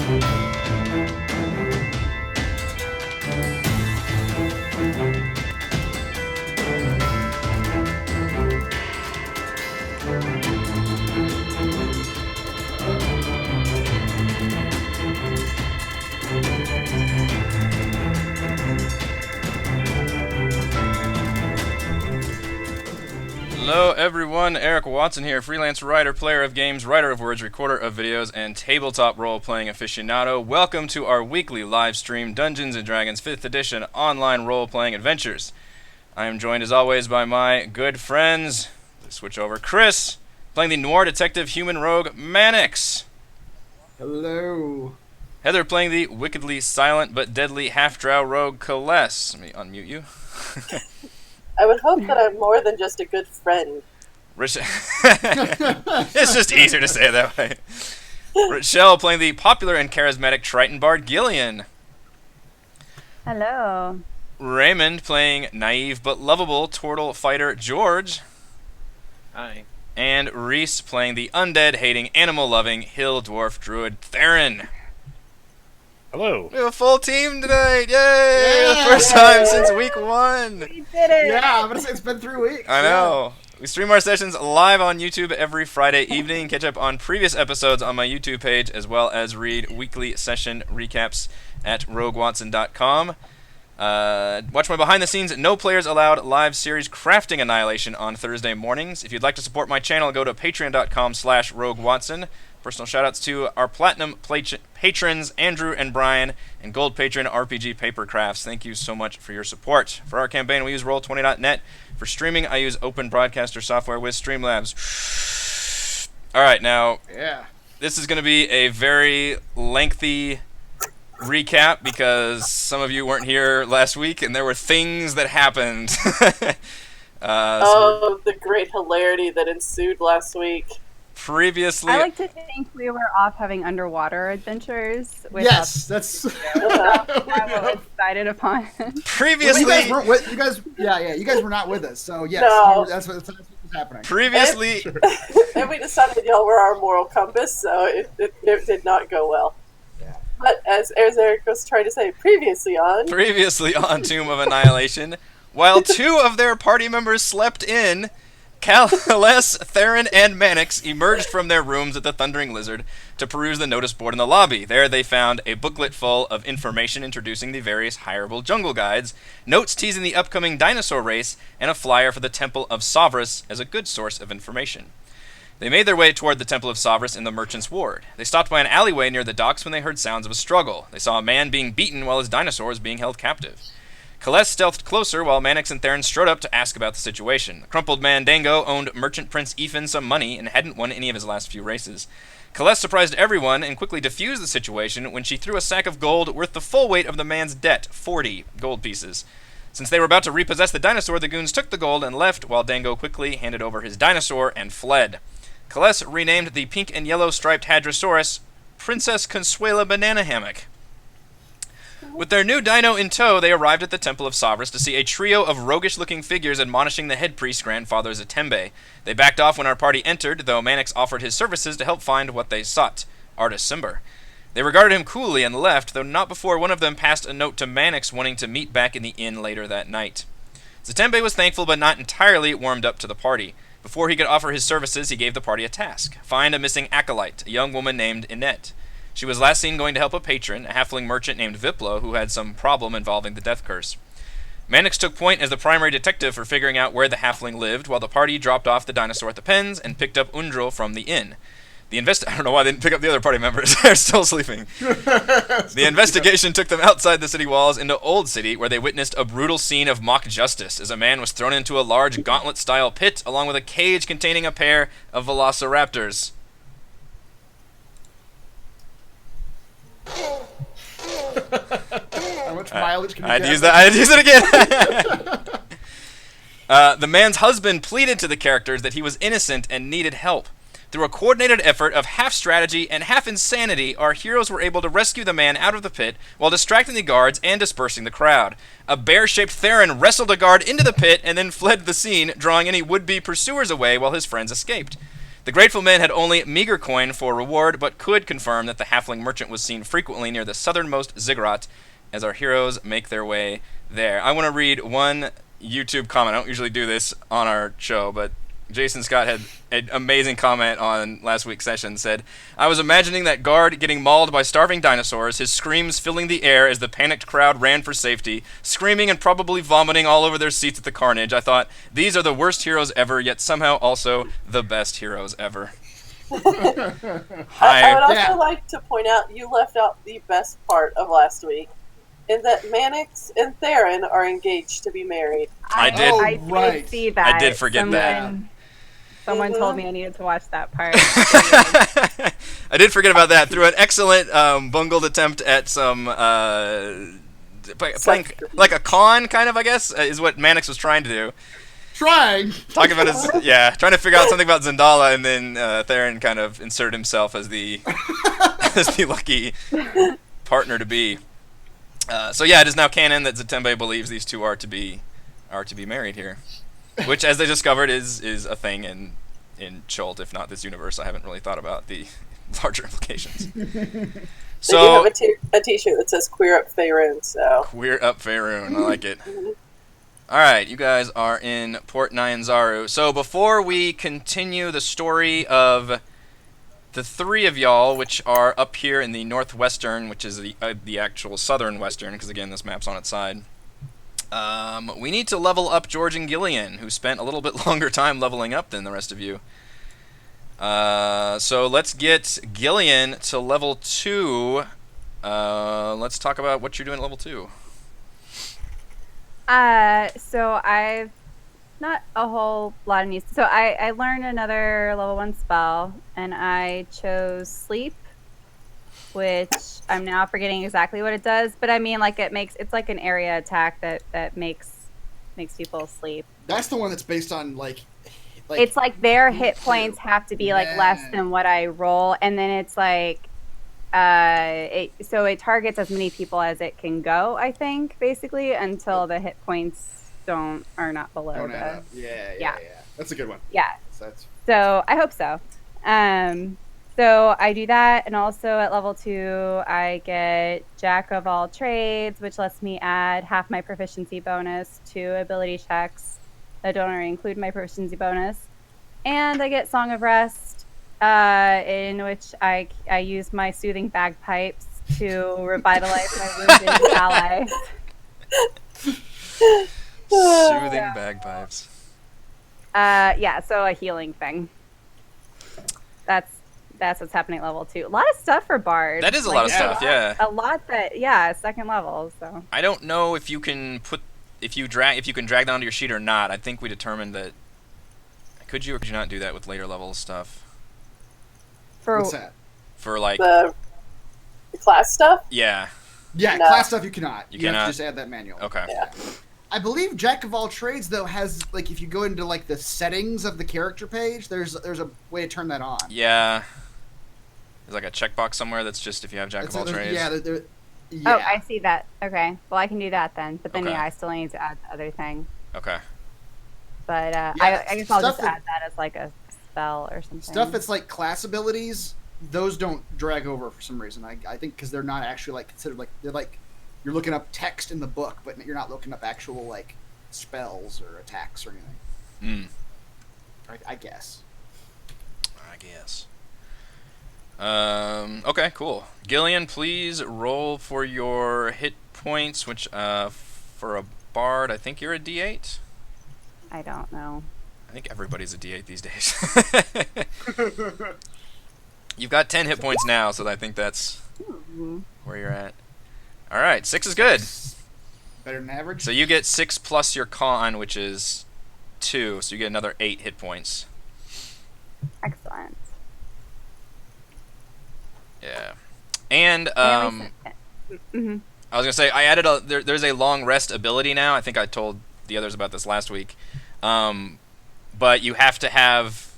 Hello everyone, Eric Watson here, freelance writer, player of games, writer of words, recorder of videos, and tabletop role-playing aficionado. Welcome to our weekly live stream Dungeons & Dragons 5th edition online role-playing adventures. I am joined as always by my good friends. Let's switch over. Chris, playing the noir detective human rogue Mannix. Hello. Heather, playing the wickedly silent but deadly half-drow rogue Celeste. Let me unmute you. I would hope that I'm more than just a good friend. It's just easier to say it that way. Rochelle playing the popular and charismatic Triton bard Gillian. Hello. Raymond playing naive but lovable tortle fighter George. Hi. And Reese playing the undead-hating, animal-loving hill dwarf druid Theron. Hello. We have a full team tonight! Yay! Yeah. First time since week 1! We did it! Yeah, I'm gonna say it's been 3 weeks. I know. We stream our sessions live on YouTube every Friday evening. Catch up on previous episodes on my YouTube page, as well as read weekly session recaps at roguewatson.com. Watch my behind-the-scenes No Players Allowed live series Crafting Annihilation on Thursday mornings. If you'd like to support my channel, go to patreon.com/roguewatson. Personal shoutouts to our platinum patrons, Andrew and Brian, and gold patron, RPG Papercrafts. Thank you so much for your support. For our campaign, we use Roll20.net. For streaming, I use Open Broadcaster software with Streamlabs. Alright, now, this is going to be a very lengthy recap because some of you weren't here last week, and there were things that happened. The great hilarity that ensued last week. Previously, I like to think we were off having underwater adventures. Yes, that's what was decided upon. Previously, you guys were not with us, so yes, No. that's what was happening. Previously, And we decided y'all were our moral compass, so it did not go well. Yeah. But as Eric was trying to say, previously on Tomb of Annihilation, while 2 of their party members slept in, Celeste, Theron, and Mannix emerged from their rooms at the Thundering Lizard to peruse the notice board in the lobby. There they found a booklet full of information introducing the various hireable jungle guides, notes teasing the upcoming dinosaur race, and a flyer for the Temple of Sovris as a good source of information. They made their way toward the Temple of Sovris in the Merchant's Ward. They stopped by an alleyway near the docks when they heard sounds of a struggle. They saw a man being beaten while his dinosaur was being held captive. Celeste stealthed closer while Mannix and Theron strode up to ask about the situation. The crumpled man Dango owned Merchant Prince Ethan some money and hadn't won any of his last few races. Celeste surprised everyone and quickly diffused the situation when she threw a sack of gold worth the full weight of the man's debt, 40 gold pieces. Since they were about to repossess the dinosaur, the goons took the gold and left while Dango quickly handed over his dinosaur and fled. Celeste renamed the pink and yellow striped Hadrosaurus Princess Consuela Banana Hammock. With their new dino in tow, they arrived at the Temple of Sovris to see a trio of roguish-looking figures admonishing the head priest grandfather Zatembe. They backed off when our party entered, though Mannix offered his services to help find what they sought, Artis Cimber. They regarded him coolly and left, though not before one of them passed a note to Mannix wanting to meet back in the inn later that night. Zatembe was thankful but not entirely warmed up to the party. Before he could offer his services, he gave the party a task: find a missing acolyte, a young woman named Inette. She was last seen going to help a patron, a halfling merchant named Viplo, who had some problem involving the death curse. Mannix took point as the primary detective for figuring out where the halfling lived, while the party dropped off the dinosaur at the pens and picked up Undril from the inn. I don't know why they didn't pick up the other party members. They're still sleeping. The investigation took them outside the city walls into Old City, where they witnessed a brutal scene of mock justice as a man was thrown into a large gauntlet-style pit along with a cage containing a pair of velociraptors. How much mileage can you I'd use it again. The man's husband pleaded to the characters that he was innocent and needed help. Through a coordinated effort of half strategy and half insanity, our heroes were able to rescue the man out of the pit while distracting the guards and dispersing the crowd. A bear-shaped Theron wrestled a guard into the pit and then fled the scene, drawing any would-be pursuers away while his friends escaped. The grateful men had only meager coin for reward, but could confirm that the halfling merchant was seen frequently near the southernmost ziggurat as our heroes make their way there. I want to read one YouTube comment. I don't usually do this on our show, but Jason Scott had an amazing comment on last week's session. Said, I was imagining that guard getting mauled by starving dinosaurs, his screams filling the air as the panicked crowd ran for safety, screaming and probably vomiting all over their seats at the carnage. I thought, these are the worst heroes ever, yet somehow also the best heroes ever. I would also like to point out you left out the best part of last week, in that Mannix and Theron are engaged to be married. I did. I did see that. I did forget that. Someone told me I needed to watch that part. I did forget about that. Through an excellent bungled attempt at some playing like a con, kind of, I guess, is what Mannix was trying to do. Trying Talking about trying to figure out something about Zendala, and then Theron kind of inserted himself as the as the lucky partner to be. So yeah, it is now canon that Zatembe believes these two are to be married here. Which, as they discovered, is a thing in Chult, if not this universe. I haven't really thought about the larger implications. So they do have a T-shirt that says "Queer Up Faerun." So queer up Faerun, I like it. All right, you guys are in Port Nyanzaru. So before we continue the story of the three of y'all, which are up here in the northwestern, which is the actual southern western, because again, this map's on its side. We need to level up George and Gillian, who spent a little bit longer time leveling up than the rest of you. So let's get Gillian to level 2. Let's talk about what you're doing at level 2. So I've not a whole lot of news. So I learned another level 1 spell, and I chose Sleep, which I'm now forgetting exactly what it does, but I mean, like, it's like an area attack that makes people sleep. That's the one that's based on like it's like their hit points have to be like less than what I roll, and then it's like so it targets as many people as it can go, I think, basically, until the hit points are not below the yeah. That's a good one. Yeah. So I hope so. So I do that, and also at level 2, I get Jack of all trades, which lets me add half my proficiency bonus to ability checks that don't already include my proficiency bonus. And I get Song of Rest, in which I use my soothing bagpipes to revitalize my wounded allies. Soothing bagpipes. Yeah, so a healing thing. That's what's happening at level 2. A lot of stuff for Bard. That is a lot of stuff, yeah. A lot second level. So I don't know if you can drag that onto your sheet or not. I think we determined that. Could you or could you not do that with later level stuff? What's that? For like the class stuff? Yeah. Yeah, No. Class stuff you cannot. You cannot? have to just add that manual. Okay. Yeah. I believe Jack of all trades though has, like, if you go into like the settings of the character page, there's a way to turn that on. Yeah. There's like a checkbox somewhere that's just if you have Jack of all trades. Yeah, Oh, I see that. Okay. Well, I can do that then. But then, Okay. I still need to add the other thing. Okay. But I guess I'll just add that as like a spell or something. Stuff that's like class abilities, those don't drag over for some reason. I think because they're not actually like considered like they're like you're looking up text in the book, but you're not looking up actual like spells or attacks or anything. I guess. Okay, cool. Gillian, please roll for your hit points, which for a bard, I think you're a D8. I don't know. I think everybody's a D8 these days. You've got 10 hit points now, so I think that's where you're at. All right, 6 is good. Better than average. So you get 6 plus your con, which is 2, so you get another 8 hit points. Excellent. Yeah. And I was gonna say I added there's a long rest ability now. I think I told the others about this last week. But you have to have.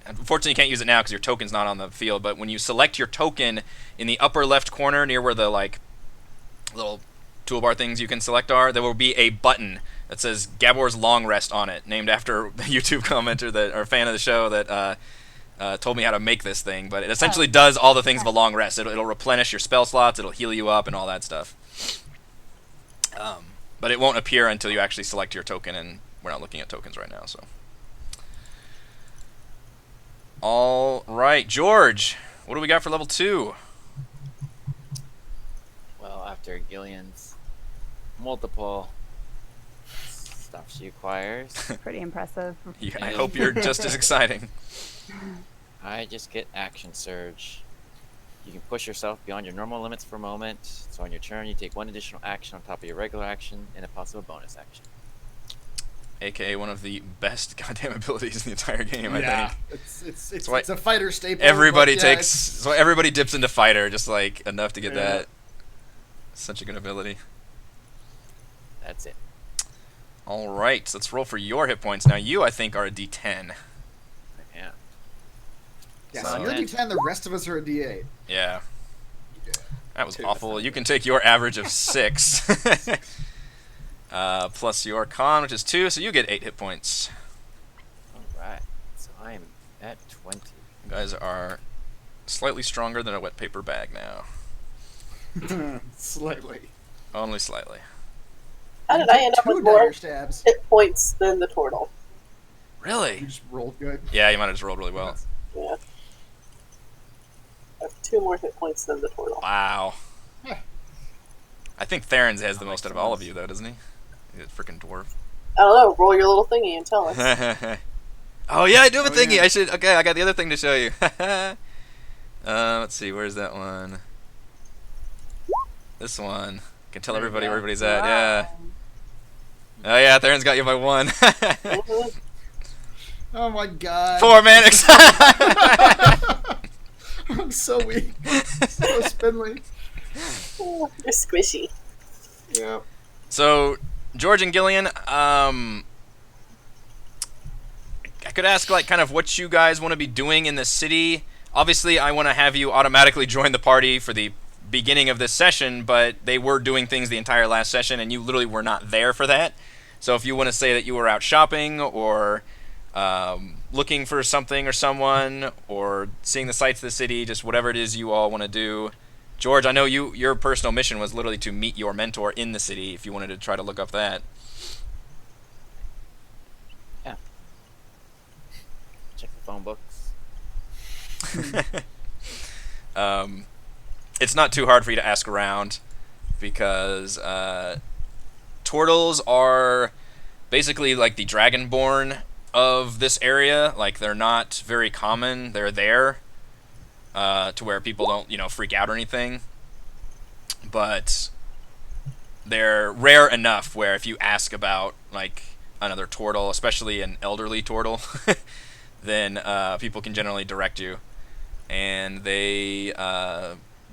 Unfortunately, you can't use it now because your token's not on the field. But when you select your token in the upper left corner near where the like little toolbar things you can select are, there will be a button that says Gabor's Long Rest on it, named after the YouTube commenter or fan of the show that told me how to make this thing, but it essentially does all the things of a long rest. It'll replenish your spell slots, it'll heal you up, and all that stuff. But it won't appear until you actually select your token, and we're not looking at tokens right now, so. All right, George, what do we got for level 2? Well, after Gillian's multiple stuff she acquires, Pretty impressive. Yeah, I hope you're just as exciting. I just get action surge. You can push yourself beyond your normal limits for a moment, so on your turn you take one additional action on top of your regular action and a possible bonus action. AKA one of the best goddamn abilities in the entire game, I think. It's a fighter staple. Everybody but yeah, takes, so everybody dips into fighter, just like enough to get that. Such a good ability. That's it. All right, let's roll for your hit points. Now you, I think, are a D10. Yeah. Yeah, So- so you're a D10, the rest of us are a D8. Yeah. That was Two. awful. You can take your average of 6. Plus your con, which is 2, so you get 8 hit points. Alright, so I'm at 20. You guys are slightly stronger than a wet paper bag now. Slightly. Only slightly. How did I end up Two with more dagger stabs. hit points than the tortle? You Really? just rolled good. Yeah, you might have just rolled really well. Yeah. I have 2 more hit points than the tortle. Wow. Yeah. I think Theron's has the most out of all of you, though, doesn't he? He's a freaking dwarf. I don't know. Roll your little thingy and tell us. Oh, yeah, I do have a Oh, thingy. yeah. I should. Okay, I got the other thing to show you. Let's see. Where's that one? This one. Can tell There you everybody go. where everybody's at. Yeah. Oh, yeah, Theron's got you by 1. Mhm. Oh my god. 4 Mannix. I'm so weak. So spindly. You're squishy. Yeah. So, George and Gillian, I could ask, like, kind of what you guys want to be doing in the city. Obviously, I want to have you automatically join the party for the beginning of this session, but they were doing things the entire last session, and you literally were not there for that. So if you want to say that you were out shopping, or looking for something or someone, or seeing the sights of the city, just whatever it is you all want to do. George, I know your personal mission was literally to meet your mentor in the city, if you wanted to try to look up that. Yeah. Check the phone books. It's not too hard for you to ask around, because tortles are basically like the dragonborn of this area. Like, they're not very common. They're there to where people don't, freak out or anything. But they're rare enough where if you ask about, like, another tortle, especially an elderly tortle, then people can generally direct you. And they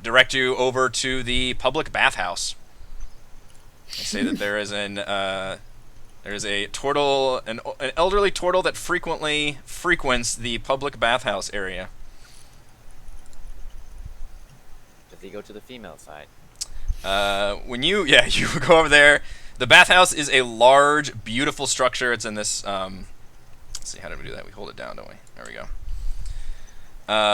direct you over to the public bathhouse. They say that there is a tortle, an elderly tortle that frequently frequents the public bathhouse area. Does he go to the female side? When you go over there, the bathhouse is a large, beautiful structure. It's in this. Let's see, how did we do that? We hold it down, don't we? There we go.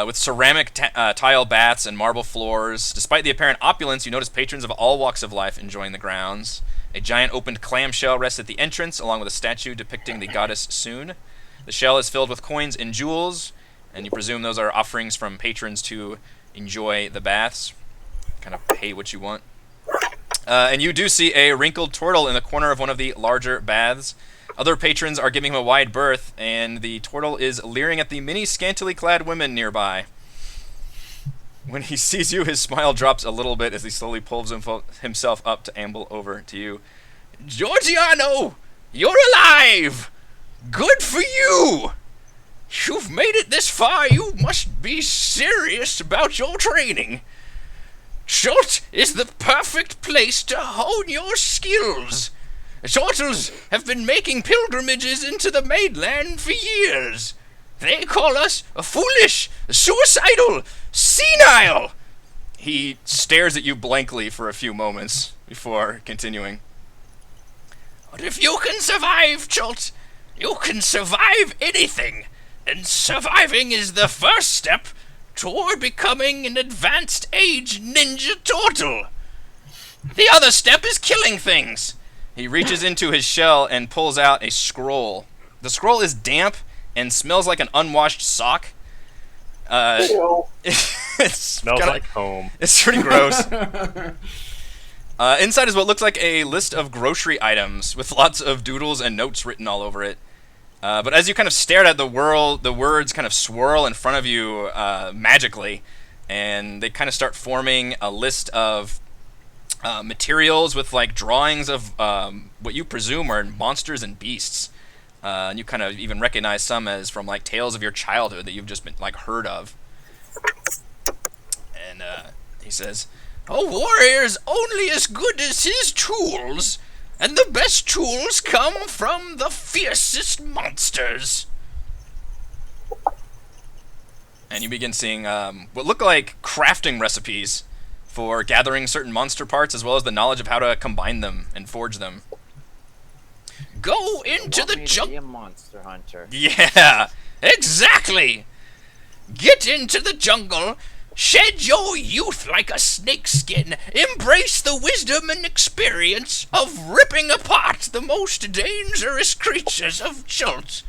With ceramic tile baths and marble floors. Despite the apparent opulence, you notice patrons of all walks of life enjoying the grounds. A giant opened clamshell rests at the entrance, along with a statue depicting the goddess Soon. The shell is filled with coins and jewels, and you presume those are offerings from patrons to enjoy the baths. Kind of pay what you want. And you do see a wrinkled tortle in the corner of one of the larger baths. Other patrons are giving him a wide berth, and the tortle is leering at the many scantily clad women nearby. When he sees you, his smile drops a little bit as he slowly pulls himself up to amble over to you. Georgiano, you're alive! Good for you! You've made it this far. You must be serious about your training. Schult is the perfect place to hone your skills. Tortles have been making pilgrimages into the mainland for years. They call us foolish, suicidal, senile. He stares at you blankly for a few moments before continuing. But if you can survive, Schult, you can survive anything. and surviving is the first step toward becoming an advanced age ninja tortle. The other step is killing things. He reaches into his shell and pulls out a scroll. The scroll is damp and smells like an unwashed sock. It Smells like home. It's pretty gross. Inside is what looks like a list of grocery items with lots of doodles and notes written all over it. But as you kind of stare at the words kind of swirl in front of you magically, and they kind of start forming a list of materials with like drawings of what you presume are monsters and beasts. And you kind of even recognize some as from like tales of your childhood that you've just been like heard of. And he says, "A warrior's only as good as his tools, and the best tools come from the fiercest monsters." And you begin seeing what look like crafting recipes for gathering certain monster parts, as well as the knowledge of how to combine them and forge them. Go into the jungle. Be a monster hunter. Yeah, exactly. Get into the jungle. Shed your youth like a snakeskin. Embrace the wisdom and experience of ripping apart the most dangerous creatures of Chult.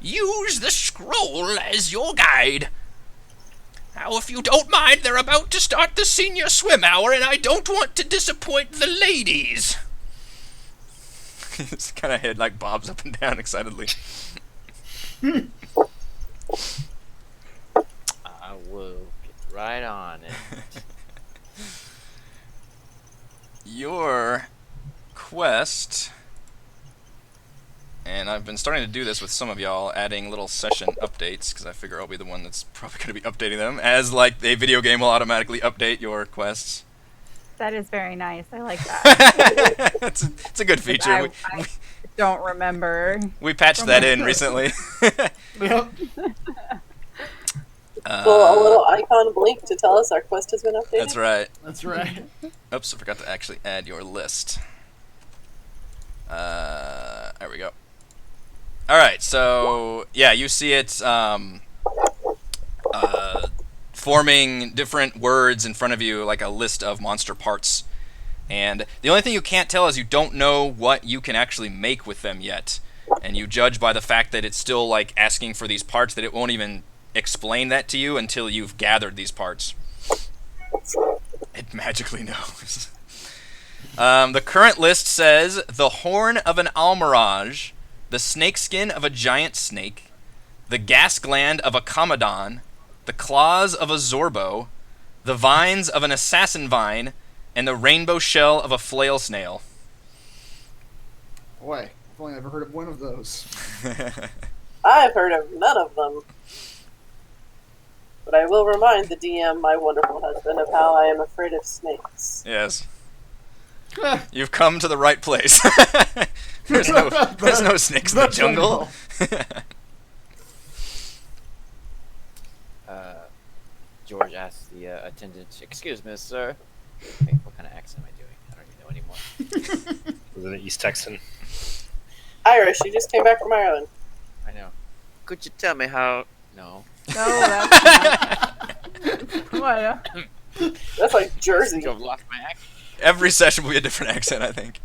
Use the scroll as your guide. Now, if you don't mind, they're about to start the senior swim hour, and I don't want to disappoint the ladies. His kind of head like bobs up and down excitedly. I will get right on it. Your quest, and I've been starting to do this with some of y'all, adding little session updates, because I figure I'll be the one that's probably going to be updating them, as like a video game will automatically update your quests. That is very nice. I like that. It's a good feature. I don't remember. We patched that in recently. Yep. Well, a little icon blink to tell us our quest has been updated. That's right. That's right. Oops, I forgot to actually add your list. There we go. Alright, so, yeah, you see it forming different words in front of you, like a list of monster parts. And the only thing you can't tell is you don't know what you can actually make with them yet. And you judge by the fact that it's still, like, asking for these parts, that it won't even explain that to you until you've gathered these parts. It magically knows. The current list says the horn of an almirage, the snakeskin of a giant snake, the gas gland of a commodon, the claws of a zorbo, the vines of an assassin vine, and the rainbow shell of a flail snail. Boy, I've only ever heard of one of those. I've heard of none of them. But I will remind the DM, my wonderful husband, of how I am afraid of snakes. Yes. You've come to the right place. There's no snakes in the jungle. George asked the attendant, "Excuse me, sir." Wait, what kind of accent am I doing? I don't even know anymore. Was it an East Texan? Irish, you just came back from Ireland. I know. Could you tell me how... No. No, that's not. What? That's like Jersey. I've lost my accent. Every session will be a different accent, I think.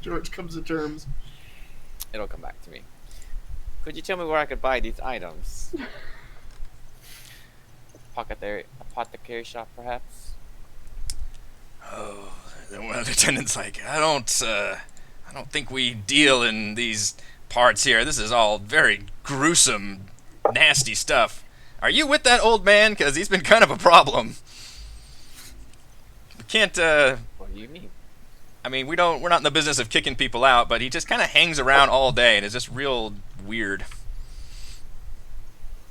George comes to terms. It'll come back to me. Could you tell me where I could buy these items? Apothecary shop, perhaps? Oh, one of the attendants like, I don't think we deal in these parts here. This is all very gruesome, nasty stuff. Are you with that old man? Because he's been kind of a problem. We can't, What do you mean? I mean, we're not in the business of kicking people out, but he just kind of hangs around all day, and it's just real weird.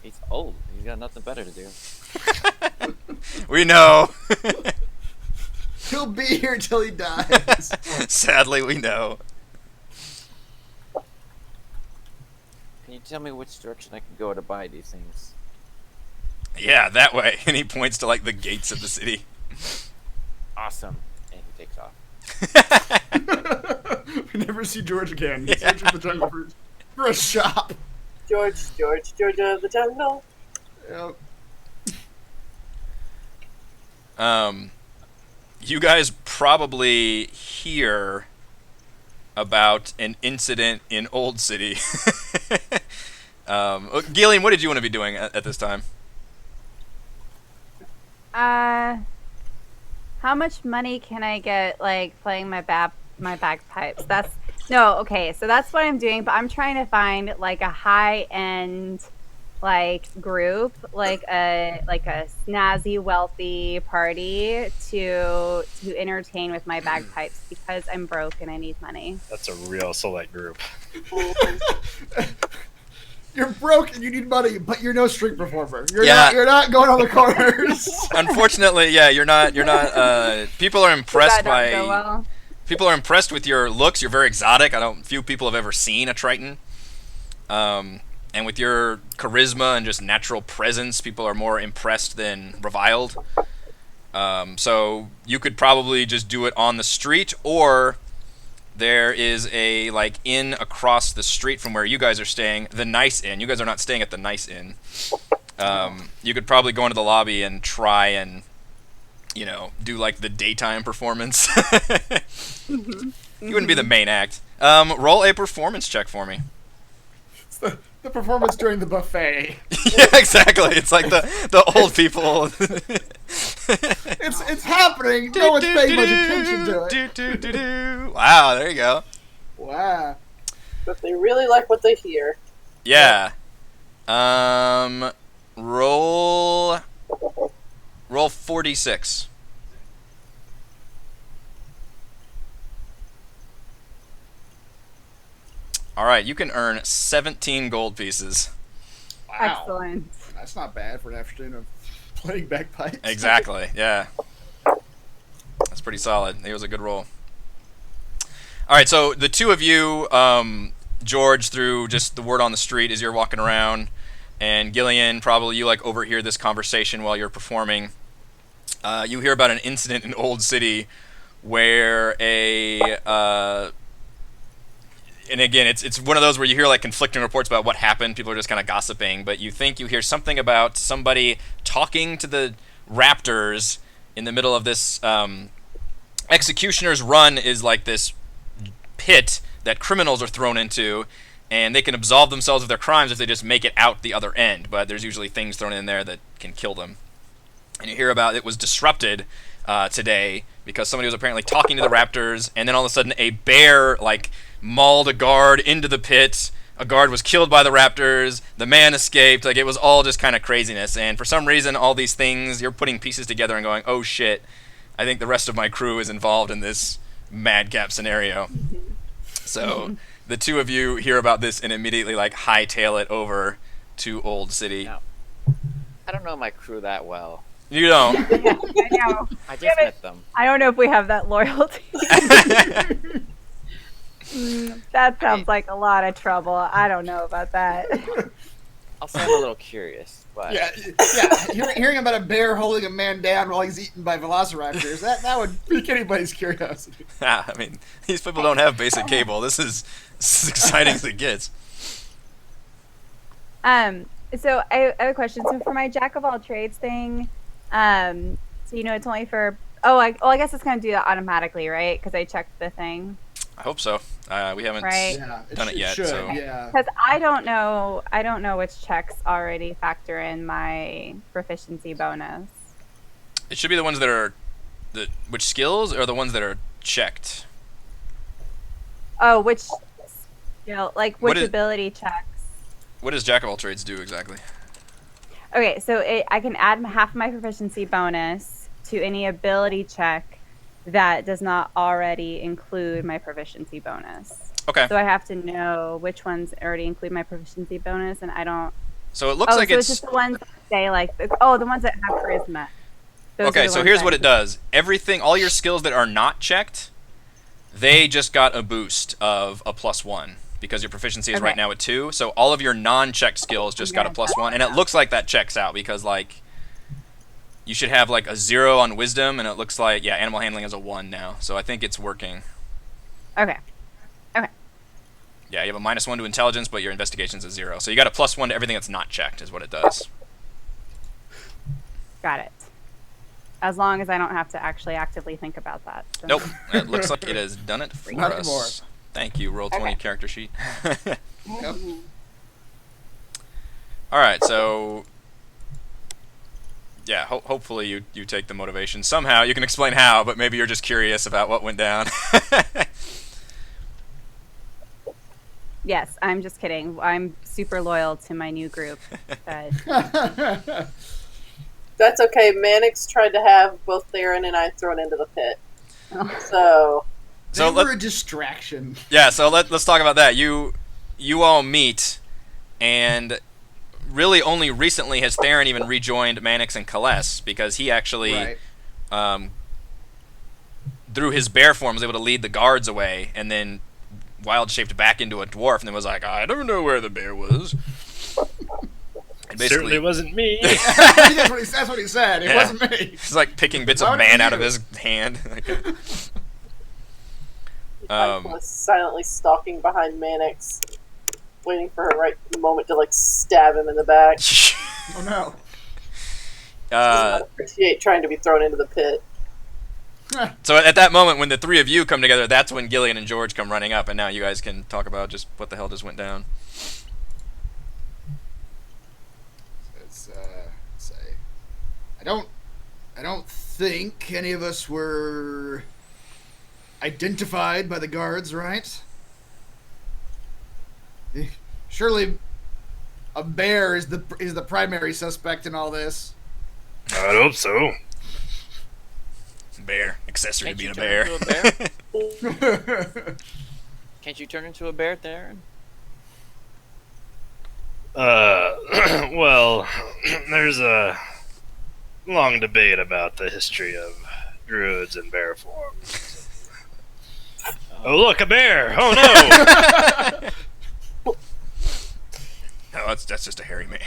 He's old. He's got nothing better to do. We know. He'll be here till he dies. Sadly, we know. Can you tell me which direction I can go to buy these things? Yeah, that way. And he points to, like, the gates of the city. Awesome. And he takes off. We never see George again. He's searching the jungle for a shop. Georgia of the jungle. Yep. You guys probably hear about an incident in Old City. Gillian, what did you want to be doing at this time? How much money can I get, like, playing my bagpipes? Okay, so that's what I'm doing, but I'm trying to find, like, a high-end, like, group, like a snazzy, wealthy party to entertain with my bagpipes because I'm broke and I need money. That's a real select group. You're broke and you need money, but you're no street performer. You're not going on the corners. Unfortunately, yeah, you're not. People are impressed That don't go well. People are impressed with your looks. You're very exotic. Few people have ever seen a Triton. And with your charisma and just natural presence, people are more impressed than reviled. So you could probably just do it on the street, or there is a inn across the street from where you guys are staying, the Nice Inn. You guys are not staying at the Nice Inn. You could probably go into the lobby and try and, do the daytime performance. You wouldn't be the main act. Roll a performance check for me. It's the performance during the buffet. Yeah, exactly. It's like the old people. It's happening. No one's paying much attention to it. Wow, there you go. Wow. But they really like what they hear. Yeah. Roll 46. All right, you can earn 17 gold pieces. Wow. Excellent. That's not bad for an afternoon of playing bagpipes. Exactly, yeah. That's pretty solid. It was a good roll. All right, so the two of you, George, through just the word on the street as you're walking around, and Gillian, probably you overhear this conversation while you're performing. You hear about an incident in Old City where and again, it's one of those where you hear conflicting reports about what happened. People are just kind of gossiping, but you think you hear something about somebody talking to the raptors in the middle of this. Executioner's Run is this pit that criminals are thrown into, and they can absolve themselves of their crimes if they just make it out the other end. But there's usually things thrown in there that can kill them. And you hear about it was disrupted today because somebody was apparently talking to the raptors, and then all of a sudden a bear mauled a guard into the pit. A guard was killed by the raptors. The man escaped. It was all just kind of craziness. And for some reason, all these things, you're putting pieces together and going, oh shit, I think the rest of my crew is involved in this madcap scenario. So the two of you hear about this and immediately hightail it over to Old City. Now, I don't know my crew that well. You don't. Yeah, I know. I just met them. I don't know if we have that loyalty. That sounds like a lot of trouble. I don't know about that. I'll say I'm a little curious, but Yeah. Hearing about a bear holding a man down while he's eaten by velociraptors, that would pique anybody's curiosity. I mean, these people don't have basic cable. This is as exciting as it gets. So I have a question. So for my jack of all trades thing, so it's only for. I guess it's gonna do that automatically, right? Because I checked the thing. I hope so. We haven't Right. done it yet. Should, So yeah. Because I don't know which checks already factor in my proficiency bonus. it should be the ones that are which skills are the ones that are checked. Oh, which skill? Which What is- ability checks? What does Jack of all trades do exactly? Okay, so I can add half my proficiency bonus to any ability check that does not already include my proficiency bonus. Okay. So I have to know which ones already include my proficiency bonus, and I don't. So it looks like so it's just the ones that say the ones that have charisma. Those are okay. the So ones here's that- what it does. Everything, all your skills that are not checked, they just got a boost of a +1 because your proficiency is right Okay. now at 2. So all of your non-checked skills just got a +1, and it looks like that checks out because you should have a 0 on wisdom, and it looks like animal handling is a 1 now. So I think it's working. Okay. Yeah, you have a -1 to intelligence, but your investigation's a 0. So you got a +1 to everything that's not checked, is what it does. Got it. As long as I don't have to actually actively think about that. So. Nope. It looks like it has done it for Not us. anymore. Thank you, Roll20 Okay. character sheet. Yep. All right, so yeah, hopefully you take the motivation somehow. You can explain how, but maybe you're just curious about what went down. Yes, I'm just kidding. I'm super loyal to my new group. But That's okay. Mannix tried to have both Theron and I thrown into the pit. So So they were a distraction. Yeah, so let's talk about that. You all meet, and really only recently has Theron even rejoined Mannix and Kaless, because he actually, Right. through his bear form, was able to lead the guards away, and then wild-shaped back into a dwarf, and then was like, I don't know where the bear was. And Certainly wasn't me. That's what he said. It Yeah. wasn't me. He's like picking bits Why of would it man be out of you? his hand. I was silently stalking behind Mannix, waiting for her right moment to like stab him in the back. Oh no. Does not appreciate trying to be thrown into the pit. So at that moment, when the three of you come together, that's when Gillian and George come running up, and now you guys can talk about just what the hell just went down. Let's say, I don't think any of us were identified by the guards, right? Surely, a bear is the primary suspect in all this. I'd hope so. Bear. Accessory to Can't being a you bear. turn into a bear? Can't you turn into a bear, Theron? Well, there's a long debate about the history of druids and bear forms. Oh, look, a bear! Oh, no! No, that's just a hairy man.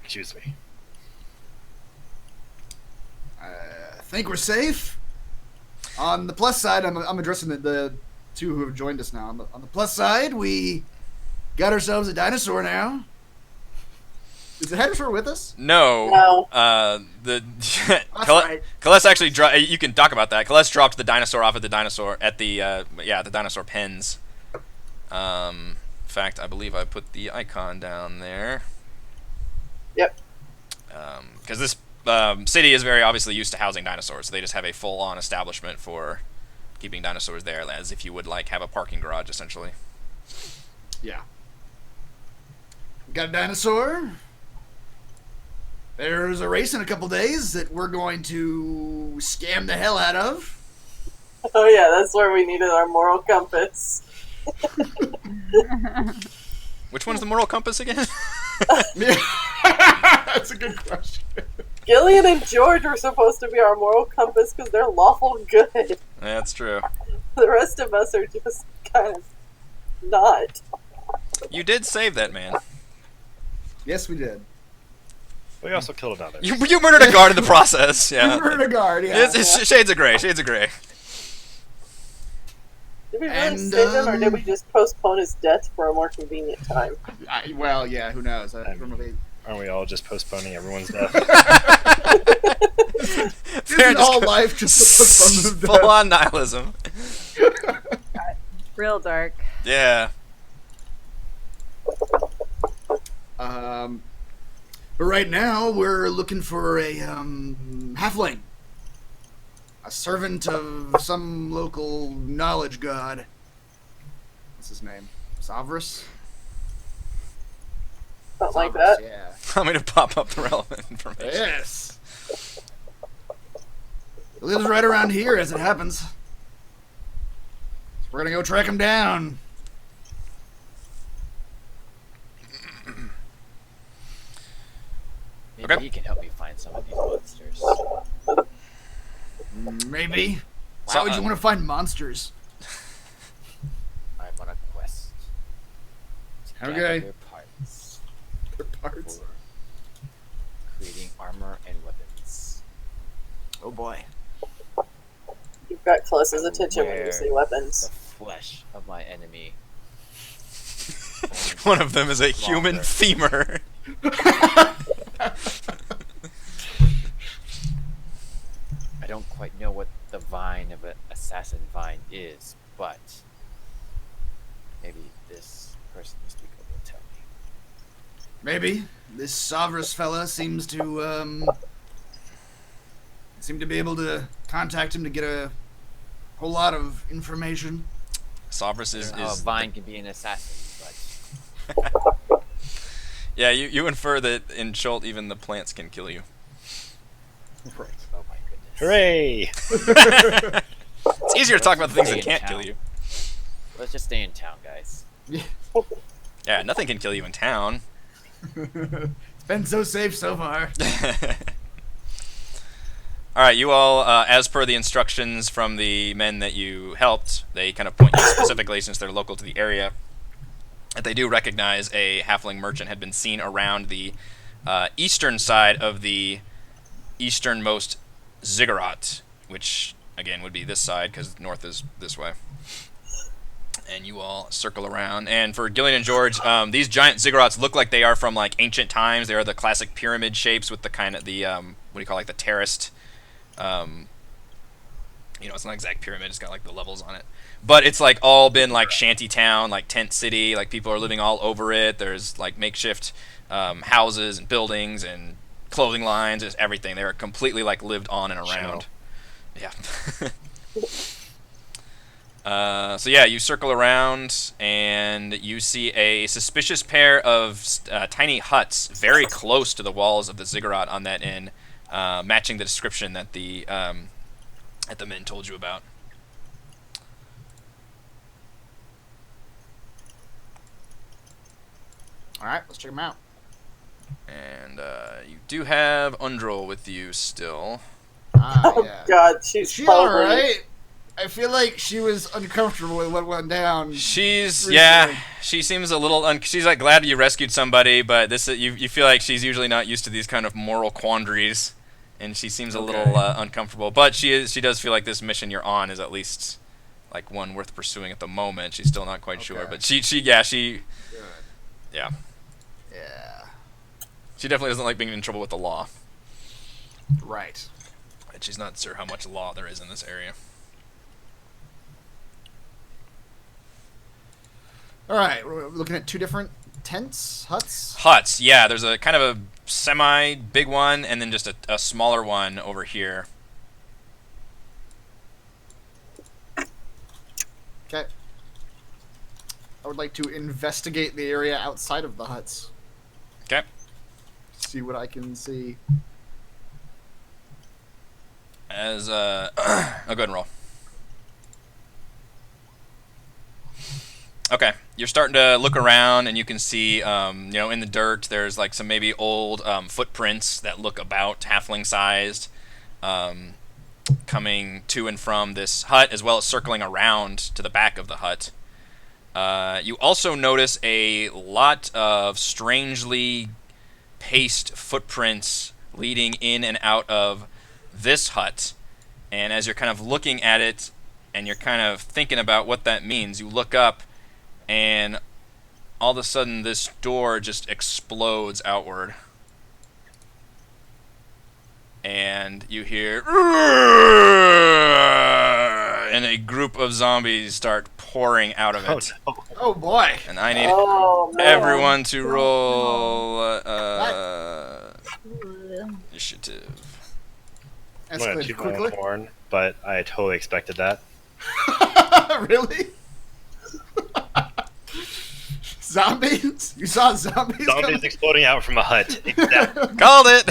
Excuse me. I think we're safe. On the plus side, I'm addressing the two who have joined us now. On the plus side, we got ourselves a dinosaur now. Is the dinosaur with us? No. No. The That's right. Kaless actually you can talk about that. Kaless dropped the dinosaur off at the the dinosaur pens. In fact, I believe I put the icon down there. Yep. Because this city is very obviously used to housing dinosaurs. So they just have a full-on establishment for keeping dinosaurs there, as if you would like have a parking garage, essentially. Yeah. We got a dinosaur. There's a race in a couple days that we're going to scam the hell out of. Oh yeah, that's where we needed our moral compass. Which one's the moral compass again? That's a good question. Gillian and George were supposed to be our moral compass because they're lawful good. That's true. The rest of us are just kind of not. You did save that man. Yes, we did. We also killed another. You murdered a guard in the process. Yeah. We murdered a guard, yeah. It's shades of gray. Shades of gray. Did we really And, save him, or did we just postpone his death for a more convenient time? Well, yeah, who knows? I don't know if Aren't we all just postponing everyone's death? Isn't all life just a postponement of death? Full on nihilism. Real dark. Yeah. But right now, we're looking for a halfling. A servant of some local knowledge god. What's his name? Savrus? Something like Savrus, that. yeah. I'm going to pop up the relevant information. Yes. He lives right around here, as it happens. So we're gonna go track him down. Maybe Okay. he can help me find some of these monsters. Maybe. Why So, would you want to find monsters? I'm on a quest. To gather Okay. their parts Their parts. for creating armor and weapons. Oh boy. You've got Kalessa's attention when Where you say The weapons. flesh of of my enemy. One of them is a human Longer. femur. I don't quite know what the vine of an assassin vine is, but maybe this person you speak of will tell me. Maybe this Savras fella seems to be able to contact him to get a whole lot of information. Savras I is don't know how a vine can be an assassin, but yeah. You infer that in Schult even the plants can kill you. Right. oh my goodness. Hooray! It's easier to talk about the things that Stay in can't kill town. you. Let's just stay in town, guys. Yeah, nothing can kill you in town. It's been so safe so far. All right, you all, as per the instructions from the men that you helped, they kind of point you specifically, since they're local to the area, that they do recognize a halfling merchant had been seen around the eastern side of the easternmost ziggurat, which, again, would be this side, because north is this way. And you all circle around. And for Gillian and George, these giant ziggurats look like they are from, like, ancient times. They are the classic pyramid shapes with the kind of, the, what do you call, like, the terraced... you know, it's not an exact pyramid, it's got like the levels on it, but it's like all been like shanty town, like tent city, like people are living all over it. There's like makeshift houses and buildings and clothing lines, just everything. They're completely like lived on and around. Yeah. So yeah, you circle around and you see a suspicious pair of tiny huts very close to the walls of the ziggurat on that inn, matching the description that the men told you about. All right, let's check them out. And you do have Undril with you still. Oh Yeah. God, she's She probably all right? I feel like she was uncomfortable with what went down. She's recently. yeah. She seems a little. She's like glad you rescued somebody, but this you feel like she's usually not used to these kind of moral quandaries, and she seems a little uncomfortable. But she does feel like this mission you're on is at least like one worth pursuing at the moment. She's still not quite sure, Okay. but she Good. yeah. Yeah. She definitely doesn't like being in trouble with the law. Right. And she's not sure how much law there is in this area. All right, we're looking at two different tents, huts. Huts, yeah. There's a kind of a semi-big one, and then just a smaller one over here. Okay. I would like to investigate the area outside of the huts. Okay. See what I can see. As I'll go ahead and roll. Okay, you're starting to look around, and you can see, in the dirt, there's like some maybe old footprints that look about halfling-sized, coming to and from this hut, as well as circling around to the back of the hut. You also notice a lot of strangely paced footprints leading in and out of this hut. And as you're kind of looking at it, and you're kind of thinking about what that means, you look up, and all of a sudden this door just explodes outward. And you hear, and a group of zombies start pouring out of it. Oh, no. Oh boy! And I need Oh, man. everyone to roll initiative. I'm going to Escalate toot my quickly. own horn, but I totally expected that. Really? Zombies? You saw zombies? Zombies coming? exploding out from a hut. Exactly. Called it!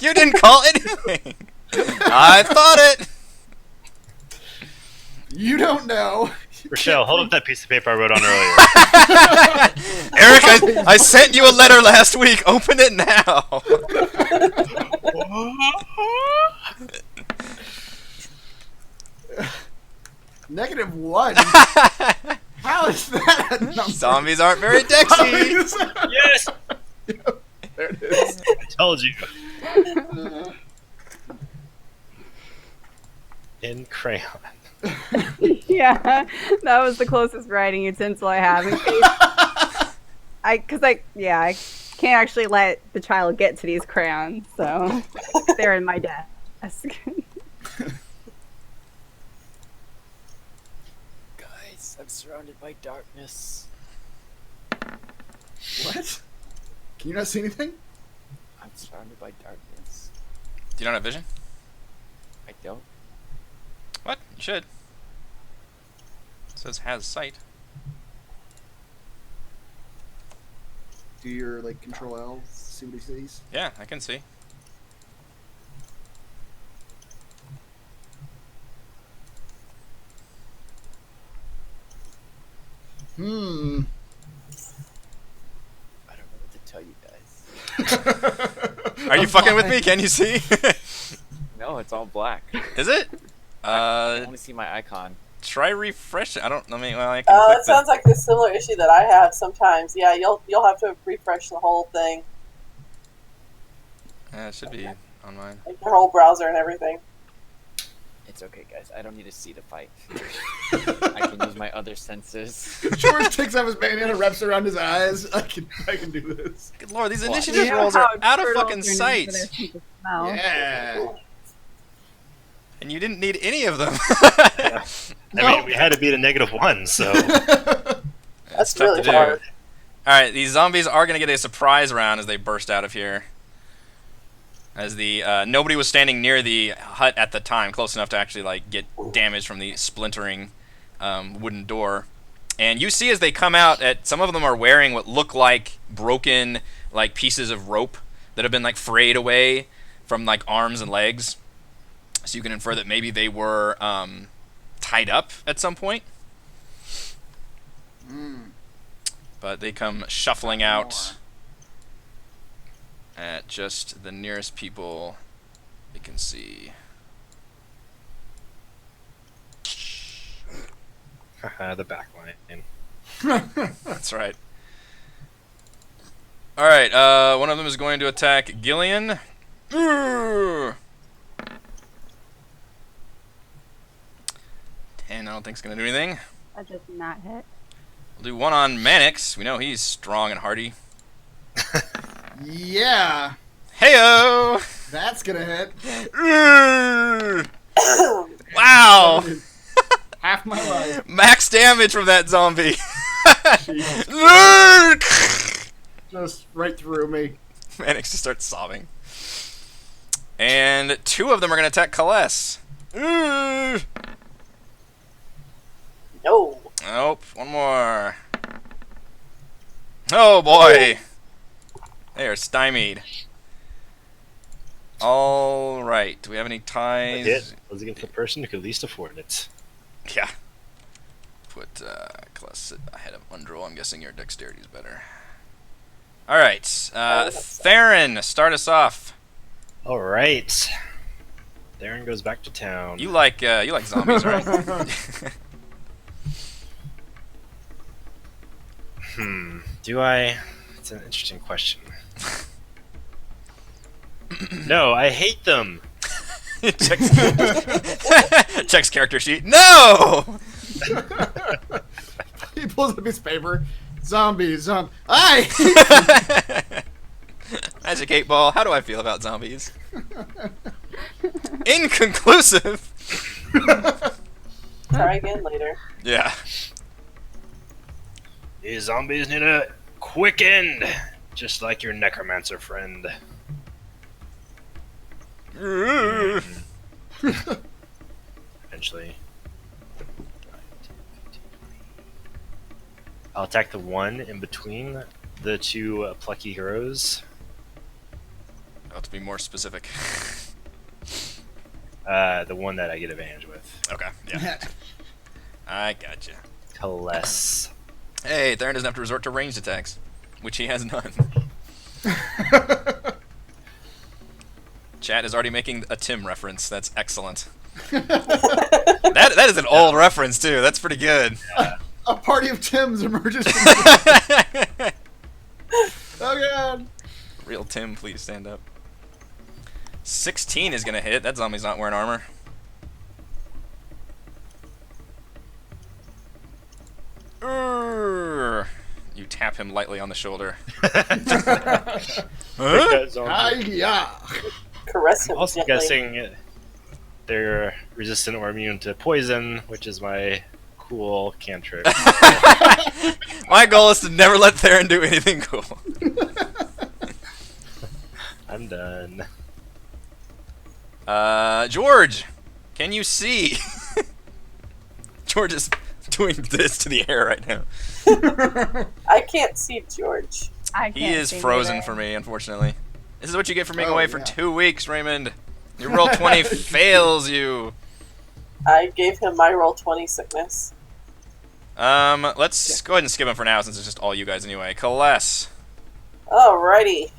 You didn't call anything! I thought it! You don't know. Rochelle, hold up that piece of paper I wrote on earlier. Eric, I sent you a letter last week. Open it now. -1. How is that a number? Zombies aren't very dexy. Yes! There it is. I told you. In crayon. Yeah, that was the closest writing utensil I have. In case I can't actually let the child get to these crayons, so they're in my desk. Guys, I'm surrounded by darkness. What? Can you not see anything? I'm surrounded by darkness. Do you not have vision? I don't. What? You should. It says has sight. Do your like control L, see what he sees? Yeah, I can see. Hmm. I don't know what to tell you guys. Are you fucking with me? Can you see? No, it's all black. Is it? I only see my icon. Try refresh. I don't. I mean, well, I can. Oh, click it sounds like the similar issue that I have sometimes. Yeah, you'll have to refresh the whole thing, It should be on mine. like your whole browser and everything. It's okay, guys. I don't need to see the fight. I can use my other senses. George takes off his bandana, wraps it around his eyes. I can do this. Good lord, these What? initiative Yeah, rolls are how out of turtles fucking are known sight, for their sense of smell. Yeah. and you didn't need any of them. I mean, we had to beat a -1, so That's tough really to do. hard. All right, these zombies are gonna get a surprise round as they burst out of here. As the nobody was standing near the hut at the time, close enough to actually like get damage from the splintering wooden door. And you see as they come out, some of them are wearing what look like broken like pieces of rope that have been like frayed away from like arms and legs. So you can infer that maybe they were tied up at some point. But they come shuffling out at just the nearest people they can see. the back line. That's right. Alright, one of them is going to attack Gillian. Urgh! 10, I don't think it's going to do anything. That does not hit. We'll do one on Mannix. We know he's strong and hardy. Yeah. Heyo! That's gonna hit. Urgh! Wow! Half my life. Max damage from that zombie. Jeez. Urgh! Just right through me. Mannix just starts sobbing. And two of them are going to attack Kaless. Urgh! No. Nope, one more. Oh boy! They are stymied. Alright, do we have any ties? Hit was against the person who could least afford it. Yeah. Put Kaless ahead of Undril. I'm guessing your dexterity is better. Alright, Theron, start us off. All right. Theron goes back to town. You like zombies, right? Do I? It's an interesting question. No, I hate them. Checks character sheet. No! He pulls up his paper. Zombies. Aye! Magic 8 Ball, how do I feel about zombies? Inconclusive! Try again later. Yeah. These zombies need a quick end, just like your necromancer friend. Eventually. I'll attack the one in between the two plucky heroes. I'll have to be more specific. The one that I get advantage with. Okay, yeah. I gotcha. Kaless. Hey, Theron doesn't have to resort to ranged attacks, which he has none. Chat is already making a Tim reference. That's excellent. That is an old reference, too. That's pretty good. A party of Tims emerges from the... Oh god. Real Tim, please stand up. 16 is going to hit. That zombie's not wearing armor. "Urgh." You tap him lightly on the shoulder. Yeah. Caress him Also gently. guessing they're resistant or immune to poison, which is my cool cantrip. My goal is to never let Theron do anything cool. I'm done. George, can you see? George is doing this to the air right now. I can't see George. I can't He is see frozen either. for me, unfortunately. This is what you get for being Oh, away for yeah. 2 weeks, Raymond. Your roll 20 fails you. I gave him my roll 20 sickness. Let's go ahead and skip him for now since it's just all you guys anyway. Kaless. Alrighty.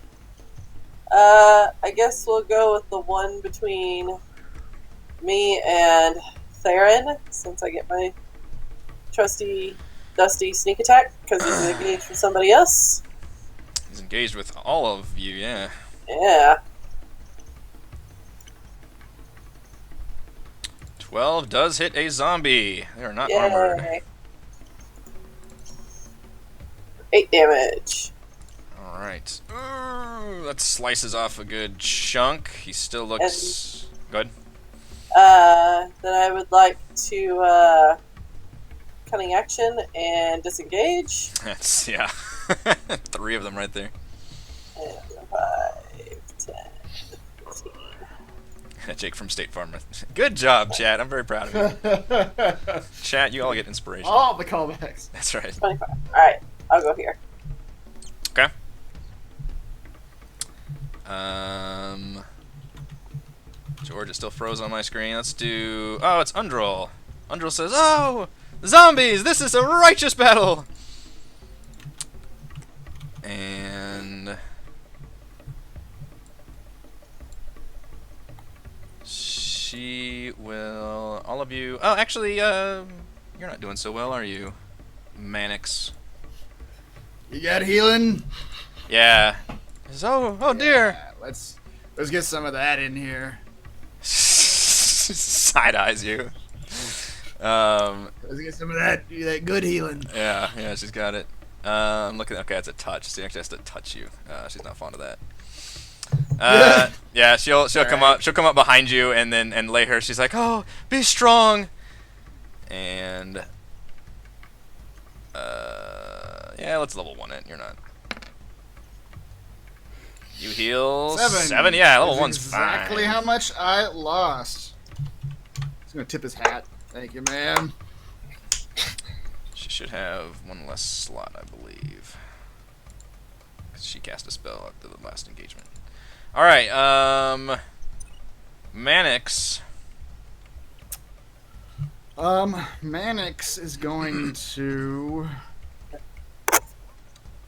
I guess we'll go with the one between me and Theron, since I get my trusty, dusty sneak attack, because he's engaged with somebody else. He's engaged with all of you, yeah. Yeah. 12 does hit a zombie. They are not armored. Yay. 8 damage. Alright. That slices off a good chunk. He still looks good. Then I would like to cunning action and disengage. That's, yeah. 3 of them right there. And 5, 10, 15. Jake from State Farm. Good job, chat. I'm very proud of you. Chat, you all get inspiration. All the callbacks. That's right. 25. Alright, I'll go here. Okay. George is still frozen on my screen. Let's do... Oh, it's Undril. Undril says, "Oh, zombies! This is a righteous battle!" And... she will... All of you... Oh, actually, you're not doing so well, are you? Mannix. You got healing? Yeah. Oh dear. Yeah, let's get some of that in here. Side eyes you. Let's get some of that good healing. Yeah, she's got it. I'm looking. Okay, it's a touch. She actually has to touch you. She's not fond of that. Yeah, she'll come up. She'll come up behind you and then lay her. She's like, "Oh, be strong." And yeah, let's level 1 it. You're not. You heal 7. Yeah, level 1's exactly fine. how much I lost. He's gonna tip his hat. Thank you, man. She should have 1 less slot, I believe. 'Cause she cast a spell after the last engagement. Alright, Mannix. Mannix is going to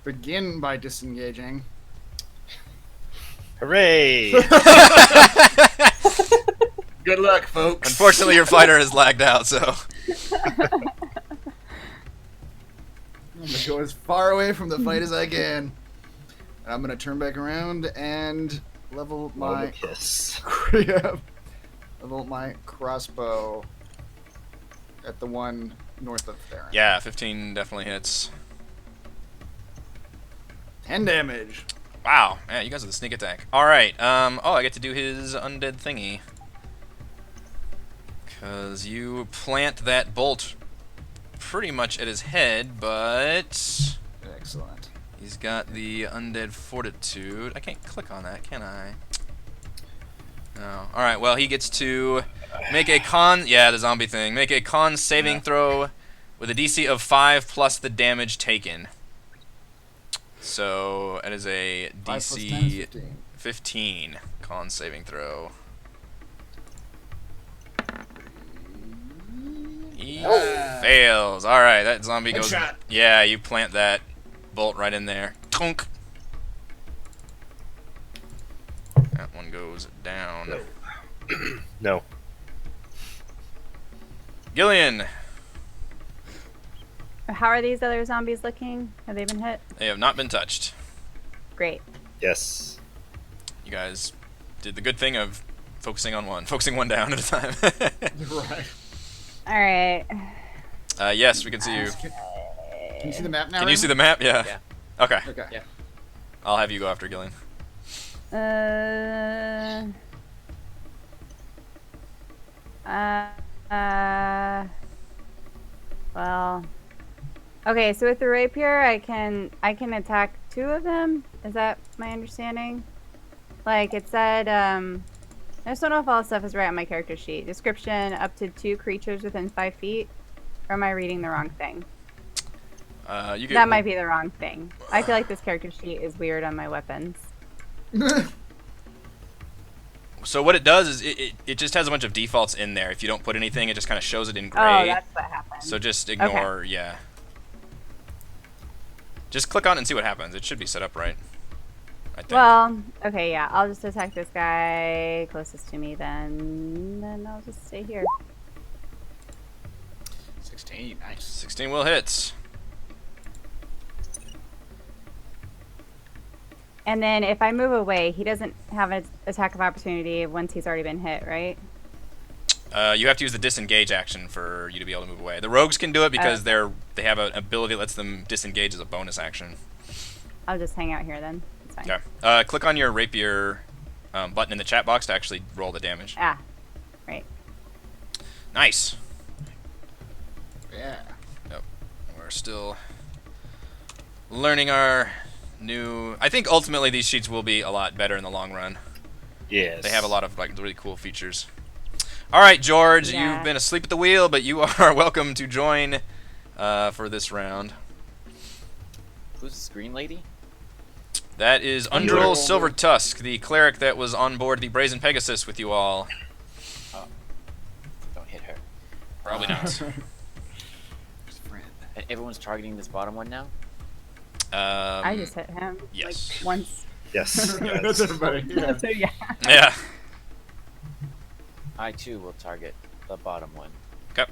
begin by disengaging. Hooray! Good luck, folks. Unfortunately, your fighter has lagged out, so... I'm gonna go as far away from the fight as I can. And I'm gonna turn back around and level my Kiss. level my crossbow at the one north of there. Yeah, 15 definitely hits. 10 damage. Wow, yeah, you guys are the sneak attack. Alright, oh, I get to do his undead thingy. Because you plant that bolt pretty much at his head, but... Excellent. He's got the undead fortitude. I can't click on that, can I? No. Alright, well, he gets to make a yeah, the zombie thing. Make a con saving throw with a DC of 5 plus the damage taken. So, it is a 5 plus 10 is DC 15. 15 con saving throw. He fails. Alright, that zombie goes... Headshot. Yeah, you plant that bolt right in there. Tunk. That one goes down. No. Gillian. How are these other zombies looking? Have they been hit? They have not been touched. Great. Yes. You guys did the good thing of focusing one down at a time. Right. All right. Yes, we can see you. Can you see the map now? Can you see the map? Yeah. Yeah. Okay. Okay. Yeah. I'll have you go after Gillian. Well. Okay, so with the rapier, I can attack 2 of them. Is that my understanding? Like it said, I just don't know if all the stuff is right on my character sheet. Description: up to 2 creatures within 5 feet. Or am I reading the wrong thing? That might be the wrong thing. I feel like this character sheet is weird on my weapons. So what it does is it just has a bunch of defaults in there. If you don't put anything, it just kind of shows it in gray. Oh, that's what happened. So just ignore, yeah. Just click on it and see what happens. It should be set up right, I think. Well, okay, yeah. I'll just attack this guy closest to me then. Then I'll just stay here. 16, nice. 16 will hit. And then if I move away, he doesn't have an attack of opportunity once he's already been hit, right? You have to use the disengage action for you to be able to move away. The rogues can do it because they have an ability that lets them disengage as a bonus action. I'll just hang out here then. It's fine. Okay. Click on your rapier button in the chat box to actually roll the damage. Ah, right. Nice. Yeah. Yep. We're still learning our new... I think ultimately these sheets will be a lot better in the long run. Yes. They have a lot of like really cool features. All right, George, Yeah. you've been asleep at the wheel, but you are welcome to join for this round. Who's this green lady? That is Undril Silvertusk, the cleric that was on board the Brazen Pegasus with you all. Don't hit her. Probably not. Friend. And everyone's targeting this bottom one now? I just hit him. yes. Like, once. Yes. That's everybody. Yeah. So, yeah. Yeah. I too will target the bottom one. Okay.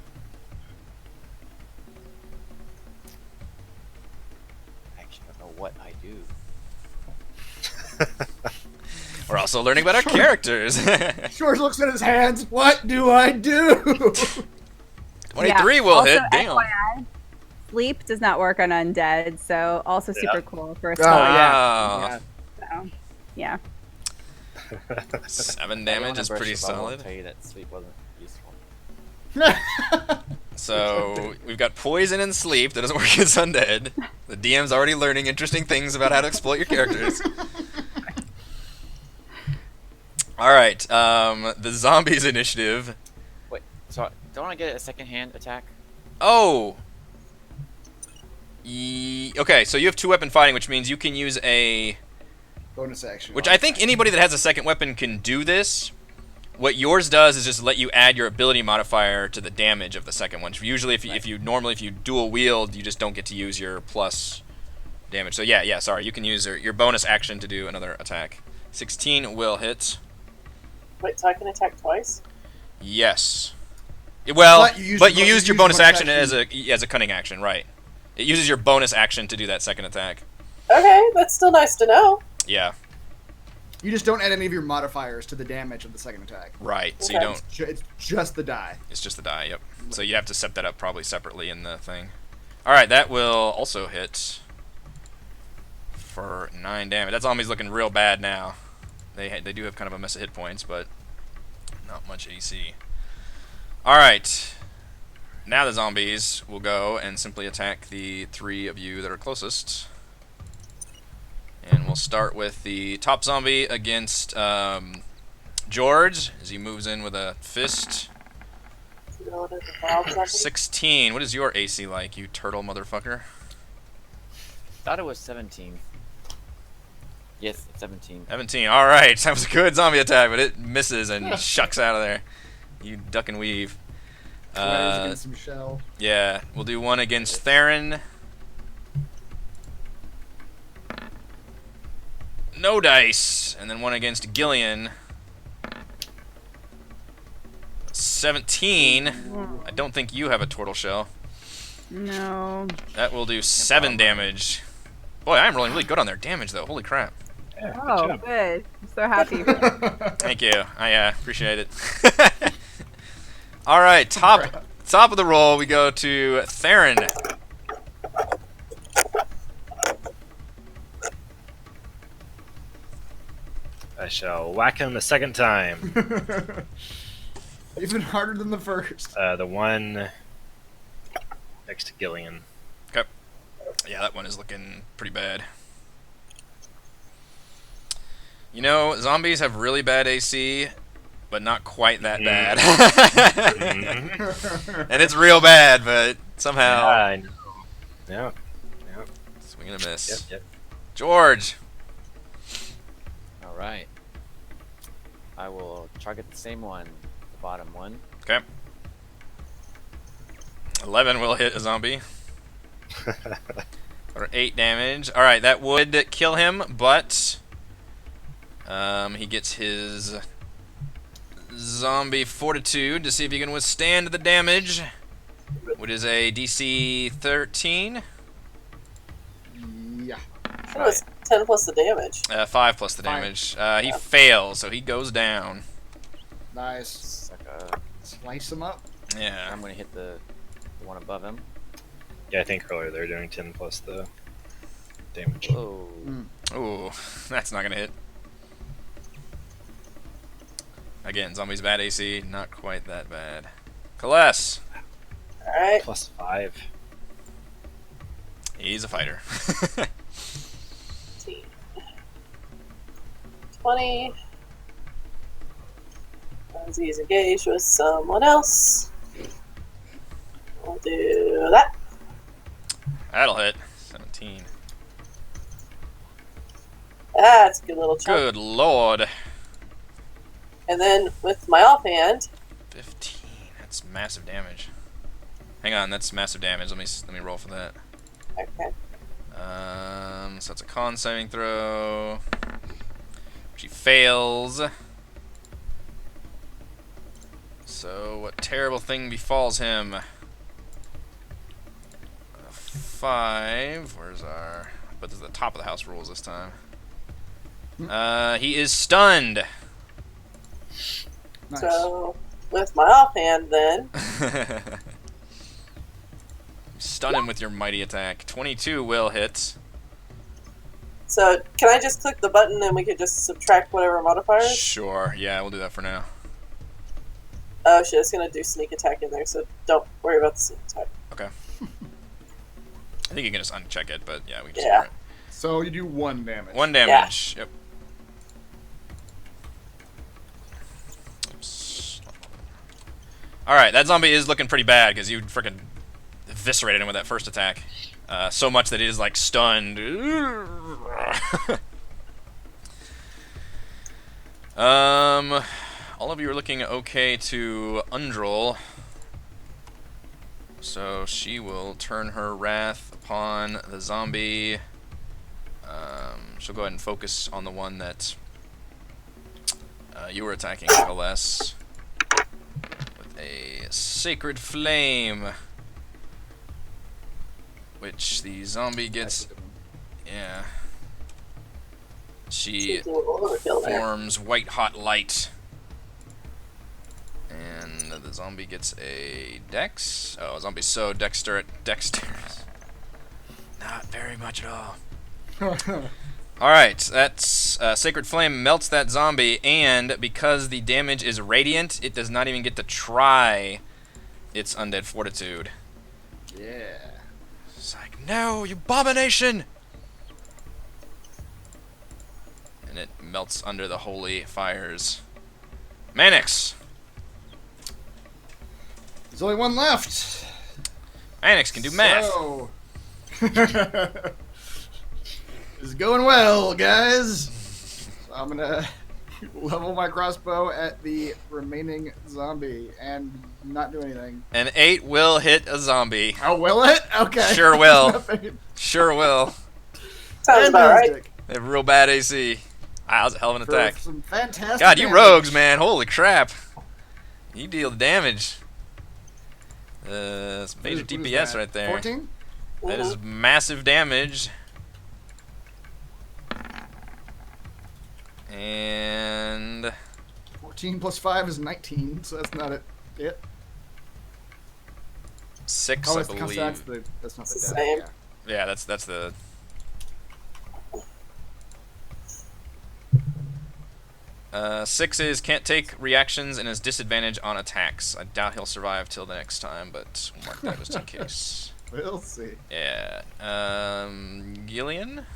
I actually don't know what I do. We're also learning about our characters. George looks at his hands. What do I do? 23 will also, hit. Damn. FYI, sleep does not work on undead, so also super cool for a spell. Wow. So, yeah. 7 If you damage wanna is brush pretty your bubble, I'll solid. tell you that sleep wasn't useful. So we've got poison and sleep that doesn't work against undead. The DM's already learning interesting things about how to exploit your characters. All right, the zombies initiative. Wait, so don't I get a second hand attack? Oh. Okay, so you have 2-weapon fighting, which means you can use a... Bonus action. Which I think anybody that has a second weapon can do this. What yours does is just let you add your ability modifier to the damage of the second one. Usually, if you dual wield, you just don't get to use your plus damage. So yeah, sorry, you can use your bonus action to do another attack. 16 will hit. Wait, so I can attack twice? Yes. Well, But you used your bonus action as a cunning action, right? It uses your bonus action to do that second attack. Okay, that's still nice to know. Yeah, You just don't add any of your modifiers to the damage of the second attack. right. So Okay. you don't. It's just the die. It's just the die. Yep. So you have to set that up probably separately in the thing. All right, that will also hit for 9 damage. That zombie's looking real bad now. They do have kind of a mess of hit points, but not much AC. All right. Now the zombies will go and simply attack the 3 of you that are closest. And we'll start with the top zombie against George as he moves in with a fist. Relative to wild zombie. 16. What is your AC like, you turtle motherfucker? Thought it was 17. Yes, 17. 17. All right. That was a good zombie attack, but it misses and shucks out of there. You duck and weave. Against Michelle. Yeah, we'll do one against Theron. No dice. And then one against Gillian. 17. I don't think you have a tortle shell. No. That will do 7 damage. Boy, I'm rolling really good on their damage, though. Holy crap. Oh, good. I'm so happy. Thank you. I appreciate it. All right, top of the roll, we go to Theron. I shall whack him a second time. Even harder than the first. The one next to Gillian. Okay. Yeah, that one is looking pretty bad. You know, zombies have really bad AC, but not quite that bad. And it's real bad, but somehow... Yeah, I know. Yeah. Swing and a miss. Yep. George! All right. I will target the same one, the bottom one. Okay. 11 will hit a zombie. Or 8 damage. Alright, that would kill him, but... he gets his zombie fortitude to see if he can withstand the damage, which is a DC 13. Yeah. It was 10 plus the damage. 5 plus the damage. He fails, so he goes down. Nice. It's like a, Slice him up. Yeah. I'm going to hit the one above him. Yeah, I think earlier they were doing 10 plus the damage. Whoa. Ooh, that's not gonna hit. Again, zombies bad AC, not quite that bad. Kaless! Alright. Plus 5. He's a fighter. 15. 20. As he's engaged with someone else. We'll do that. That'll hit. 17. That's a good little chunk. Good lord. And then with my offhand, 15. That's massive damage. Hang on, that's massive damage. Let me roll for that. okay. So that's a con saving throw. She fails. So what terrible thing befalls him? 5. Where's our? But this is the top of the house rules this time. He is stunned. Nice. So with my offhand, then Stun him with your mighty attack. 22 will hit. so can I just click the button and we could just subtract whatever modifiers? Sure. Yeah, we'll do that for now. Oh shit, it's gonna do sneak attack in there, so don't worry about the sneak attack. Okay. I think you can just uncheck it, but yeah, we can just Yeah. ignore it. So you do 1 damage. 1 damage. Yep. Oops. Alright, that zombie is looking pretty bad because you freaking eviscerated him with that first attack. So much that he is like stunned. All of you are looking okay to Undrol. So she will turn her wrath upon the zombie. She'll go ahead and focus on the one that you were attacking, Kaless, with a sacred flame, which the zombie gets. Yeah. She Seems a little overkill there. forms white hot light. And the zombie gets a dex. Oh, zombie's so dexterous. Not very much at all. Alright, that's Sacred Flame melts that zombie, and because the damage is radiant, it does not even get to try its undead fortitude. Yeah. It's like, no, you abomination! And it melts under the holy fires. Manix! There's only 1 left. Manix can do math. So... It's going well, guys. So I'm gonna level my crossbow at the remaining zombie and not do anything. An 8 will hit a zombie. Oh, will it? Okay. Sure will. Nothing. Sure will. Sounds about right. Fantastic. They have real bad AC. Wow, that was a hell of an For attack. some fantastic God, you damage. rogues, man. Holy crap. You deal the damage. It's major What is DPS that? right there. 14? That is massive damage. And 14 plus 5 is 19, so that's not it. 6, Oh, I that's the believe. that's not It's the the death. same. Yeah. Yeah, that's the. 6 can't take reactions and is disadvantage on attacks. I doubt he'll survive till the next time, but we'll mark that just in case. We'll see. Yeah. Gillian?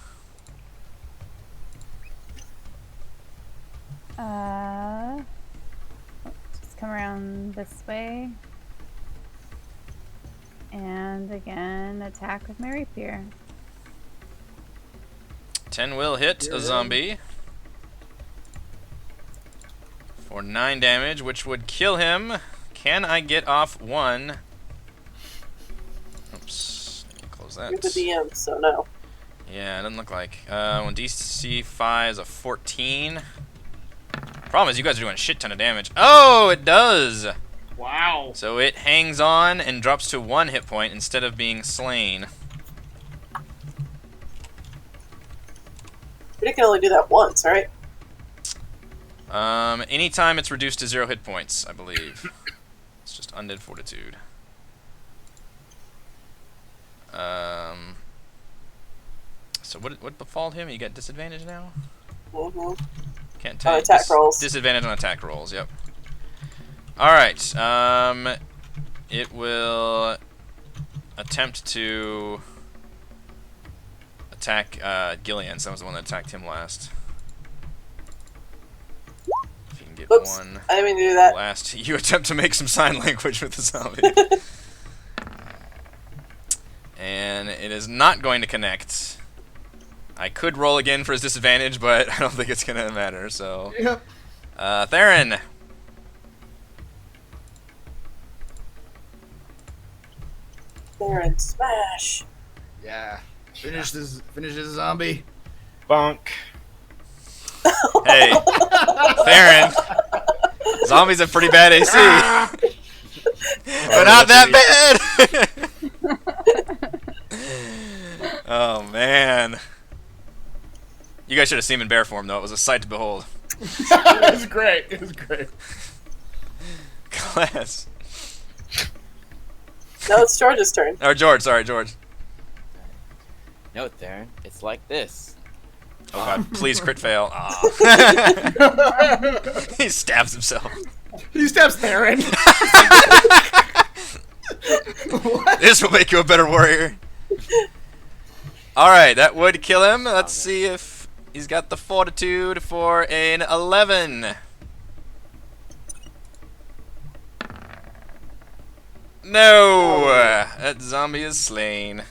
Just come around this way. And again, attack with my rapier. 10 will hit a zombie. For 9 damage, which would kill him. Can I get off 1? Oops. Let me close that. You're the DM, so no. Yeah, it doesn't look like. When DC 5 is a 14. Problem is, you guys are doing a shit ton of damage. Oh, it does! Wow. So it hangs on and drops to 1 hit point instead of being slain. But it can only do that once, right? Anytime it's reduced to 0 hit points, I believe. It's just undead fortitude. So what befall him? You got disadvantage now? Mm-hmm. Can't On take attack rolls. disadvantage on attack rolls. Yep. All right. It will attempt to attack Gillian. So that was the one that attacked him last. If you can get Oops. one I didn't mean to do that. last, you attempt to make some sign language with the zombie. And it is not going to connect. I could roll again for his disadvantage, but I don't think it's going to matter, so... Yep. Theron! There and smash. Yeah. Finish this zombie. Bonk. Hey, Theron! Zombies have pretty bad AC! But not that bad! Oh, man. You guys should have seen him in bear form, though. It was a sight to behold. It was great. It was great. Class. No, it's George's turn. Or George, sorry, George. Note, Theron, it's like this. Oh god, please crit fail. Ah. He stabs himself. He stabs Theron. What? This will make you a better warrior. Alright, that would kill him. Let's see if he's got the fortitude for an 11. No! That zombie is slain.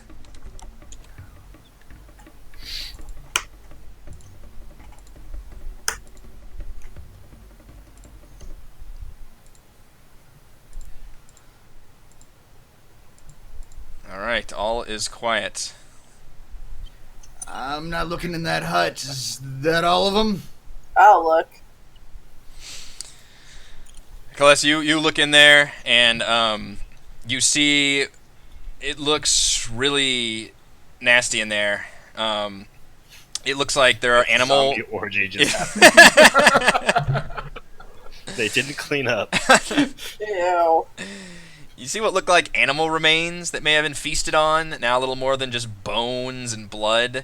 Alright, all is quiet. I'm not looking in that hut. Is that all of them? I'll look. Colette, you look in there, and you see it looks really nasty in there. It looks like there are animal... Zombie orgy just happened. They didn't clean up. Ew. You see what look like animal remains that may have been feasted on, now a little more than just bones and blood.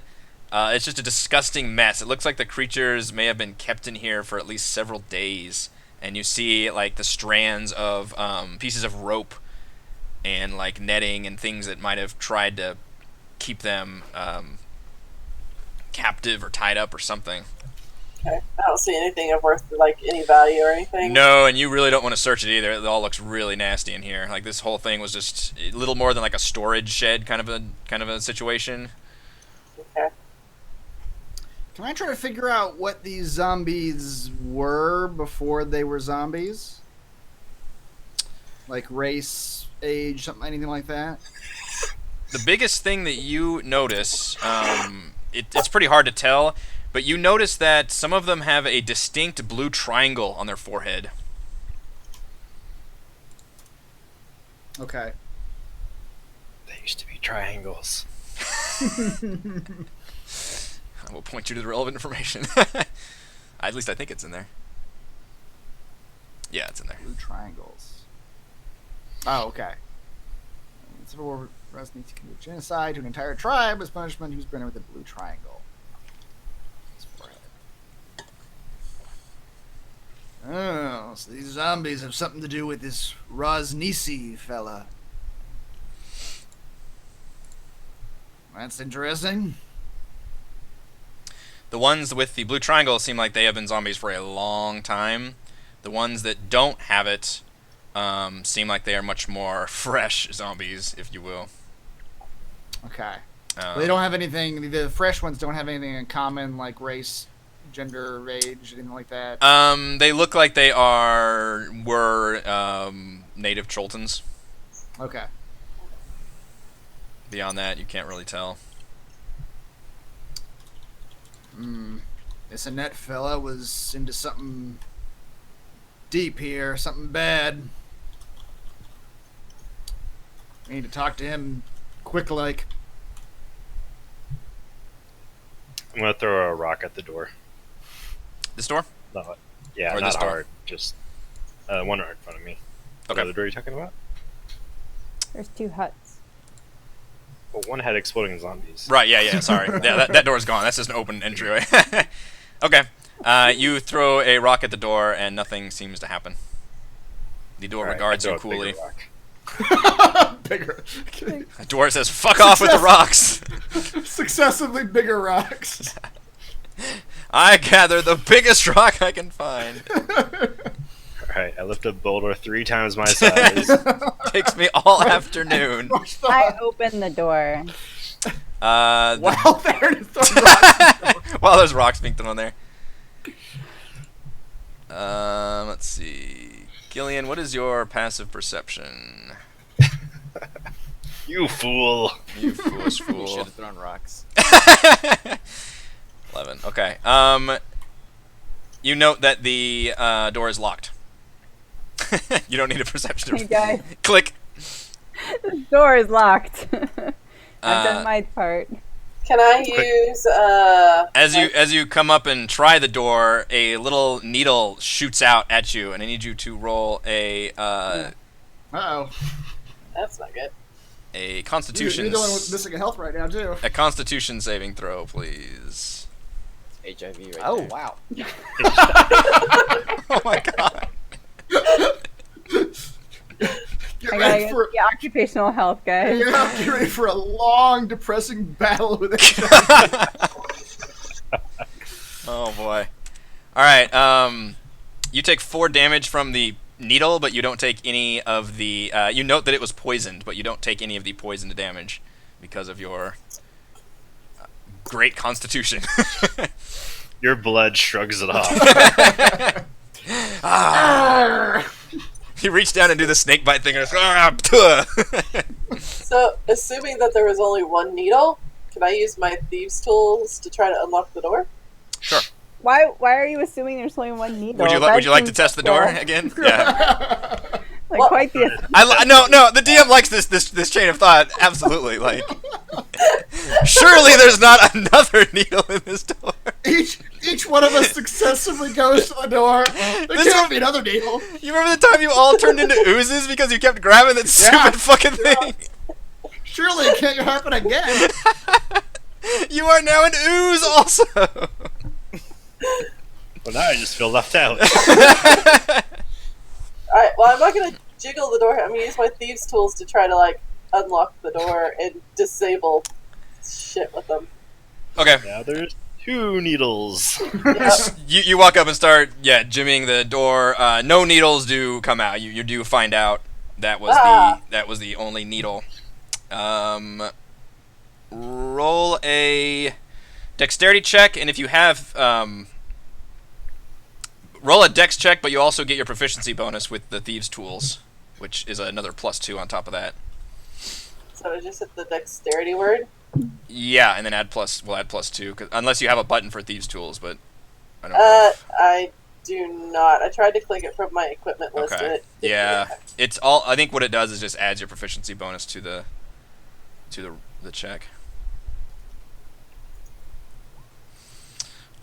It's just a disgusting mess. It looks like the creatures may have been kept in here for at least several days. And you see like the strands of pieces of rope and like netting and things that might have tried to keep them captive or tied up or something. Okay. I don't see anything of worth, like, any value or anything. No, and you really don't want to search it either. It all looks really nasty in here. Like this whole thing was just a little more than like a storage shed kind of a situation. Okay. Can I try to figure out what these zombies were before they were zombies? Like race, age, something, anything like that? The biggest thing that you notice, it's pretty hard to tell, but you notice that some of them have a distinct blue triangle on their forehead. Okay. They used to be triangles. I will point you to the relevant information. At least I think it's in there. Yeah, it's in there. Blue triangles. Oh, okay. Civil War needs to commit genocide to an entire tribe as punishment. Who's branded with a blue triangle? His forehead. Oh, so these zombies have something to do with this Rosnisi fella. That's interesting. The ones with the blue triangle seem like they have been zombies for a long time. The ones that don't have it seem like they are much more fresh zombies, if you will. Okay. They don't have anything. The fresh ones don't have anything in common, like race, gender, age, anything like that. They look like they were native Choltons. Okay. Beyond that, you can't really tell. This Annette fella was into something deep here, something bad. We need to talk to him quick like. I'm gonna throw a rock at the door. This door? Not, yeah, Or not this door? hard. Just one right in front of me. Okay. The door you're talking about? There's 2 huts. Well, one had exploding zombies. Right, yeah, sorry. Yeah, that door's gone. That's just an open entryway. Okay. You throw a rock at the door, and nothing seems to happen. The door All right, regards I you throw a bigger coolly. rock. Bigger. The door says, "Fuck off with the rocks." Successively bigger rocks. I gather the biggest rock I can find. Alright, I lift a boulder 3 times my size. Takes me all afternoon. I open the door. While there is throwing rocks. While there's rocks being thrown there. Let's see. Gillian, what is your passive perception? You fool! You foolish You fool. should have thrown rocks. 11. Okay. You note that the door is locked. You don't need a perception. Hey guys, Click. the door is locked. I've done Uh, my part. Can I use As you come up and try the door, a little needle shoots out at you, and I need you to roll a Uh-oh. That's not good. Constitution. You're the one with missing a health right now, too. A Constitution saving throw, please. HIV right Oh, there. wow. Oh my god. Get I gotta ready get for the occupational health, guys. get ready for a long, depressing battle with it. Oh boy. Alright, you take 4 damage from the needle, but you don't take any of the you note that it was poisoned, but you don't take any of the poisoned damage because of your great constitution. Your blood shrugs it off. You reach down and do the snake bite thing, and it's, tuh. So, assuming that there was only one needle, can I use my thieves' tools to try to unlock the door? Sure. Why are you assuming there's only one needle? Would you like to seems test the door cool. again? Yeah. Like Well- quite the. No. The DM likes this chain of thought. Absolutely. Like, surely there's not another needle in this door. Each one of us successively goes to the door. There This can't one- be another needle. You remember the time you all turned into oozes because you kept grabbing that Yeah. stupid fucking thing? Surely it can't happen again. You are now an ooze also. Well, now I just feel left out. Alright, well, I'm not gonna jiggle the door. I'm gonna use my thieves' tools to try to, like, unlock the door and disable shit with them. Okay. Now there's 2 needles. Yeah. You walk up and start, jimmying the door. No needles do come out. You do find out that was the only needle. Roll a dexterity check, and if you have roll a dex check, but you also get your proficiency bonus with the thieves' tools, which is another +2 on top of that. So I just hit the dexterity word. Yeah, and then we'll add +2, unless you have a button for thieves' tools, but I don't know. I do not. I tried to click it from my equipment list. Okay. And it didn't Yeah, get it. it's all. I think what it does is just adds your proficiency bonus to the check.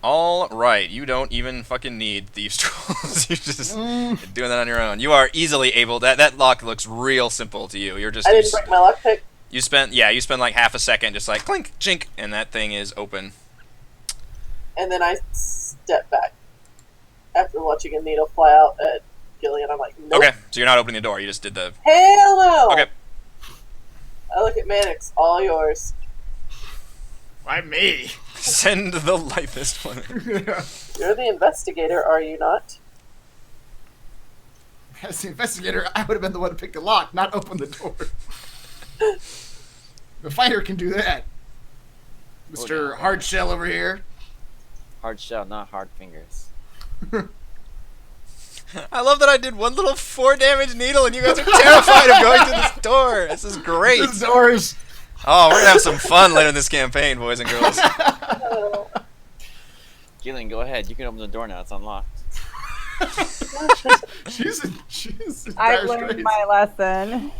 All right, you don't even fucking need thieves' tools. You're just doing that on your own. You are easily able. That lock looks real simple to you. You're just. I didn't break my lockpick. You spent like half a second just like clink, chink, and that thing is open. And then I step back. after watching a needle fly out at Gillian, I'm like, nope. Okay, so you're not opening the door. You just did the. Hell no. Okay. I look at Mannix, all yours. Why me? Send the lifest one. You're the investigator, are you not? As the investigator, I would have been the one to pick the lock, not open the door. The fighter can do that. Mr. Hardshell over here. Hard shell, not hard fingers. I love that I did one little 4 damage needle and you guys are terrified of going through this door. This is great. This door's... Oh, we're gonna have some fun later in this campaign, boys and girls. Gillian, go ahead. You can open the door now. It's unlocked. she's I dire learned straits. my lesson.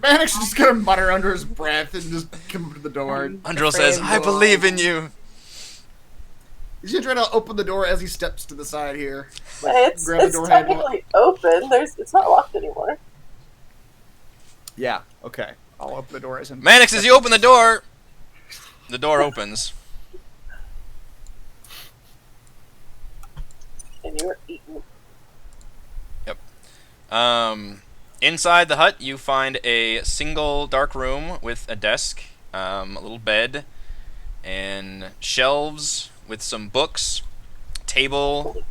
Mannix is just gonna mutter under his breath and just come up to the door. Undril says, I believe in you. He's gonna try to open the door as he steps to the side here. Hey, it's technically open. It's not locked anymore. Yeah, okay. I'll open the door as him. Mannix, as you open the door opens. And you were eaten. Inside the hut, you find a single dark room with a desk, a little bed, and shelves with some books, table,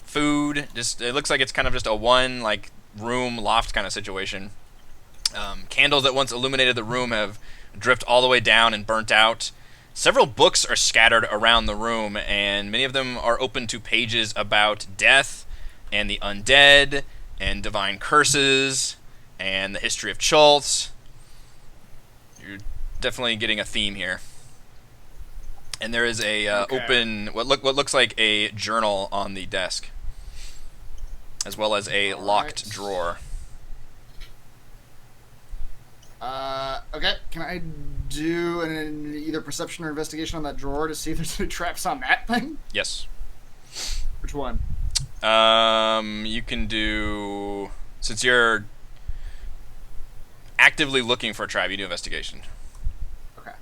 food. Just it looks like it's kind of just a one room loft kind of situation. Candles that once illuminated the room have drifted all the way down and burnt out. Several books are scattered around the room, and many of them are open to pages about death and the undead and divine curses and the history of Chults. You're definitely getting a theme here. And there is a open what looks like a journal on the desk, as well as a locked drawer. Okay. Can I do an either perception or investigation on that drawer to see if there's any traps on that thing? Yes. Which one? You can do, since you're actively looking for a trap, you do investigation. Okay.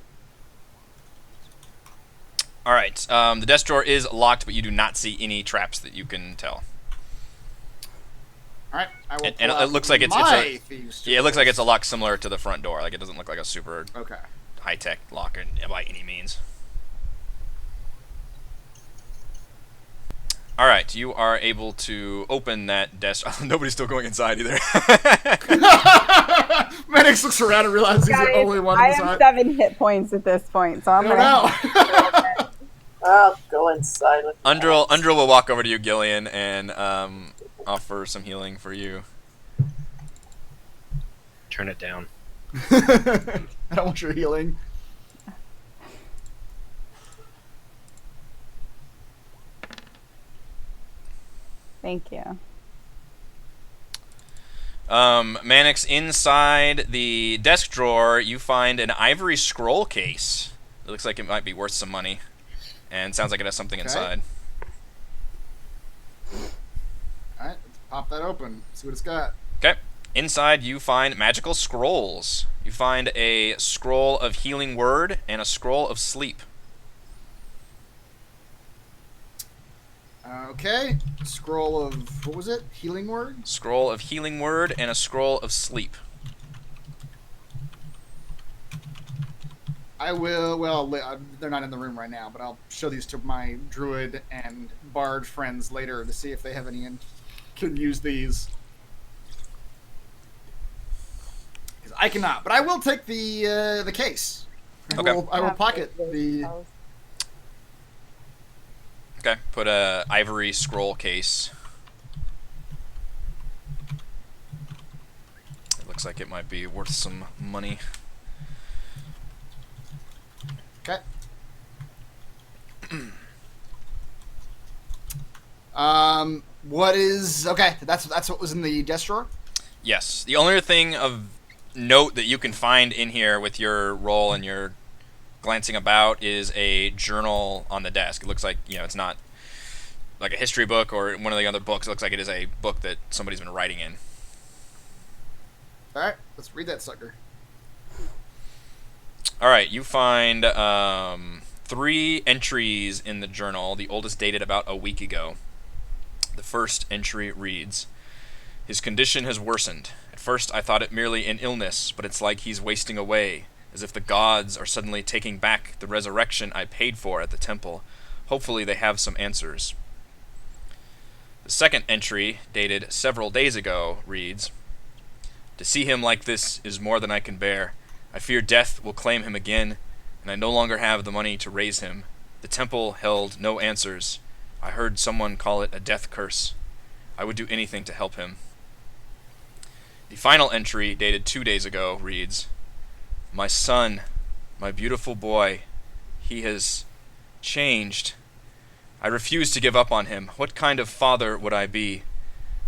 All right. The desk drawer is locked, but you do not see any traps that you can tell. All right. I will. And it looks like it looks like it's a lock similar to the front door. Like it doesn't look like a super high-tech lock by any means. All right, you are able to open that desk. Nobody's still going inside either. Mannix looks around and realizes he's the only one I inside. have 7 hit points at this point, so I'm gonna. I'll go inside with you. Undril will walk over to you, Gillian, and offer some healing for you. Turn it down. I don't want your healing. Thank you. Mannix, inside the desk drawer, you find an ivory scroll case. It looks like it might be worth some money, and sounds like it has something inside. All right, let's pop that open. See what it's got. Okay. Inside, you find magical scrolls. You find a scroll of healing word and a scroll of sleep. Okay. Scroll of, what was it? Healing word? Scroll of healing word and a scroll of sleep. I will, well, they're not in the room right now, but I'll show these to my druid and bard friends later to see if they have any and can use these. Because I cannot, but I will take the case. Okay. I will pocket the... Okay, put a ivory scroll case. It looks like it might be worth some money. Okay. What is... Okay, that's what was in the desk drawer? Yes. The only other thing of note that you can find in here with your roll and your glancing about is a journal on the desk. It looks like, it's not like a history book or one of the other books. It looks like it is a book that somebody's been writing in. Alright, let's read that sucker. All right, you find 3 entries in the journal, the oldest dated about a week ago. The first entry reads, "His condition has worsened. At first I thought it merely an illness, but it's like he's wasting away, as if the gods are suddenly taking back the resurrection I paid for at the temple. Hopefully they have some answers." The second entry, dated several days ago, reads, "To see him like this is more than I can bear. I fear death will claim him again, and I no longer have the money to raise him. The temple held no answers. I heard someone call it a death curse. I would do anything to help him." The final entry, dated 2 days ago, reads, "My son, my beautiful boy, he has changed. I refuse to give up on him. What kind of father would I be?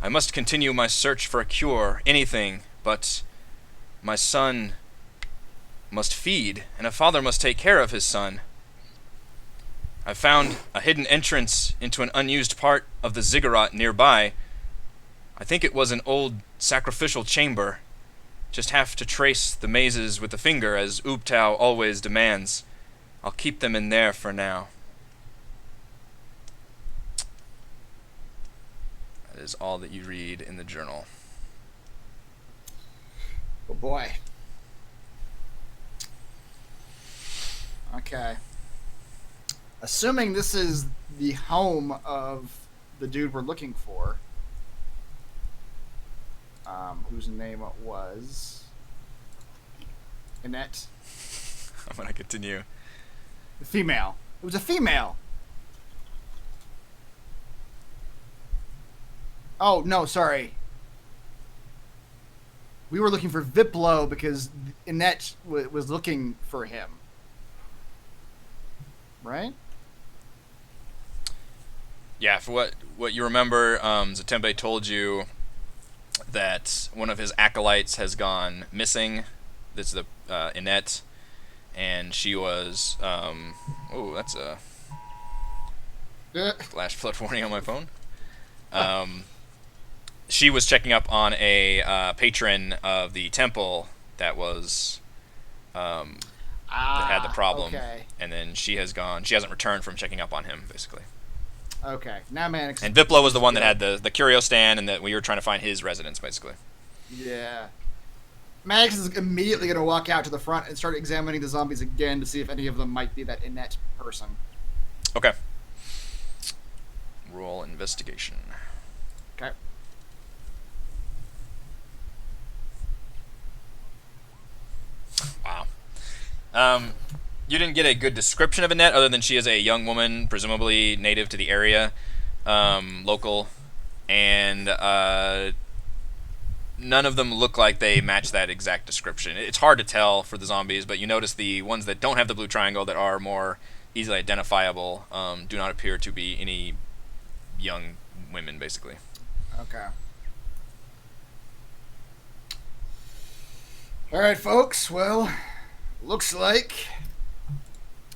I must continue my search for a cure, anything, but my son must feed, and a father must take care of his son. I found a hidden entrance into an unused part of the ziggurat nearby. I think it was an old sacrificial chamber. Just have to trace the mazes with the finger, as Ubtao always demands. I'll keep them in there for now." That is all that you read in the journal. Oh boy. Okay. Assuming this is the home of the dude we're looking for, whose name it was Annette. I'm going to continue. The female. It was a female. Oh, no, sorry. We were looking for Viplo because Annette was looking for him. Right? Yeah, for what you remember, Zatembe told you that one of his acolytes has gone missing. That's the Annette, and she was oh, that's a flash flood warning on my phone. She was checking up on a patron of the temple that was that had the problem, okay. And then she hasn't returned from checking up on him, basically. Okay, now man. And Viplo was the one that had the curio stand, and that we were trying to find his residence, basically. Yeah. Maddox is immediately going to walk out to the front and start examining the zombies again to see if any of them might be that Annette person. Okay. Roll investigation. Okay. Wow. You didn't get a good description of Annette, other than she is a young woman, presumably native to the area, local, and none of them look like they match that exact description. It's hard to tell for the zombies, but you notice the ones that don't have the blue triangle, that are more easily identifiable, do not appear to be any young women, basically. Okay. All right, folks. Well, looks like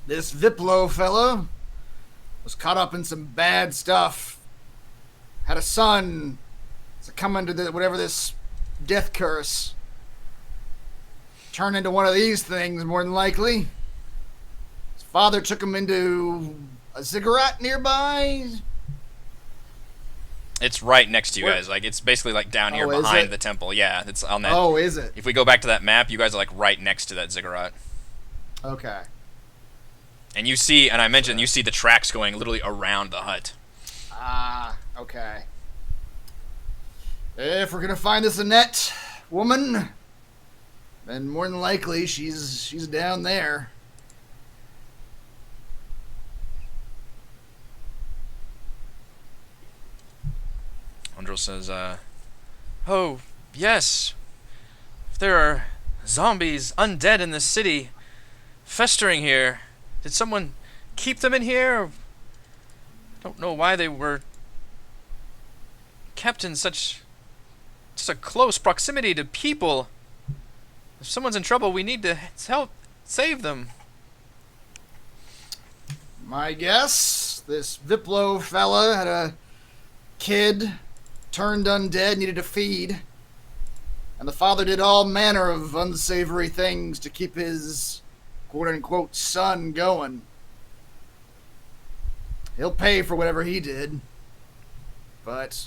this Viplo fella was caught up in some bad stuff. Had a son succumb to whatever this death curse. Turned into one of these things, more than likely. His father took him into a ziggurat nearby. It's right next to you guys. Like, it's basically like down here behind the temple. Yeah, it's on that. Oh, is it? If we go back to that map, you guys are like right next to that ziggurat. Okay. And you see, and I mentioned, you see the tracks going literally around the hut. Ah, okay. If we're gonna find this Annette woman, then more than likely she's down there. Andro says, "Oh, yes. If there are zombies, undead in this city, festering here, did someone keep them in here? Don't know why they were kept in such a close proximity to people. If someone's in trouble, we need to help save them." My guess, this Viplo fella had a kid, turned undead, needed to feed, and the father did all manner of unsavory things to keep his quote-unquote son going. He'll pay for whatever he did. But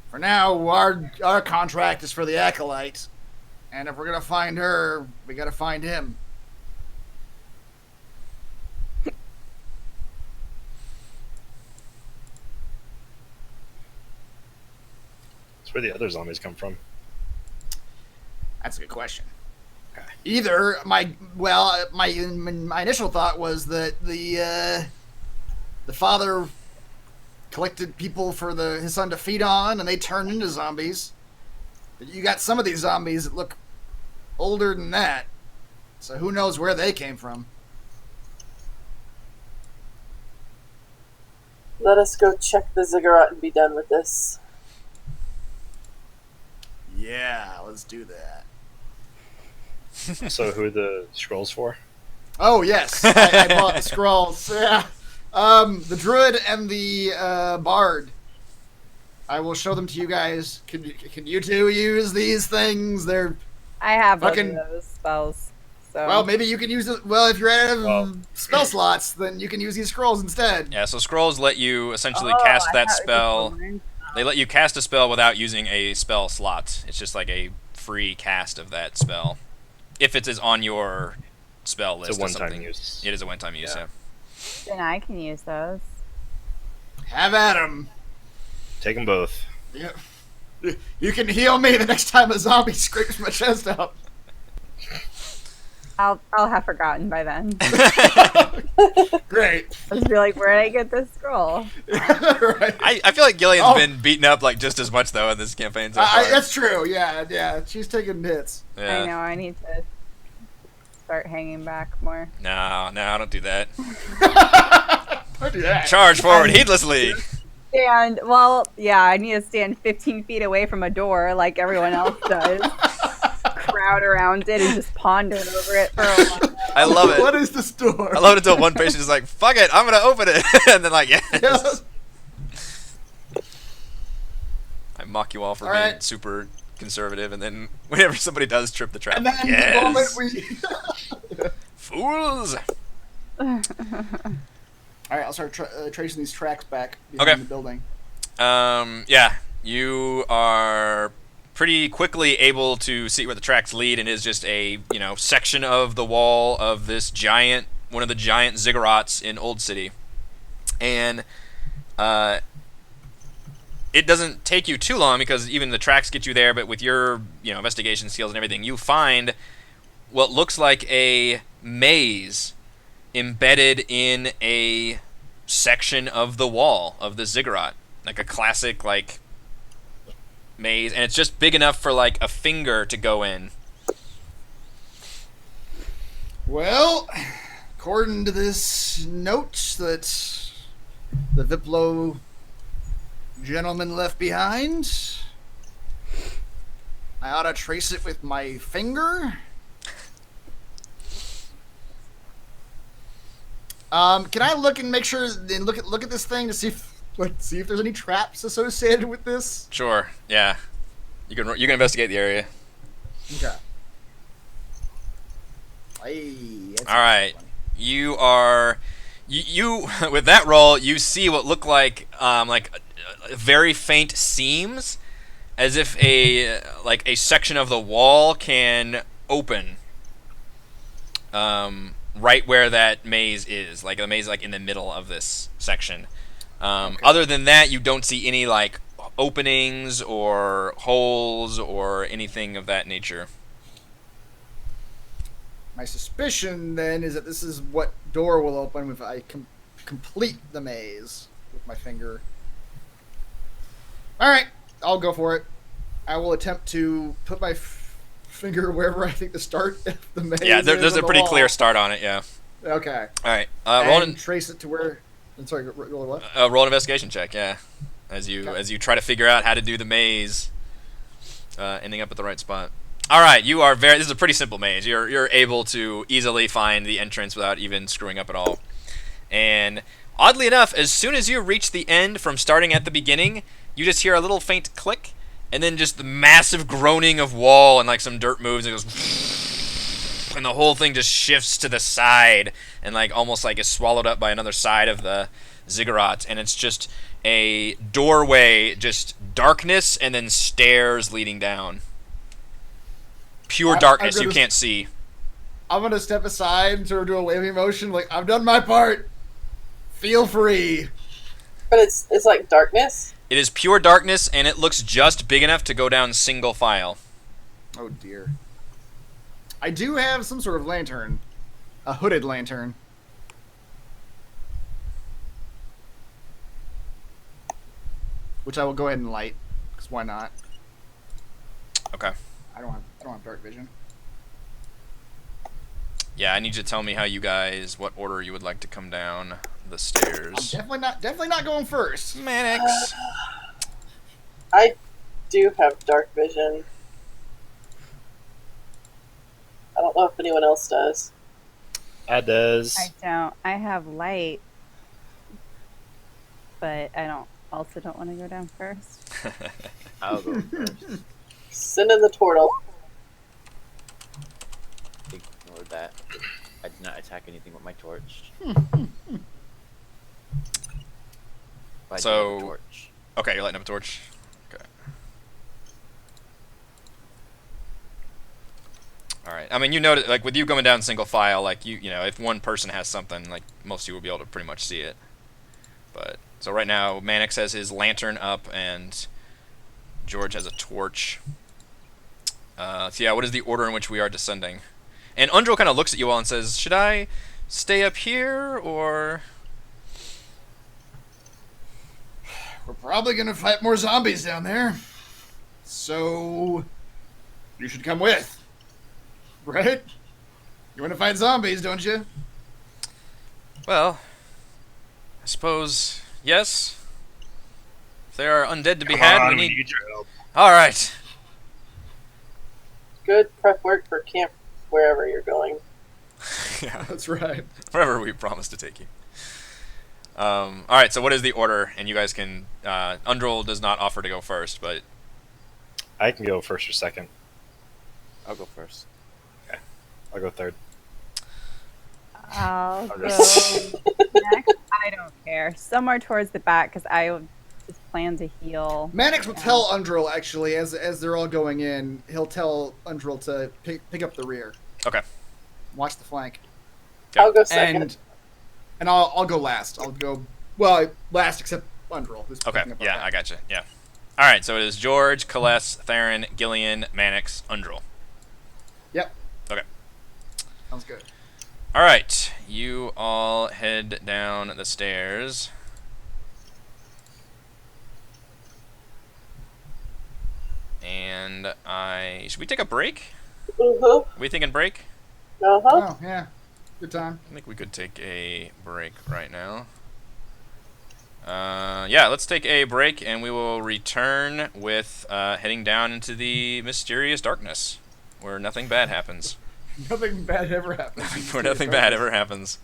for now, our contract is for the acolyte. And if we're gonna find her, we gotta find him. That's where the other zombies come from. That's a good question. Either my initial thought was that the father collected people for his son to feed on, and they turned into zombies. But you got some of these zombies that look older than that, so who knows where they came from? Let us go check the ziggurat and be done with this. Yeah, let's do that. So who are the scrolls for? Oh yes, I bought the scrolls. Yeah, the druid and the bard. I will show them to you guys. Can you two use these things? They're I have both Fucking- of those spells. So well, maybe you can use it. Well, if you're out of spell slots, then you can use these scrolls instead. Yeah, so scrolls let you essentially Oh, cast I that thought it was spell. mine. They let you cast a spell without using a spell slot. It's just like a free cast of that spell. If it is on your spell list It's a or one-time something. use. It is a one-time use, yeah. Then I can use those. Have at 'em. Take them both. Yeah. You can heal me the next time a zombie scrapes my chest up. I'll have forgotten by then. Great. I'll just be like, where did I get this scroll? Right. I feel like Gillian's Oh. been beaten up like just as much though in this campaign so far. That's true. Yeah. She's taking hits. Yeah. I know, I need to start hanging back more. No, don't do that. Don't do that. Charge forward heedlessly. And, well, yeah, I need to stand 15 feet away from a door like everyone else does. Crowd around it and just ponder over it for a while. I love it. What is this door? I love it until one patient is like, fuck it, I'm gonna open it. And then like, yes. Yeah. I mock you all for All being right. super conservative, and then whenever somebody does trip the trap, And then yes. the moment we. Fools. All right, I'll start tracing these tracks back behind Okay. the building. Yeah, you are pretty quickly able to see where the tracks lead, and is just a section of the wall of this one of the giant ziggurats in Old City, and it doesn't take you too long because even the tracks get you there. But with your investigation skills and everything, you find what looks like a maze embedded in a section of the wall of the ziggurat, like a classic maze, and it's just big enough for like a finger to go in. Well, according to this note that the Viplo gentleman left behind, I ought to trace it with my finger. Can I look and make sure and look at this thing to see if there's any traps associated with this? Sure, yeah. You can investigate the area. Okay. Hey, that's All right. funny. You are you with that roll, you see what look like very faint seams, as if a section of the wall can open. Right where that maze is, like the maze, in the middle of this section. Okay. Other than that, you don't see any openings or holes or anything of that nature. My suspicion then is that this is what door will open if I complete the maze with my finger. All right, I'll go for it. I will attempt to put my finger wherever I think the start of the maze Yeah, is there's on a the pretty wall. clear start on it. Yeah. Okay. All right. And trace it to where. I'm sorry. Roll what? Roll an investigation check. Yeah. As you try to figure out how to do the maze, ending up at the right spot. All right. You are this is a pretty simple maze. You're able to easily find the entrance without even screwing up at all. And oddly enough, as soon as you reach the end from starting at the beginning, you just hear a little faint click, and then just the massive groaning of wall and some dirt moves, and it goes, and the whole thing just shifts to the side and almost is swallowed up by another side of the ziggurat, and it's just a doorway, just darkness, and then stairs leading down. Pure darkness, you can't see. I'm gonna step aside and sort of do a waving motion, like I've done my part. Feel free. But it's like darkness. It is pure darkness, and it looks just big enough to go down single file. Oh dear. I do have some sort of lantern, a hooded lantern. Which I will go ahead and light, because why not? Okay. I don't have dark vision. Yeah, I need you to tell me how you guys, what order you would like to come down the stairs. I'm definitely not going first. Mannix. I do have dark vision. I don't know if anyone else does. I does. I don't. I have light, but I also don't want to go down first. I'll go first. Send in the tortle. Ignore that. I did not attack anything with my torch. But I do have a torch. Okay, you're lighting up a torch. Okay. All right. I mean, you notice, like, with you going down single file, like, you know, if one person has something, like, most of you will be able to pretty much see it. But, so right now, Mannix has his lantern up, and George has a torch. So yeah, what is the order in which we are descending? And Undril kind of looks at you all and says, should I stay up here, or... We're probably gonna fight more zombies down there. So you should come with. Right? You wanna fight zombies, don't you? Well, I suppose, yes. If there are undead to be had, we need... your help. Alright. Good prep work for camp wherever you're going. Yeah, That's right. wherever we promised to take you. Alright, so what is the order? And you guys can... Undril does not offer to go first, but... I can go first or second. I'll go first. I'll go third. I'll go just- next. I don't care. Somewhere towards the back, because I just plan to heal. Mannix will tell Undril, actually, as they're all going in, he'll tell Undril to pick up the rear. Okay. Watch the flank. Yep. I'll go second. And I'll go last. I'll go, well, last except Undril. Who's Okay, picking up our yeah, back. I gotcha, yeah. Alright, so it is George, Kaless, Theron, Gillian, Mannix, Undril. Yep. Okay. Sounds good. Alright, you all head down the stairs. And should we take a break? Uh-huh. We thinking break? Uh-huh. Oh, yeah. Good time. I think we could take a break right now. Yeah, let's take a break, and we will return with heading down into the mysterious darkness, where nothing bad happens. Nothing bad ever happens. Where nothing bad ever happens.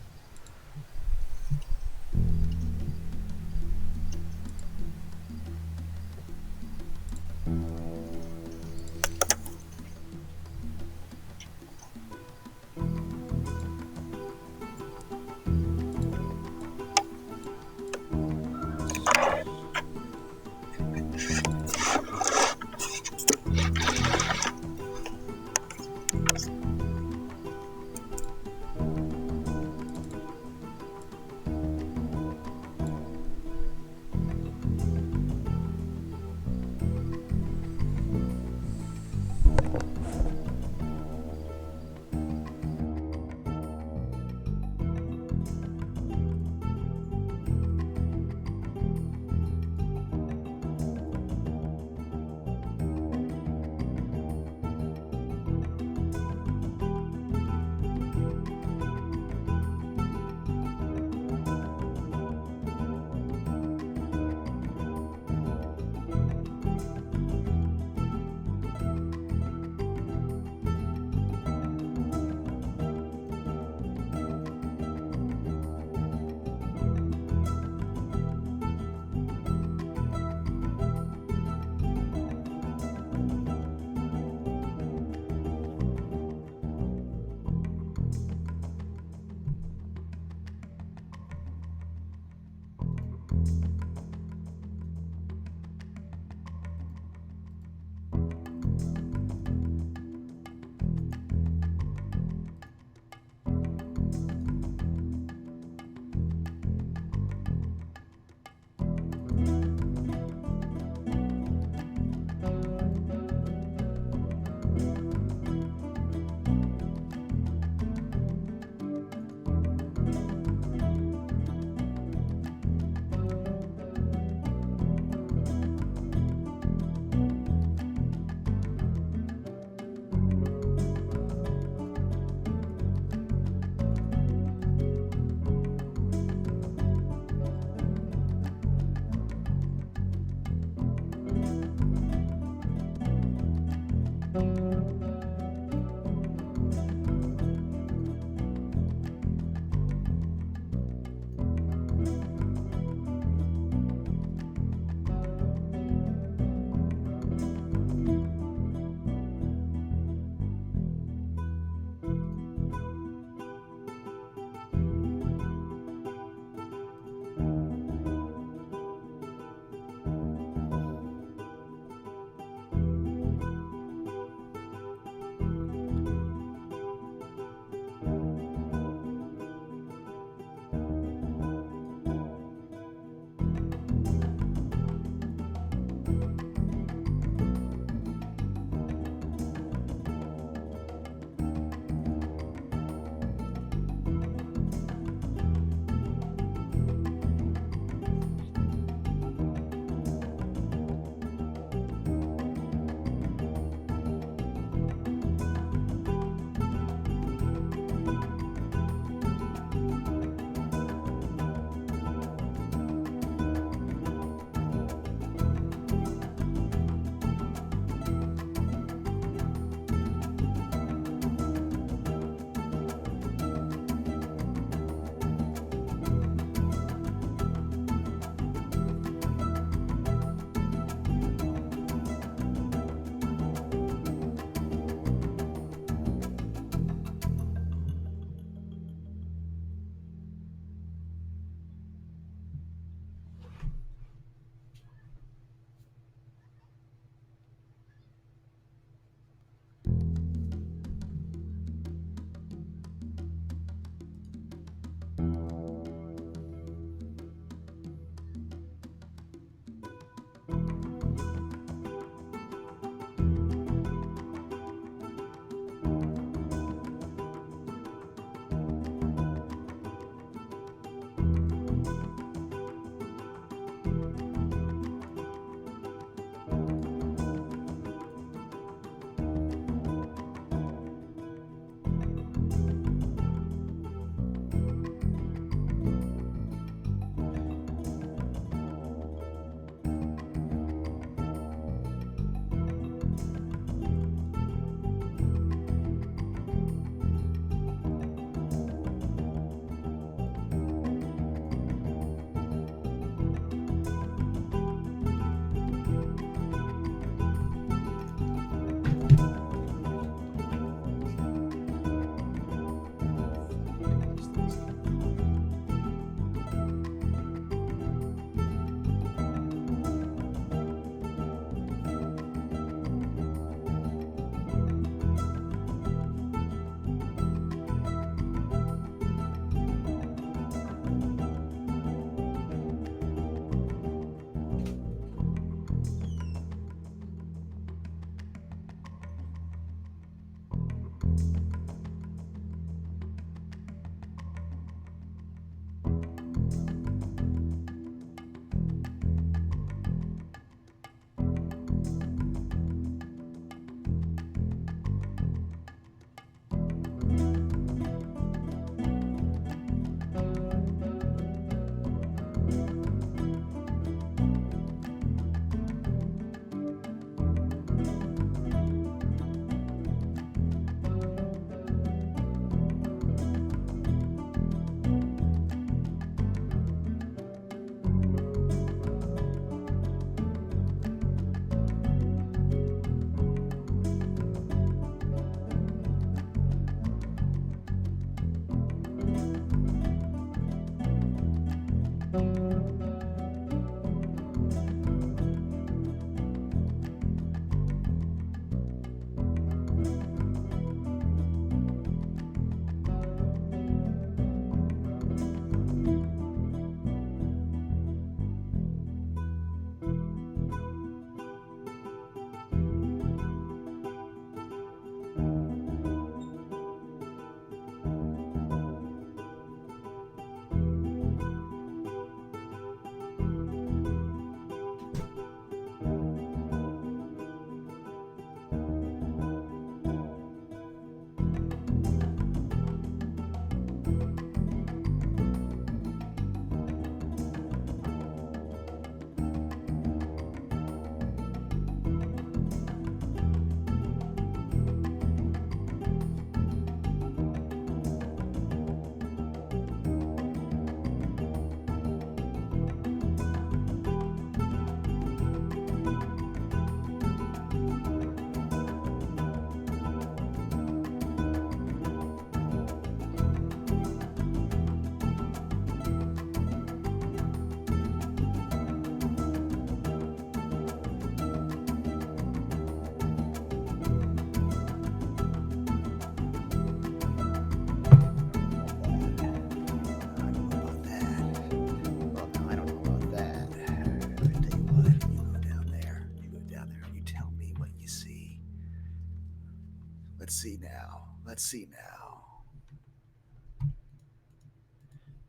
Let's see now.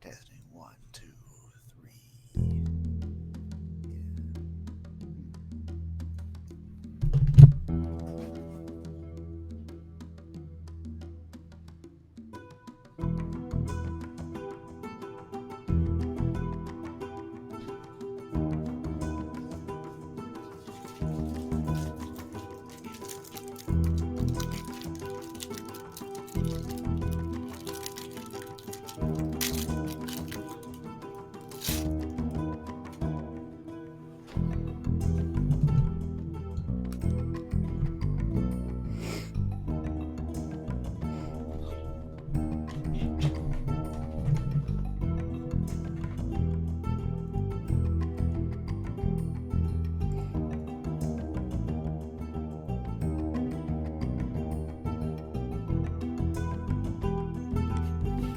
Testing 1, 2, 3.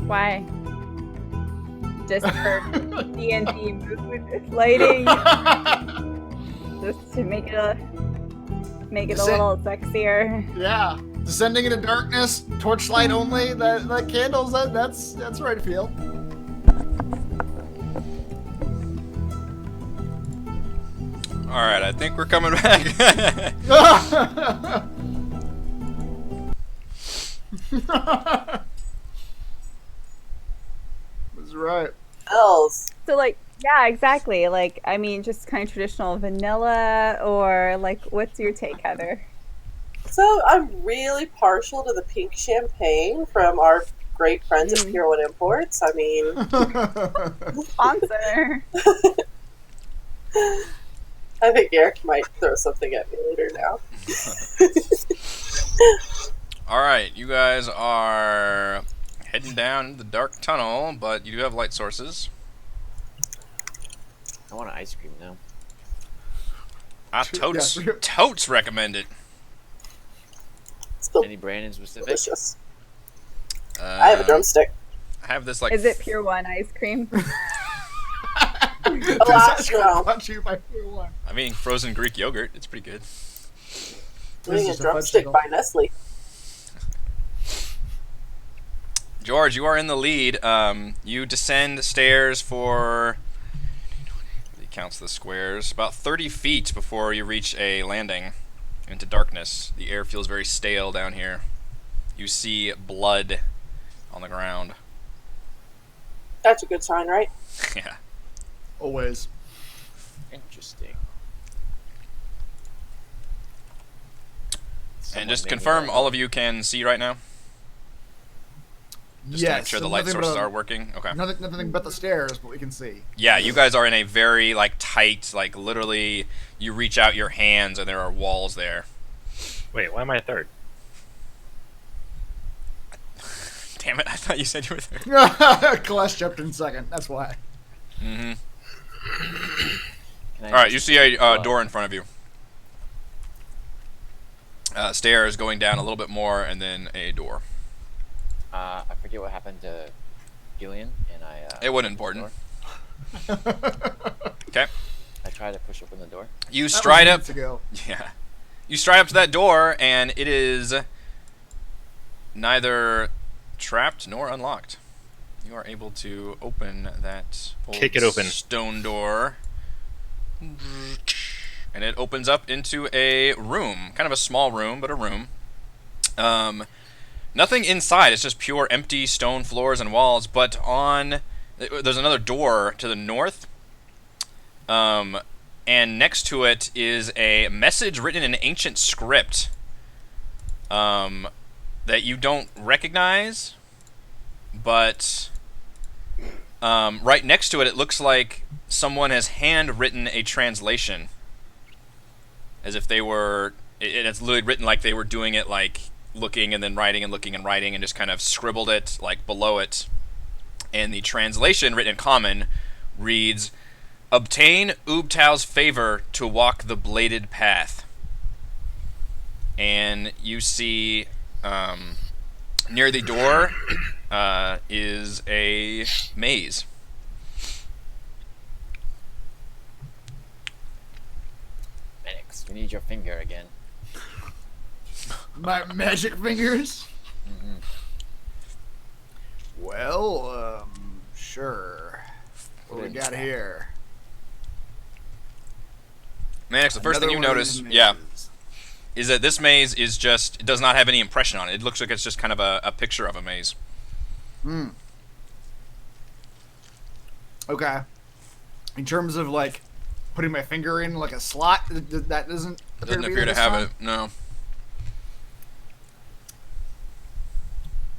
Why? Just for D&D mood lighting, just to make it a little sexier. Yeah. Descending into darkness, torchlight only. That candles. That's right feel. All right, I think we're coming back. That's right. Else. So like, yeah, exactly. Like, I mean, just kind of traditional vanilla, or like, what's your take, Heather? So I'm really partial to the pink champagne from our great friends at Pier 1 Imports. I mean, Sponsor. I think Eric might throw something at me later now. All right, you guys are heading down into the dark tunnel, but you do have light sources. I want an ice cream now. Totes recommend it. It's still Any brand in specific? delicious. I have a drumstick. I have this like. Is it Pure One ice cream? Brought you by Pier 1. I mean, frozen Greek yogurt. It's pretty good. Doing a is a drumstick fudge by Nestle. George, you are in the lead. You descend stairs for. He counts the squares. About 30 feet before you reach a landing into darkness. The air feels very stale down here. You see blood on the ground. That's a good sign, right? Yeah. Always. Interesting. And just confirm, all of you can see right now? Just to make sure the light sources are working? Okay. Nothing but the stairs, but we can see. Yeah, you guys are in a very, like, tight, like, literally, you reach out your hands and there are walls there. Wait, why am I third? Damn it, I thought you said you were third. Kalash jumped in second, that's why. Mm-hmm. Can I Alright, you just- see a door in front of you. Stairs going down a little bit more, and then a door. I forget what happened to Gillian, and I. It wasn't important. Okay. I tried to push open the door. You stride up. Ago. Yeah. You stride up to that door, and it is neither trapped nor unlocked. You are able to open that old Kick it open. stone door. And it opens up into a room. Kind of a small room, but a room. Nothing inside. It's just pure empty stone floors and walls. But there's another door to the north. And next to it is a message written in ancient script. That you don't recognize. But right next to it, it looks like someone has handwritten a translation. As if they were... It's literally written like they were doing it, like, looking and then writing and looking and writing, and just kind of scribbled it, like, below it. And the translation, written in common, reads, "Obtain Ubtau's favor to walk the bladed path." And you see... near the door is a maze. Minix, we need your finger again. My magic fingers? Mm-hmm. Well, sure. What we got here? Manix, the first thing you Another one of notice, these yeah, mazes. is that this maze is just, it does not have any impression on it. It looks like it's just kind of a picture of a maze. Hmm. Okay. In terms of, like, putting my finger in, like, a slot, that doesn't It doesn't be appear there to this have time? it, no.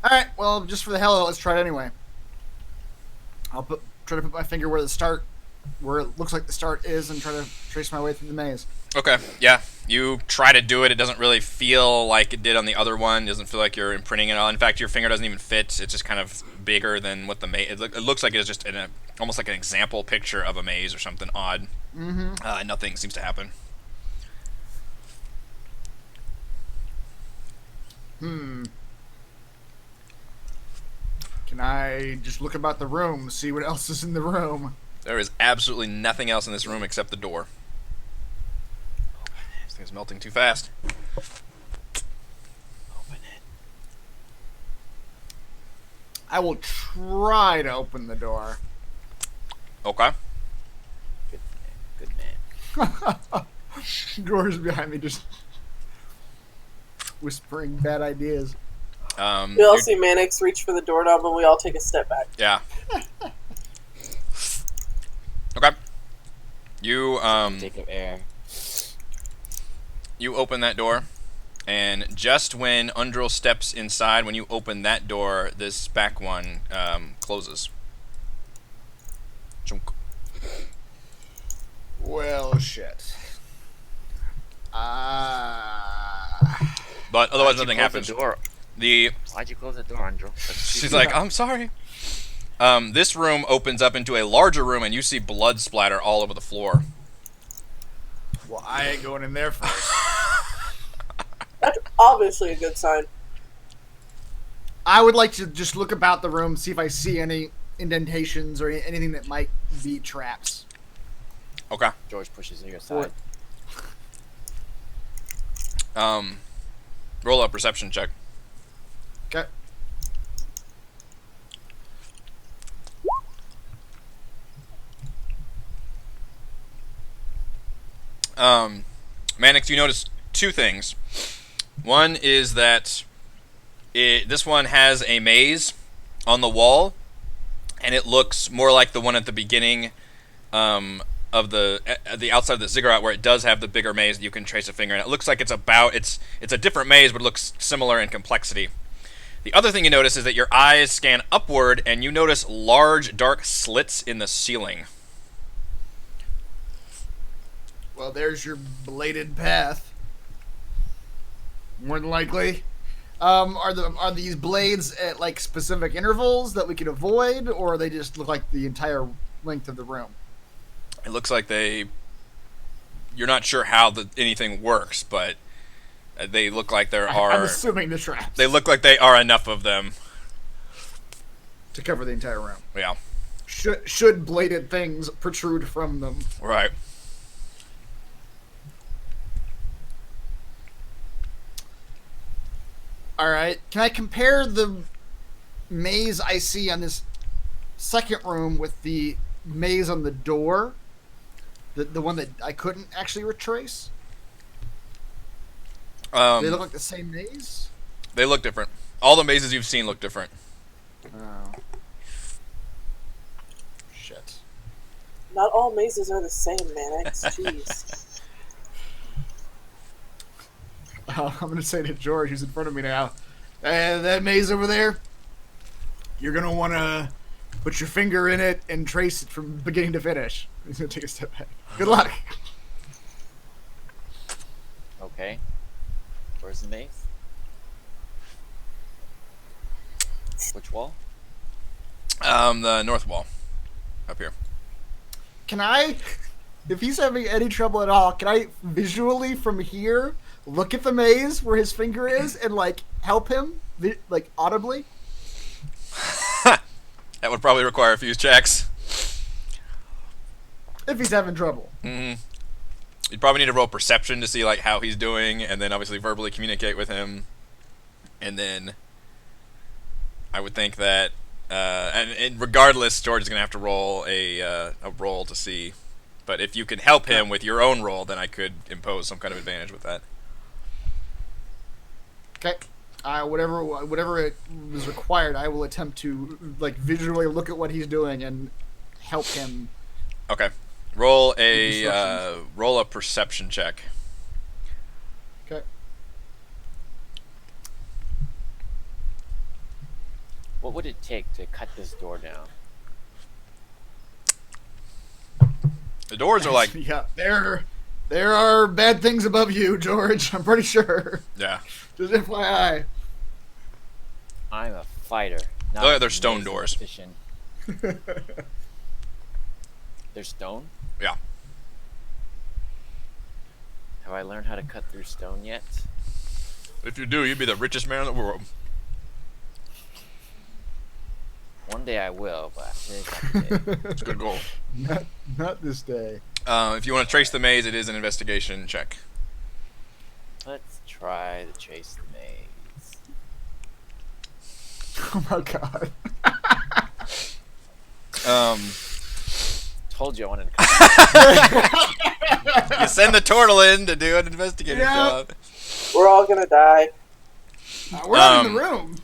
Alright, well, just for the hell of it, let's try it anyway. I'll try to put my finger where it looks like the start is, and try to trace my way through the maze. Okay, yeah. You try to do it. It doesn't really feel like it did on the other one. It doesn't feel like you're imprinting it all. In fact, your finger doesn't even fit. It's just kind of bigger than what the maze... It looks like it's just almost like an example picture of a maze or something odd. Mm-hmm. Nothing seems to happen. Can I just look about the room, see what else is in the room? There is absolutely nothing else in this room except the door. This thing's melting too fast. Open it. I will try to open the door. Okay. Good man. Doors behind me just whispering bad ideas. We all you- see Mannix reach for the doorknob, and we all take a step back. Yeah. Okay. You Take of air. you open that door, and just when Undril steps inside, when you open that door, this back one closes. Chunk. Well, shit. But otherwise, Why'd you nothing close happens. The door? The Why'd you close the door, Andrew? she's like, I'm sorry. This room opens up into a larger room, and you see blood splatter all over the floor. Well, I ain't going in there first. That's obviously a good sign. I would like to just look about the room, see if I see any indentations or anything that might be traps. Okay. George pushes you aside. Roll a perception check. Okay. Mannix, you notice two things. One is that this one has a maze on the wall, and it looks more like the one at the beginning of the outside of the ziggurat, where it does have the bigger maze that you can trace a finger in. It looks like it's a different maze, but it looks similar in complexity. The other thing you notice is that your eyes scan upward, and you notice large, dark slits in the ceiling. Well, there's your bladed path. More than likely. Are these blades at like specific intervals that we can avoid, or they just look like the entire length of the room? It looks like you're not sure how anything works, but they look like there are. I'm assuming the traps. They look like they are enough of them. To cover the entire room. Yeah. Should bladed things protrude from them? Right. All right. Can I compare the maze I see on this second room with the maze on the door? The one that I couldn't actually retrace? They look like the same maze? They look different. All the mazes you've seen look different. Oh. Shit. Not all mazes are the same, Mannix. Jeez. I'm going to say to George, who's in front of me now, that maze over there, you're going to want to put your finger in it and trace it from beginning to finish. He's going to take a step back. Good luck. Okay. Where's the maze? Which wall? The north wall. Up here. Can I, if he's having any trouble at all, can I visually from here look at the maze where his finger is and, like, help him, like, audibly? That would probably require a few checks. If he's having trouble. Mm-hmm. You'd probably need to roll perception to see like how he's doing, and then obviously verbally communicate with him. And then I would think that, and regardless, George is going to have to roll a roll to see. But if you can help him with your own roll, then I could impose some kind of advantage with that. Okay. Whatever it is required, I will attempt to like visually look at what he's doing and help him. Okay. Roll a perception check. Okay. What would it take to cut this door down? The doors are like, Yeah, there are bad things above you, George. I'm pretty sure. yeah. Just FYI. I'm a fighter. Not Oh, yeah, a they're stone mason doors. magician. They're stone? Yeah. Have I learned how to cut through stone yet? If you do, you'd be the richest man in the world. One day I will, but today's not the day. It's a good goal. Not this day. If you want to trace the maze, it is an investigation check. Let's try to chase the maze. Oh my god. Told you I wanted to cut. You send the turtle in to do an investigative job. We're all gonna die. We're not in the room.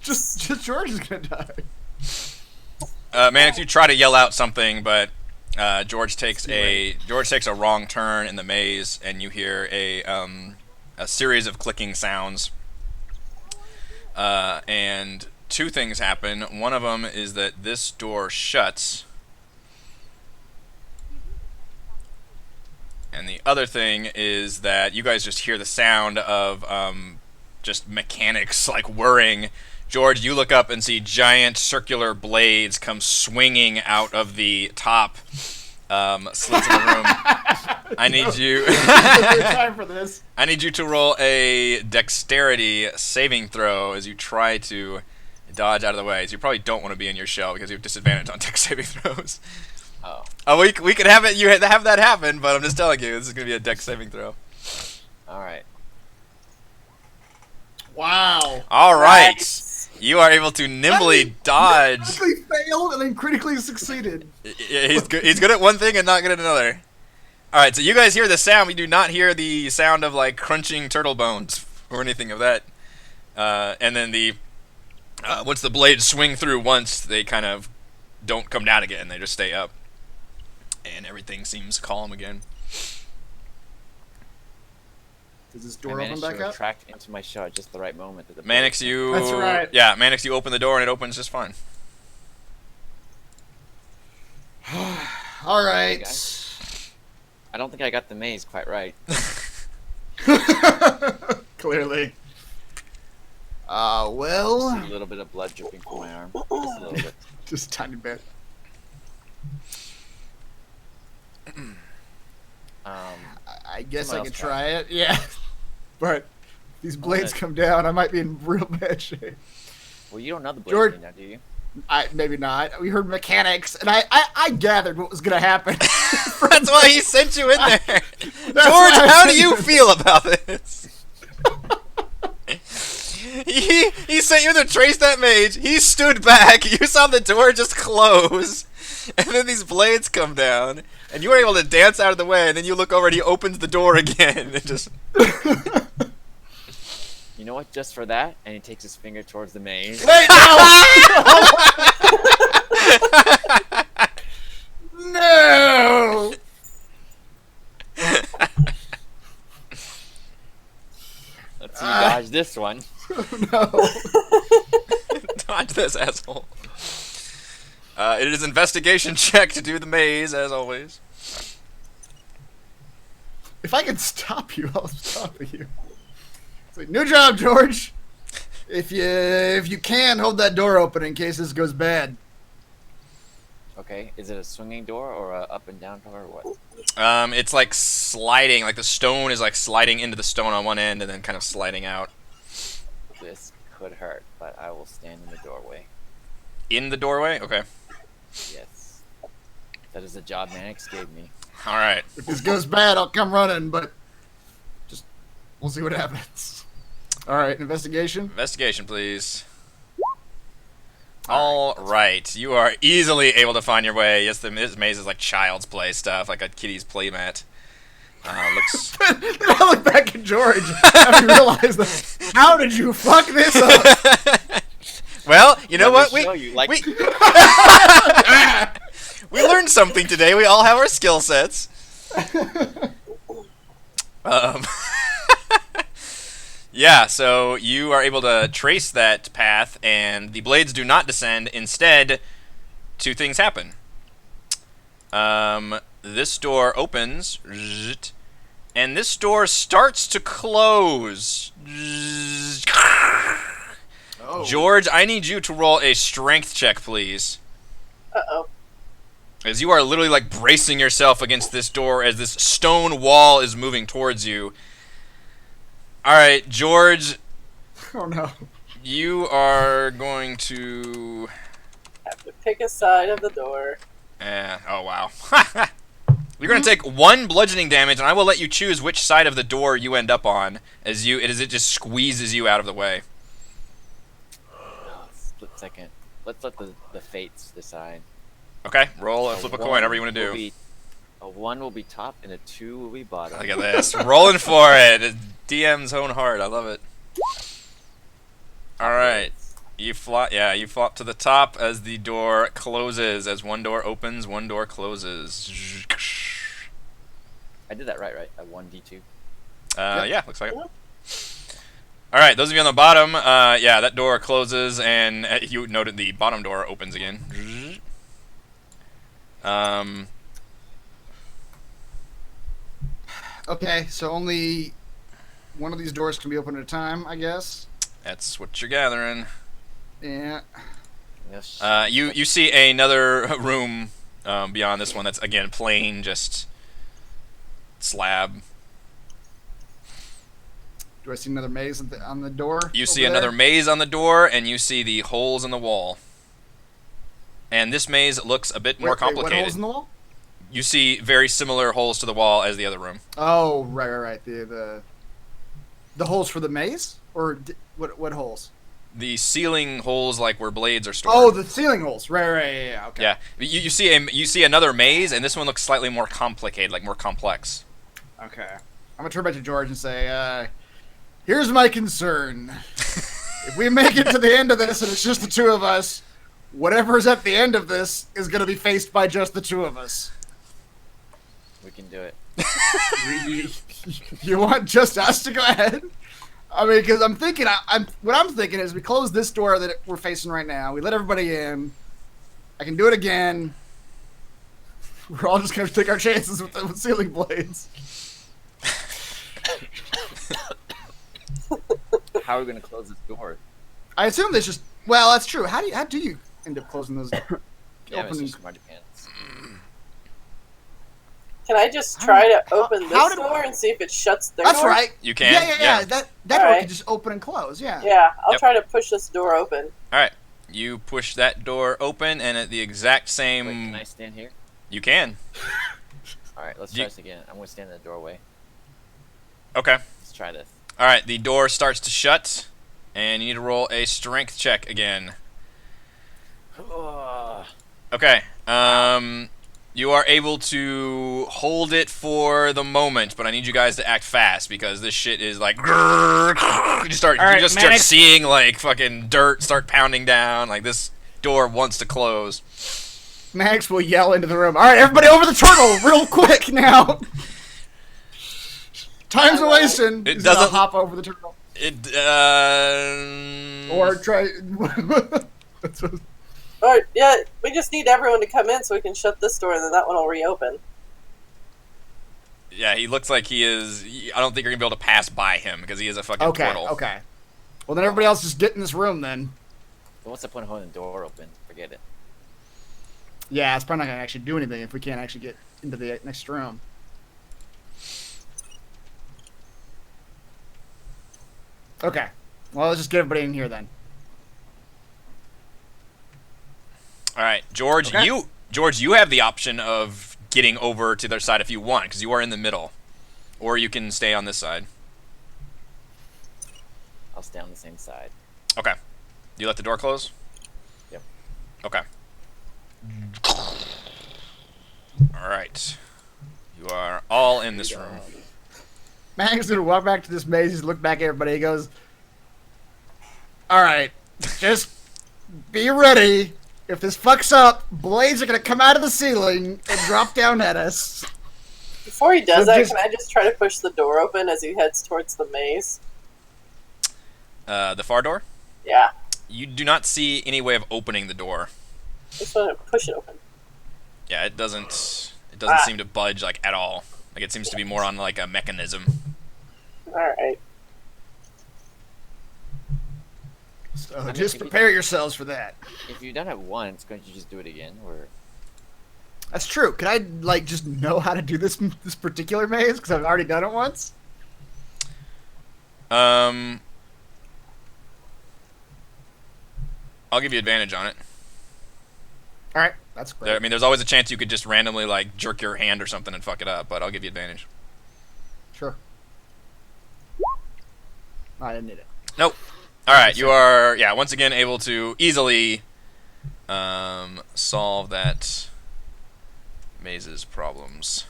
Just George is gonna die. Mannix, you try to yell out something, but George takes a wrong turn in the maze, and you hear a series of clicking sounds. And two things happen. One of them is that this door shuts, and the other thing is that you guys just hear the sound of just mechanics like whirring. George, you look up and see giant circular blades come swinging out of the top slits in the room. I need you. Time for this. I need you to roll a dexterity saving throw as you try to dodge out of the way. So you probably don't want to be in your shell because you have disadvantage on dex saving throws. Oh. We could have it. You have that happen, but I'm just telling you, this is gonna be a dex saving throw. Alright. Wow. All right. Nice. You are able to nimbly dodge. Critically failed and then critically succeeded. Yeah, he's good. He's good at one thing and not good at another. All right, so you guys hear the sound. We do not hear the sound of like crunching turtle bones or anything of that. And then once the blades swing through once, they kind of don't come down again. They just stay up, and everything seems calm again. Does this I door open managed back to up? retract into my shell at just the right moment. That the Mannix, you. That's right. Yeah, Mannix, you open the door and it opens just fine. All right. Okay. I don't think I got the maze quite right. Clearly. See Well, a little bit of blood dripping from my arm. Just a little bit. just a tiny bit. I guess I Someone could else try it. Yeah. But if these blades come down, I might be in real bad shape. Well, you don't know the blade George- now, do you? Maybe not. We heard mechanics, and I gathered what was gonna happen. That's why he sent you in there. George, why I how do sent you you- feel about this? He sent you to trace that mage. He stood back. You saw the door just close. And then these blades come down. And you were able to dance out of the way. And then you look over and he opens the door again. And just... You know what? Just for that, and he takes his finger towards the maze. Wait, no! No! Let's see you dodge this one. No. Dodge this, asshole. It is investigation check to do the maze, as always. If I can stop you, I'll stop you. It's like, new job, George. If you can, hold that door open in case this goes bad. Okay, is it a swinging door or a up and down door or what? It's like sliding. Like the stone is like sliding into the stone on one end and then kind of sliding out. This could hurt, but I will stand in the doorway. In the doorway? Okay. Yes. That is the job Mannix gave me. All right. If this goes bad, I'll come running, but we'll see what happens. All right, investigation. Investigation, please. All right, you are easily able to find your way. Yes, this maze is like child's play stuff, like a kiddie's playmat. Looks. Then I look back at George and realize that. How did you fuck this up? Well, you know what? Show you, like, We learned something today. We all have our skill sets. Yeah, so you are able to trace that path, and the blades do not descend. Instead, two things happen. This door opens, and this door starts to close. Oh. George, I need you to roll a strength check, please. Uh-oh. As you are literally like bracing yourself against this door as this stone wall is moving towards you. Alright, George, Oh no. you are going to... Have to pick a side of the door. oh wow. You're going to take 1 bludgeoning damage, and I will let you choose which side of the door you end up on as it just squeezes you out of the way. split second. Let's let the fates decide. Okay, roll and flip a coin, whatever you want to do. A 1 will be top, and a 2 will be bottom. Look at this. Rolling for it. DM's own heart. I love it. Alright. You flop to the top as the door closes. As one door opens, one door closes. I did that right? A 1d2. Yeah, looks like it. Alright, those of you on the bottom, yeah, that door closes, and you noted the bottom door opens again. Okay, so only one of these doors can be opened at a time, I guess. That's what you're gathering. Yeah. Yes. You see another room beyond this one that's, again, plain, just slab. Do I see another maze on the door? You see over another there? maze on the door, and you see the holes in the wall. And this maze looks a bit more Wait, complicated. what holes in the wall? You see very similar holes to the wall as the other room. Oh, right. The holes for the maze? Or what holes? The ceiling holes, like where blades are stored. Oh, the ceiling holes. Right, yeah, okay. Yeah, you see another maze, and this one looks slightly more complicated, like more complex. Okay. I'm gonna turn back to George and say, here's my concern. If we make it to the end of this and it's just the two of us, whatever's at the end of this is gonna be faced by just the two of us. We can do it. You want just us to go ahead? I mean, because I'm thinking, what I'm thinking is we close this door that we're facing right now. We let everybody in. I can do it again. We're all just gonna take our chances with the ceiling blades. How are we going to close this door? I assume there's just. Well, that's true. How do you end up closing those? Yeah, it's opening- just smarty pants. Can I just try to open how this did- door and see if it shuts their That's door? right. You can. Yeah. That door Alright. can just open and close. Yeah. Yeah, I'll Yep. try to push this door open. All right, you push that door open, and at the exact same. Wait, can I stand here? You can. Alright, let's try this again. I'm going to stand in the doorway. Okay. Let's try this. All right, the door starts to shut, and you need to roll a strength check again. Okay. You are able to hold it for the moment, but I need you guys to act fast because this shit is like you start start seeing like fucking dirt start pounding down. Like this door wants to close. Max will yell into the room. All right, everybody over the turtle, real quick now. Time's a wasting. It He's gonna doesn't- hop over the turtle or try. That's what- Alright, yeah, we just need everyone to come in so we can shut this door and then that one will reopen. Yeah, he looks like he is. I don't think you're gonna be able to pass by him because he is a fucking turtle. Okay. Well, then everybody else just get in this room then. But what's the point of holding the door open? Forget it. Yeah, it's probably not gonna actually do anything if we can't actually get into the next room. Okay. Well, let's just get everybody in here then. All right, George. Okay. You have the option of getting over to their side if you want because you are in the middle, or you can stay on this side. I'll stay on the same side. Okay. You let the door close? Yep. Okay. Alright. You are all in this room. Magg's gonna walk back to this maze. He's look back at everybody. He goes, "All right, just be ready. If this fucks up, blades are gonna come out of the ceiling and drop down at us." Before he does So that, just- can I just try to push the door open as he heads towards the maze? The far door? Yeah, You do not see any way of opening the door. just want to push it open. Yeah, it doesn't Ah. seem to budge like at all. Like it seems to be more on like a mechanism. All right. So mean, just if you- prepare yourselves for that. If you've done it once, couldn't you just do it again? Or That's true. Could I like just know how to do this particular maze because I've already done it once? I'll give you advantage on it. All right, that's great. I mean, there's always a chance you could just randomly like jerk your hand or something and fuck it up, but I'll give you advantage. Sure. I didn't need it. Nope. All right, you are once again able to easily solve that maze's problems.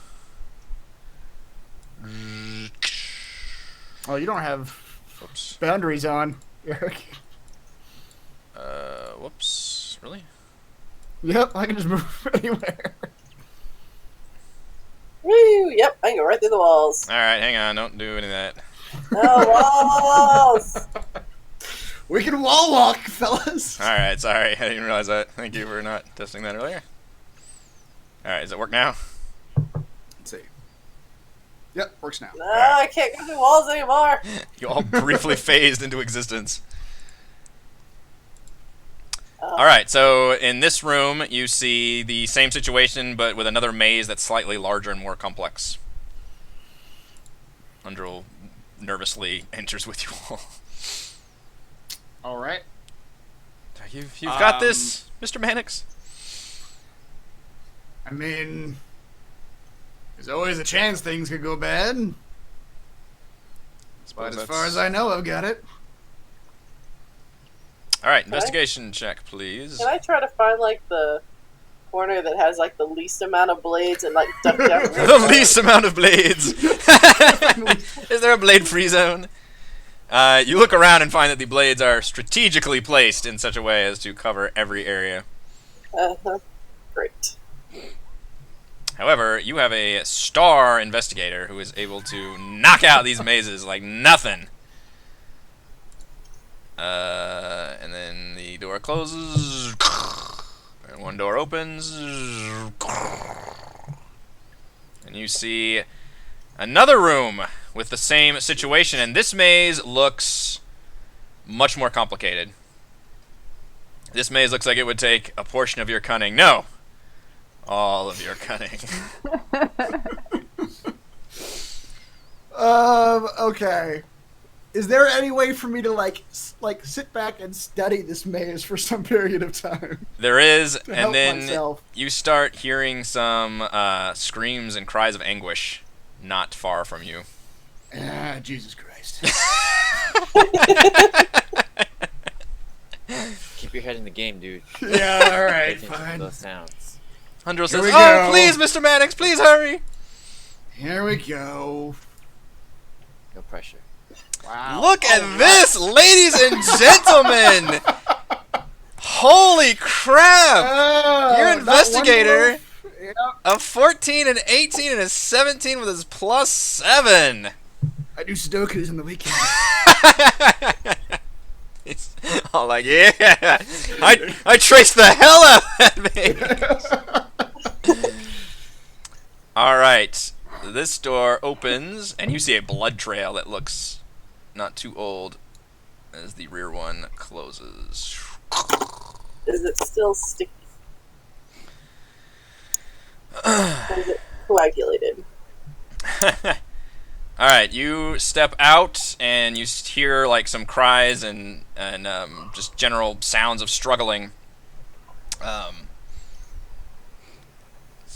Oh, you don't have Whoops. boundaries on, Eric. Whoops. Really? Yep, I can just move anywhere. Woo! Yep, I can go right through the walls. All right, hang on. Don't do any of that. No walls. We can wall walk, fellas. All right, sorry. I didn't realize that. Thank you for not testing that earlier. All right, does it work now? Let's see. Yep, works now. No, I can't go through walls anymore. You all briefly phased into existence. Oh. All right, so in this room, you see the same situation, but with another maze that's slightly larger and more complex. Undril nervously enters with you all. All right. You've got this, Mr. Mannix. I mean, there's always a chance things could go bad. But as far as I know, I've got it. All right, investigation check, please. Can I try to find like the corner that has like the least amount of blades and like duck down? The least amount of blades. Is there a blade-free zone? You look around and find that the blades are strategically placed in such a way as to cover every area. Great. However, you have a star investigator who is able to knock out these mazes like nothing. And then the door closes, and one door opens, and you see another room with the same situation, and this maze looks much more complicated. This maze looks like it would take a portion of your cunning. No! All of your cunning. Okay. Is there any way for me to like sit back and study this maze for some period of time? There is, To help and then myself. you start hearing some screams and cries of anguish not far from you. Ah, Jesus Christ. keep your head in the game, dude. Yeah, all Pay right, attention to fine. those sounds. Hundrel Here says, we "Oh, go. please, Mr. Mannix, please hurry!" Here we go. No pressure. Wow. Look at this, ladies and gentlemen! Holy crap! Oh, Your that investigator- one wolf? Yep. A 14, an 18, and a 17 with his +7. I do Sudokus on the weekend. It's all like, yeah, I traced the hell out of that maze. All right, this door opens, and you see a blood trail that looks not too old as the rear one closes. Is it still sticky? Or is it coagulated? All right, you step out and you hear like some cries and just general sounds of struggling.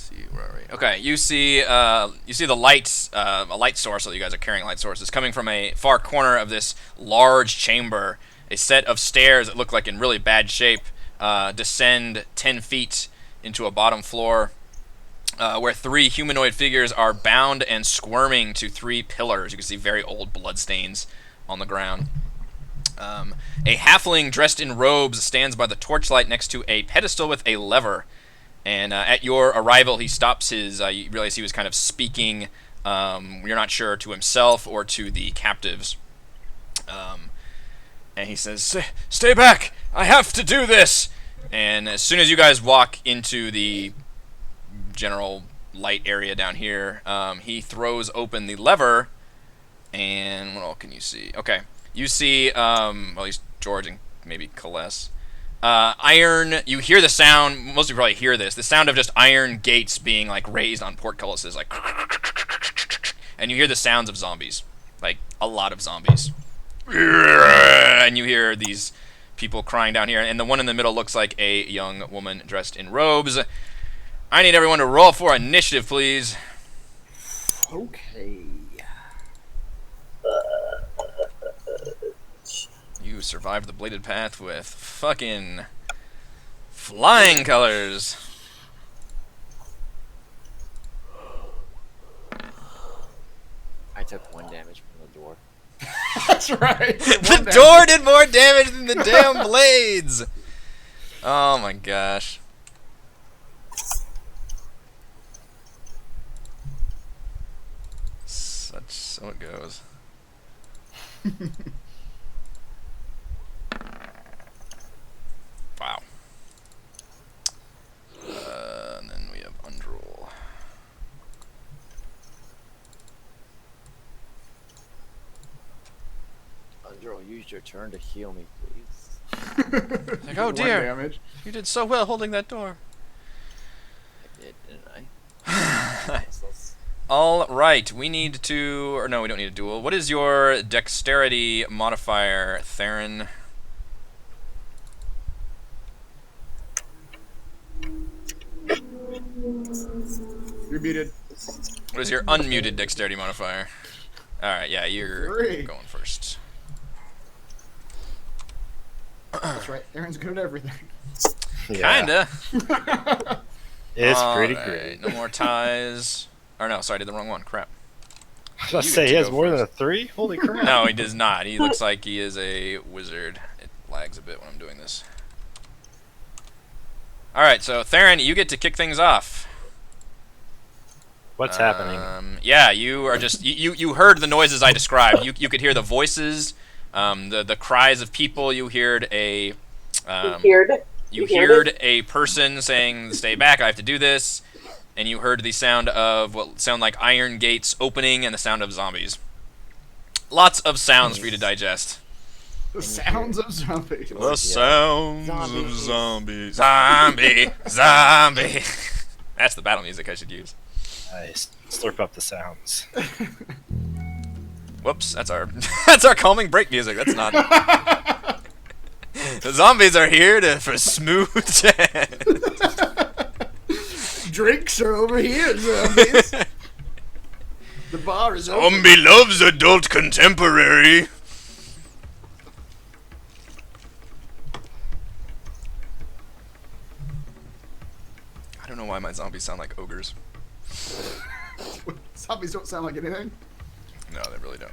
see, where are we? Okay, you see the lights, a light source. So you guys are carrying a light source. It's coming from a far corner of this large chamber. A set of stairs that look like in really bad shape descend 10 feet into a bottom floor, where 3 humanoid figures are bound and squirming to 3 pillars. You can see very old bloodstains on the ground. A halfling dressed in robes stands by the torchlight next to a pedestal with a lever. And at your arrival, he stops his... you realize he was kind of speaking, you're not sure, to himself or to the captives. And he says, "Stay back! I have to do this!" And as soon as you guys walk into the general light area down here, he throws open the lever. And what all can you see? Okay. You see, well, at least George and maybe Kaless. Iron, you hear the sound, most of you probably hear this, the sound of just iron gates being, like, raised on portcullises, like, and you hear the sounds of zombies, like, a lot of zombies. And you hear these people crying down here, and the one in the middle looks like a young woman dressed in robes. I need everyone to roll for initiative, please. Okay. You survived the bladed path with fucking flying colors. I took 1 damage from the door. That's right. The door did more damage than the damn blades. Oh my gosh. So it goes. Wow. And then we have Undroll. Undroll, use your turn to heal me, please. Like, oh 1 dear, damage. you did so well holding that door. I did, didn't I? All right, we need to, or no, we don't need a duel. What is your dexterity modifier, Theron? You're muted. What is your unmuted dexterity modifier? All right, yeah, you're 3. going first. That's right. Aaron's good at everything. Yeah. Kinda. It's pretty All great. right, no more ties. Or no, sorry, I did the wrong one. Crap. I was about to You say, get he to has go more than a first. 3? Holy crap. No, he does not. He looks like he is a wizard. It lags a bit when I'm doing this. All right, so Theron, you get to kick things off. What's happening? Yeah, you are just you heard the noises I described. You could hear the voices, the cries of people. You heard a you heard a person saying, "Stay back! I have to do this." And you heard the sound of what sound like iron gates opening and the sound of zombies. Lots of sounds for you to digest. The sounds of zombies. The sounds of zombies. Zombie, zombie. That's the battle music I should use. Nice. Slurp up the sounds. Whoops, that's our that's our calming break music. That's not. The zombies are here for smooth jazz. Drinks are over here, zombies. The bar is open. Zombie loves adult contemporary. I don't know why my zombies sound like ogres. Zombies don't sound like anything. No, they really don't.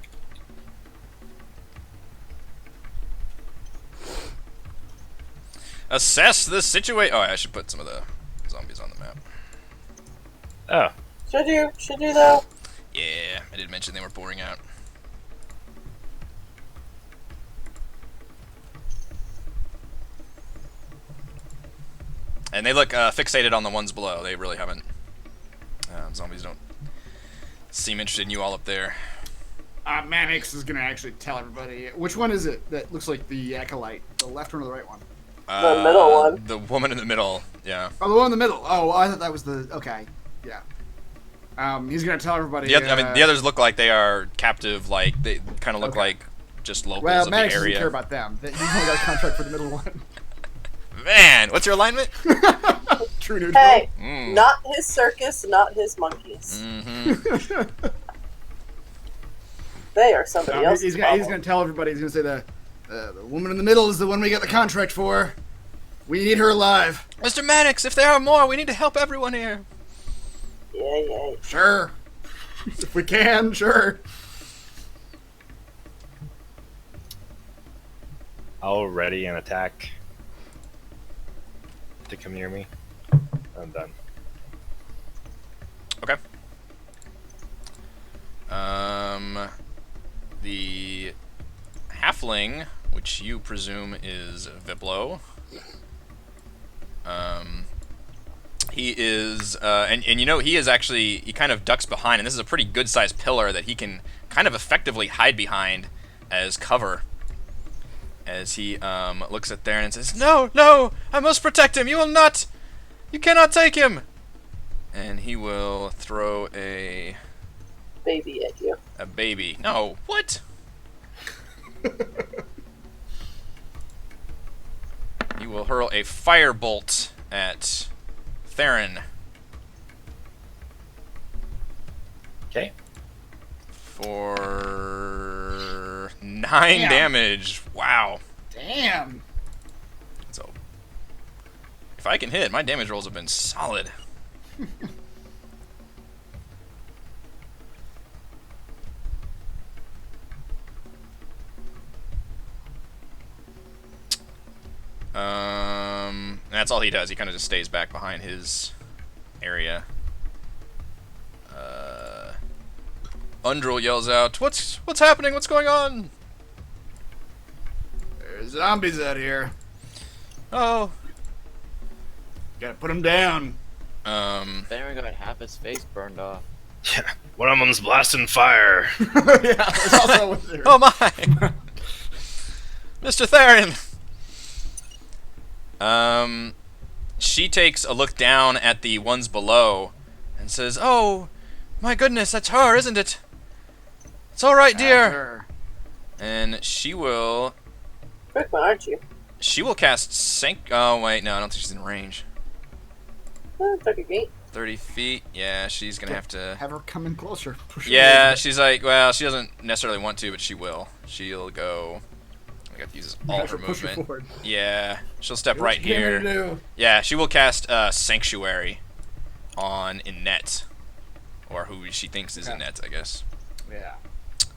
Assess the situation. Oh, I should put some of the zombies on the map. Oh. Should you though? Yeah, I did mention they were pouring out. And they look fixated on the ones below. They really haven't. Zombies don't seem interested in you all up there. Mannix is gonna actually tell everybody. Which one is it that looks like the acolyte? The left one or the right one? The middle one. The woman in the middle. Yeah. Oh, the one in the middle. Oh, I thought that was the. Okay, yeah. He's gonna tell everybody. I mean, the others look like they are captive. Like they kind of look like just locals Well, of the Mannix doesn't area. care about them. He's only got a contract for the middle one. Man, what's your alignment? True neutral. Hey, Mm. not his circus, not his monkeys. Mm-hmm. They are somebody No, else's he's problem. gonna tell everybody. He's gonna say the woman in the middle is the one we got the contract for. We need her alive. Mr. Mannix, if there are more, we need to help everyone here. Yeah. Sure. If we can, sure. I'll ready an attack to come near me. I'm done. Okay. The halfling, which you presume is Viplo. He is, and you know, he is actually, he kind of ducks behind, and this is a pretty good-sized pillar that he can kind of effectively hide behind as cover. As he looks at Theron and says, "No, no, I must protect him. You cannot take him." And he will throw a Baby at you. baby. No, what? He will hurl a firebolt at Theron. Okay. For 9 damage. Wow. Damn. So, if I can hit, my damage rolls have been solid. That's all he does. He kind of just stays back behind his area. Undril yells out, "What's happening? What's going on?" There's zombies out here. Oh. Gotta put them down. Theron got half his face burned off. Yeah. One of them's blasting fire. Yeah, there's also a wizard. Oh my! Mr. Theron! She takes a look down at the ones below and says, "Oh, my goodness, that's her, isn't it? It's alright, dear." Sure. And she will Quick one, aren't you? cast Sank. Oh, wait, no, I don't think she's in range. 30 feet. 30 feet? Yeah, she's gonna have to. Have her come in closer. Push her Yeah, over. she's like, well, she doesn't necessarily want to, but she will. She'll go. I got to use all Push her her movement. forward. Yeah, she'll step What right you getting ready here. to do? Yeah, she will cast Sanctuary on Innet, or who she thinks is Okay. Innet, I guess. Yeah.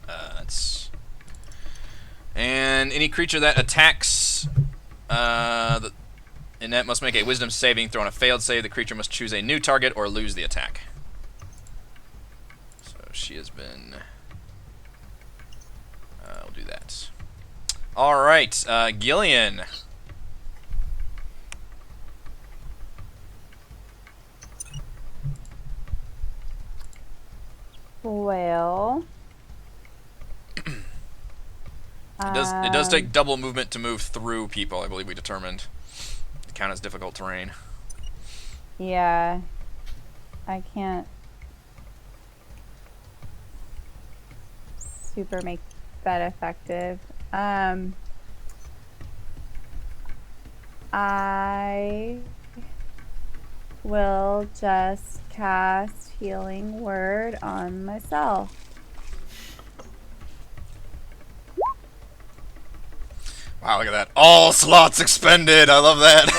That's. And any creature that attacks the Innet must make a Wisdom saving throw. On a failed save, the creature must choose a new target or lose the attack. So she has been. We'll do that. All right, Gillian. Well, It does take double movement to move through people, I believe we determined. It count as difficult terrain. Yeah, I can't super make that effective. I will just cast Healing Word on myself. Wow, look at that. All slots expended. I love that.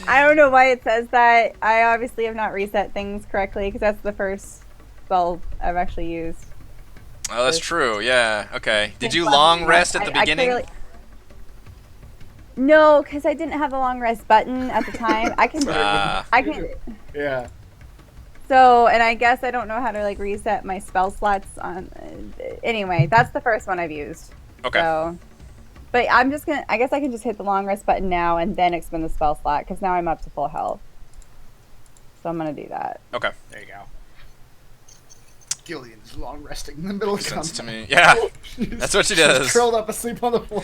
I don't know why it says that. I obviously have not reset things correctly because that's the first spell I've actually used. Oh, that's true. Yeah. Okay. Did you Well, long rest at the I beginning? clearly- No, because I didn't have the long rest button at the time. I can. I can. Yeah. So, and I guess I don't know how to like reset my spell slots on. Anyway, that's the first one I've used. Okay. So, but I'm just gonna. I guess I can just hit the long rest button now and then expend the spell slot because now I'm up to full health. So I'm gonna do that. Okay. There you go. Gillian's long resting in the middle of Makes sense to combat. me. Yeah. That's what she does. She's curled up asleep on the floor.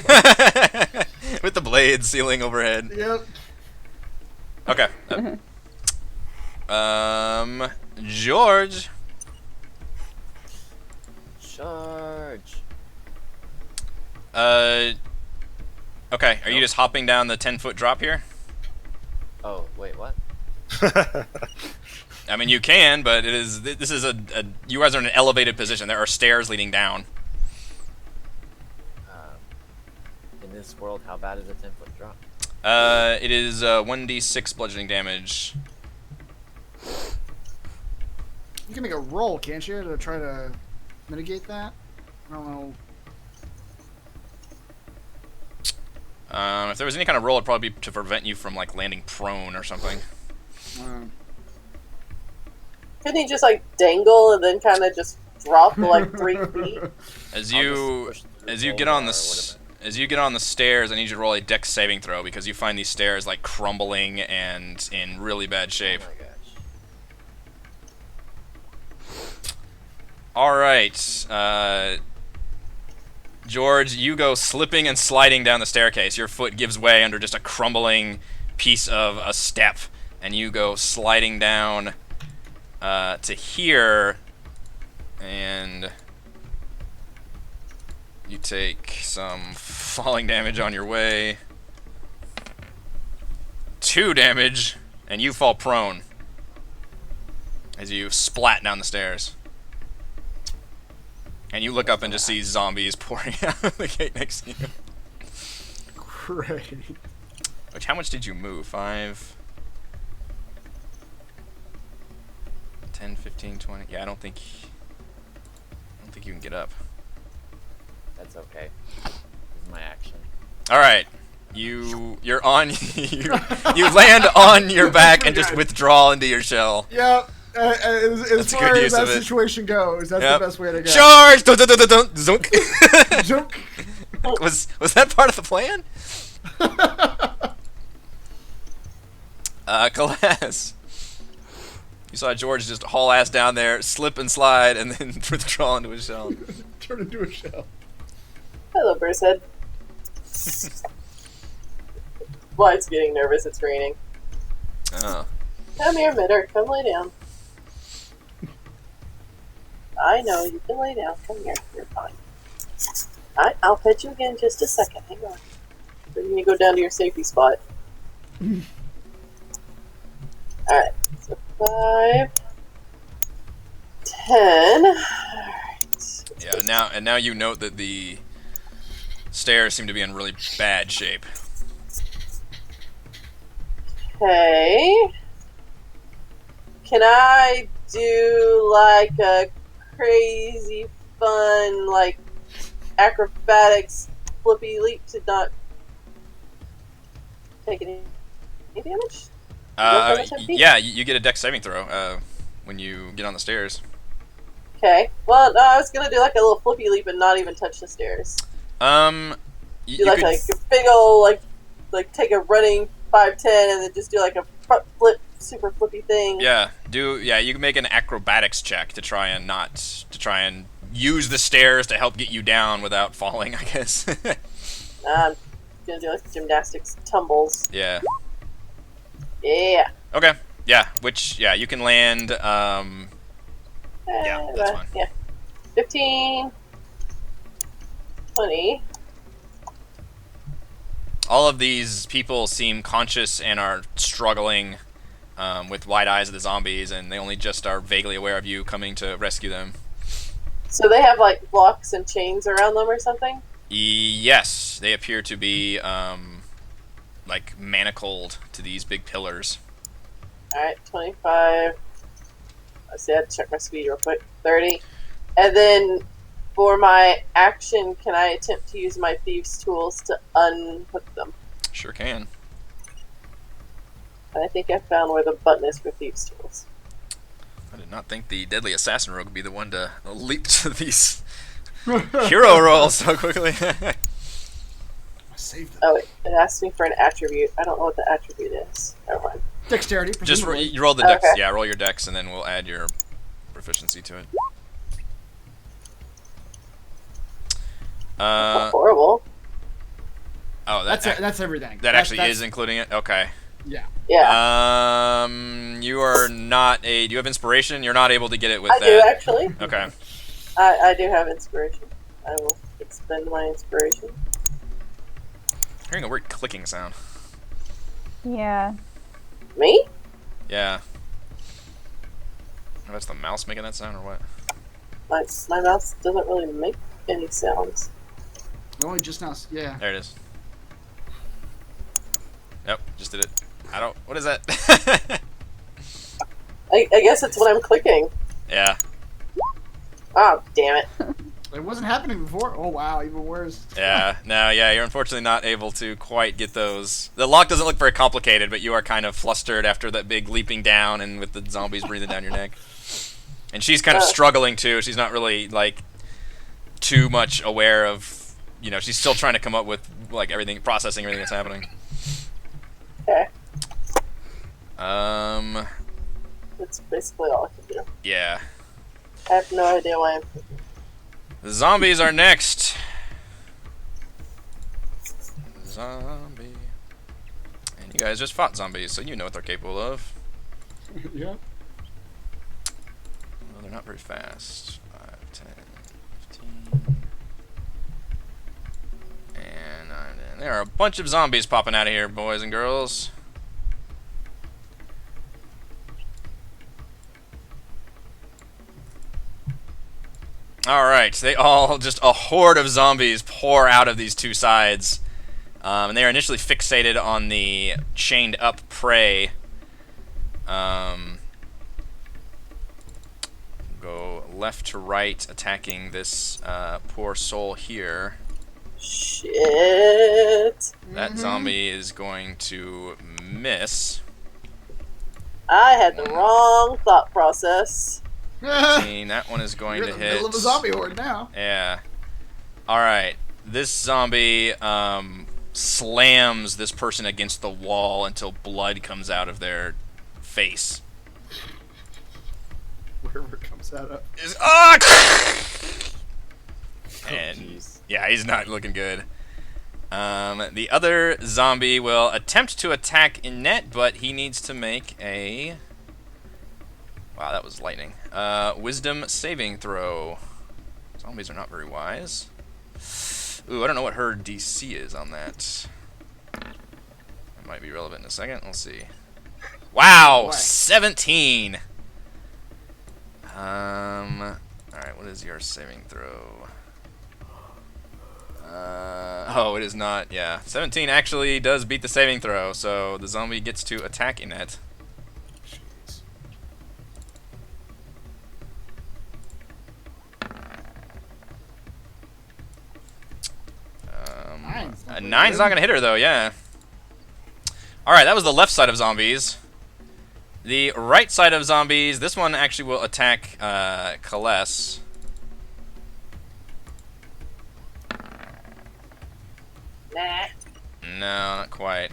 With the blade ceiling overhead. Yep. Okay. George. Charge. Okay. Are you just hopping down the 10-foot drop here? Oh, wait, what? I mean, you can, but this is you guys are in an elevated position. There are stairs leading down. In this world, how bad is a 10-foot drop? It is 1d6 bludgeoning damage. You can make a roll, can't you, to try to mitigate that? I don't know. If there was any kind of roll, it'd probably be to prevent you from like landing prone or something. Couldn't he just like dangle and then kind of just drop to like 3 feet? As I'll you just push through as you the get on bar the or whatever. as you get on the stairs, I need you to roll a dex saving throw because you find these stairs like crumbling and in really bad shape. Oh my gosh. All right, George, you go slipping and sliding down the staircase. Your foot gives way under just a crumbling piece of a step, and you go sliding down to here, and you take some falling damage on your way. 2 damage, and you fall prone as you splat down the stairs. And you look up and just see zombies pouring out of the gate next to you. Great. Which, how much did you move? 5, 10, 15, 20. Yeah, I don't think you can get up. That's okay. This is my action. All right, you're on. you land on your back and just withdraw into your shell. Yep. As That's a far good as use that of it. situation goes, that's Yep. the best way to go. Charge! Dun, dun, dun, dun, dun, zunk. Joke. was that part of the plan? Class. You saw George just haul ass down there, slip and slide, and then withdraw into his shell. Turn into a shell. Hello, Bursehead. Why it's getting nervous, it's raining. Oh. Come here, Mitter. Come lay down. I know, you can lay down. Come here. You're fine. I'll pet you again in just a second. Hang on. Then you go down to your safety spot. Alright. So 5, 10. Alright. Yeah. Now you note that the stairs seem to be in really bad shape. Okay. Can I do like a crazy fun, like acrobatics flippy leap to not take any damage? Yeah, you get a dex saving throw when you get on the stairs. Okay. Well, no, I was gonna do like a little flippy leap and not even touch the stairs. You Do like, could, like a big ol' like take a running 5'10" and then just do like a front flip, super flippy thing. yeah, you can make an acrobatics check to try and use the stairs to help get you down without falling, I guess. I'm gonna do like gymnastics tumbles. Yeah. Yeah. Okay. Yeah. You can land. Yeah, that's fine. Yeah. 15, 20. All of these people seem conscious and are struggling with wide eyes of the zombies, and they only just are vaguely aware of you coming to rescue them. So they have like blocks and chains around them or something? Yes, they appear to be like manacled to these big pillars. Alright, 25. Let's see, I have to check my speed real quick. 30. And then for my action, can I attempt to use my thieves' tools to unhook them? Sure can. And I think I found where the button is for thieves' tools. I did not think the deadly assassin rogue would be the one to leap to these hero rolls so quickly. I saved them. Oh wait, it asked me for an attribute. I don't know what the attribute is. Never mind. Dexterity. Just presumably. you roll the dex. Okay. Yeah, roll your dex, and then we'll add your proficiency to it. Horrible. Oh, That's everything. that actually is including it. Okay. Yeah. Yeah. You are not a. Do you have inspiration? You're not able to get it with I that. do actually. Okay. I do have inspiration. I will expend my inspiration. Hearing a weird clicking sound. Yeah. Me? Yeah. Oh, that's the mouse making that sound, or what? My mouse doesn't really make any sounds. It only just now. Yeah. There it is. Yep, just did it. I don't. What is that? I guess it's when I'm clicking. Yeah. Oh, damn it. It wasn't happening before. Oh wow, even worse. Yeah. No. Yeah. You're unfortunately not able to quite get those. The lock doesn't look very complicated, but you are kind of flustered after that big leaping down and with the zombies breathing down your neck. And she's kind of struggling too. She's not really like too much aware of. You know, she's still trying to come up with like everything, processing everything that's happening. Okay. That's basically all I can do. Yeah. I have no idea why I'm clicking. The zombies are next. Zombie. And you guys just fought zombies, so you know what they're capable of. Yeah. Well, they're not very fast. 5, 10, 15. And 9, 10. There are a bunch of zombies popping out of here, boys and girls. Alright, they all, just a horde of zombies pour out of these two sides. And they are initially fixated on the chained up prey. Go left to right, attacking this poor soul here. Shit. That zombie is going to miss. I had the wrong thought process. That one is going You're to in the hit. middle of a zombie horde now. Yeah. Alright. This zombie slams this person against the wall until blood comes out of their face. Wherever it comes out of. And yeah, he's not looking good. The other zombie will attempt to attack Annette, but he needs to make a... Wow, that was lightning. Wisdom saving throw. Zombies are not very wise. Ooh, I don't know what her DC is on that. That might be relevant in a second. Let's see. Wow, Boy. 17. Alright, what is your saving throw? Oh, it is not. Yeah, 17 actually does beat the saving throw, so the zombie gets to attack Annette. A 9's not going to hit her, though, yeah. Alright, that was the left side of zombies. The right side of zombies, this one actually will attack Kaless. Nah. No, not quite.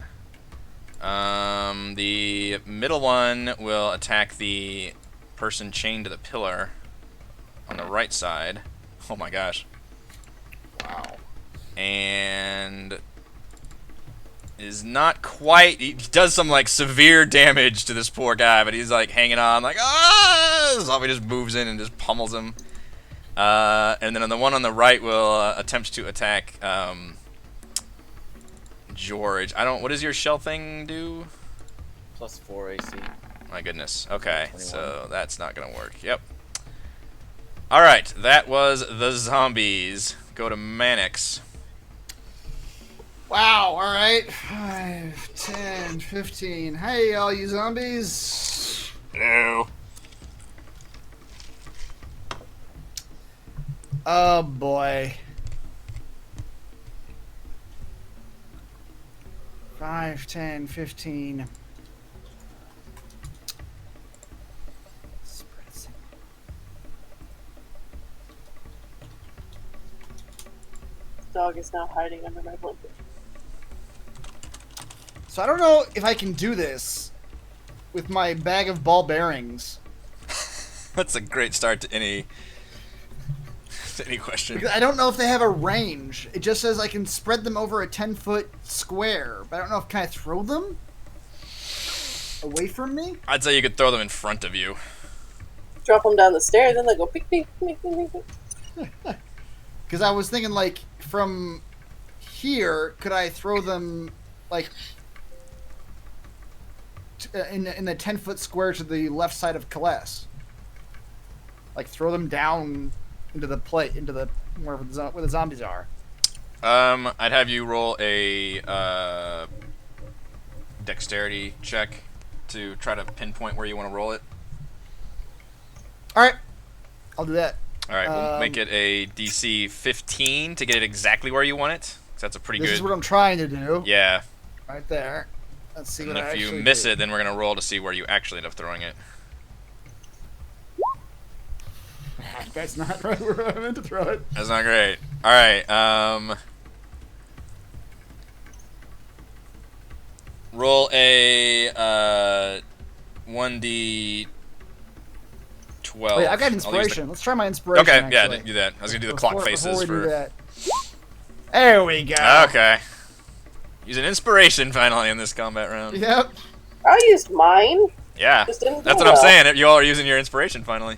The middle one will attack the person chained to the pillar on the right side. Oh my gosh. Wow. And is not quite. He does some like severe damage to this poor guy, but he's like hanging on, like ah! Zombie just moves in and just pummels him. And then on the one on the right will attempt to attack George. I don't. What does your shell thing do? +4 AC. My goodness. Okay, 21. so that's not gonna work. Yep. All right, that was the zombies. Go to Mannix. Wow, alright. 5, 10, 15. Hey, all you zombies. Hello. Oh, boy. 5, 10, 15. Dog is now hiding under my blanket. So I don't know if I can do this with my bag of ball bearings. That's a great start to any question. Because I don't know if they have a range. It just says I can spread them over a 10-foot square. But I don't know if can I throw them away from me? I'd say you could throw them in front of you. Drop them down the stairs, then they go peek peek peek peek peek. Because I was thinking, like, from here, could I throw them, like, in the 10-foot square to the left side of Kaless. Like throw them down into the plate, into the where the zombies are. I'd have you roll a dexterity check to try to pinpoint where you want to roll it. All right, I'll do that. All right, we'll make it a DC 15 to get it exactly where you want it. 'Cause that's a pretty good. This is what I'm trying to do. Yeah. Right there. Let's see what I And if actually you miss do. it, then we're gonna roll to see where you actually end up throwing it. That's not right where I meant to throw it. That's not great. All right. Roll a 1d12. Oh, yeah, I got inspiration. Let's try my inspiration. Okay, yeah, actually. do that. I was gonna do the clock faces before we for. do that. There we go. Okay. Use an inspiration finally in this combat round. Yep. I used mine. Yeah, Just didn't that's go what I'm well. saying. You all are using your inspiration finally.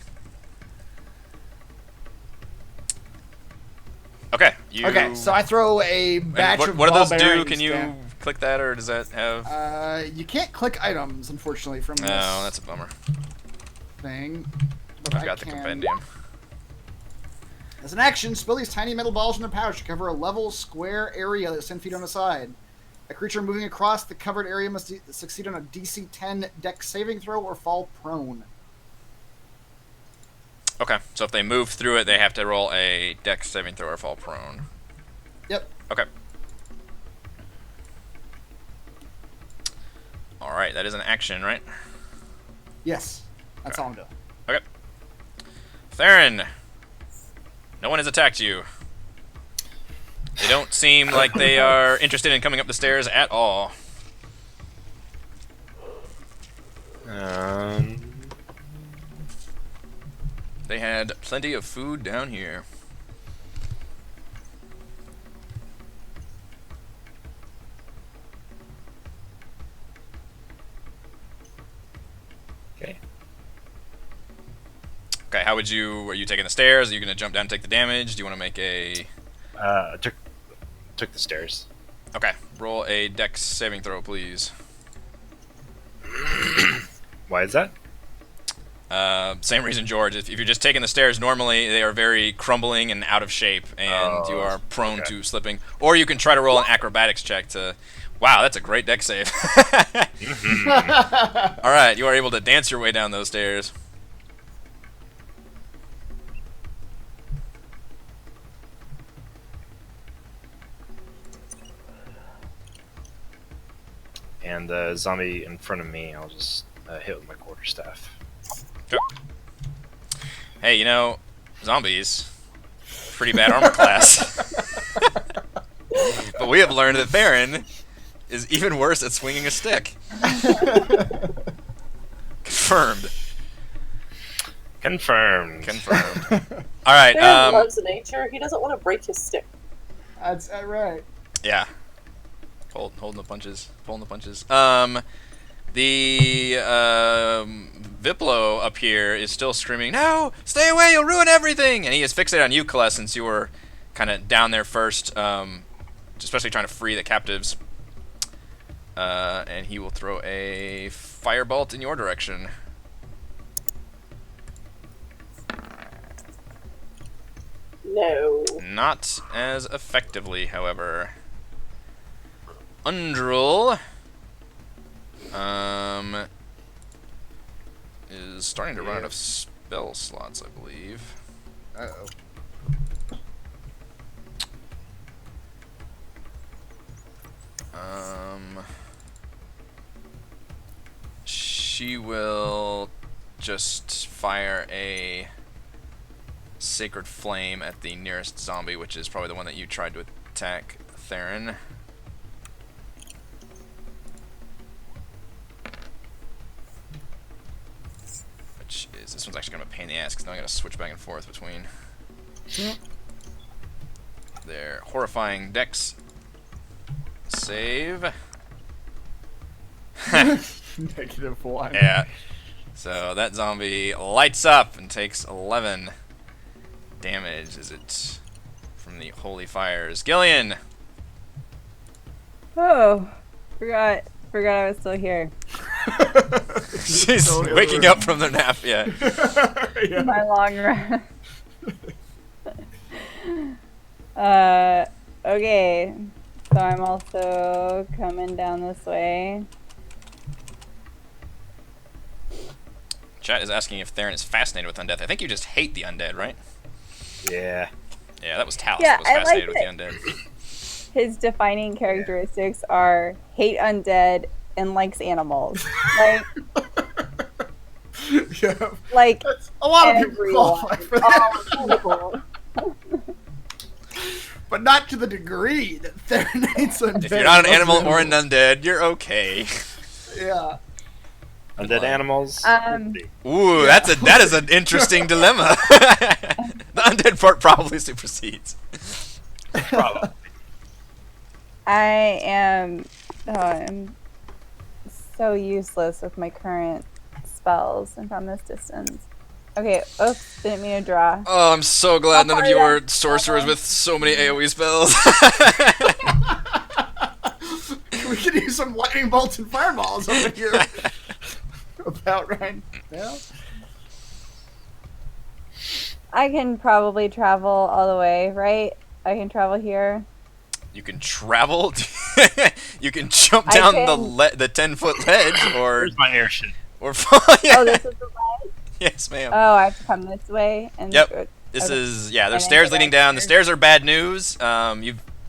Okay. Okay, so I throw a And batch of what do those ball do? bearings Can you down. click that, or does that have? You can't click items, unfortunately, from this No, that's a bummer. thing. But I've I got the can- compendium. As an action, spill these tiny metal balls in their pouch to cover a level square area that's 10 feet on a side. A creature moving across the covered area must succeed on a DC 10 dex saving throw or fall prone. Okay, so if they move through it, they have to roll a dex saving throw or fall prone. Yep. Okay. All right, that is an action, right? Yes. That's all I'm doing. Okay. Theron, no one has attacked you. They don't seem like they are interested in coming up the stairs at all. They had plenty of food down here. Okay. Okay, how would you... Are you taking the stairs? Are you going to jump down and take the damage? Do you want to make a... Took the stairs. Okay, roll a dex saving throw, please. Why is that? Same reason, George. If you're just taking the stairs normally, they are very crumbling and out of shape, and you are prone to slipping. Or you can try to roll an acrobatics check to... Wow, that's a great dex save. All right, you are able to dance your way down those stairs. And the zombie in front of me, I'll just hit with my quarterstaff. Yep. Hey, you know, zombies, pretty bad armor class. But we have learned that Theron is even worse at swinging a stick. Confirmed. Confirmed. Confirmed. All right. Theron loves nature. He doesn't want to break his stick. That's right. Yeah. Holding the punches. Pulling the punches. The Viplo up here is still screaming, "No! Stay away! You'll ruin everything!" And he is fixated on you, Kaless, since you were kind of down there first, especially trying to free the captives. And he will throw a firebolt in your direction. No. Not as effectively, however. Undrul is starting to run out of spell slots, I believe. Uh-oh. She will just fire a sacred flame at the nearest zombie, which is probably the one that you tried to attack, Theron. Which is, this one's actually kind of a pain in the ass, because now I gotta switch back and forth between their horrifying dex save. -1. Yeah. So that zombie lights up and takes 11 damage. Is it from the holy fires? Gillian! Oh, forgot I was still here. She's waking up from the nap. Yeah. Yeah. My long rest. Okay. So I'm also coming down this way. Chat is asking if Theron is fascinated with undead. I think you just hate the undead, right? Yeah. Yeah, that was Talos Yeah, that was I like fascinated with it. the undead. His defining characteristics are hate undead and likes animals. Like, Yeah. like That's, a lot of people everyone. qualify for that. All people. But not to the degree that Theron hates undead. If you're not an loves animal or an undead, you're okay. Yeah. Undead animals. Ooh, that is an interesting dilemma. The undead part probably supersedes. Probably. I'm so useless with my current spells and from this distance. Okay, oops, didn't mean to draw. Oh, I'm so glad none of you are sorcerers Okay. with so many AoE spells. We could use some lightning bolts and fireballs over here. About right now. I can probably travel all the way, right? I can travel here. You can travel. You can jump I down can- the 10-foot ledge, or Where's my airship? fall. Yeah. Oh, this is the way? Yes, ma'am. Oh, I have to come this way? And Yep. This okay. is there's And then stairs go leading down. The downstairs. stairs are bad news.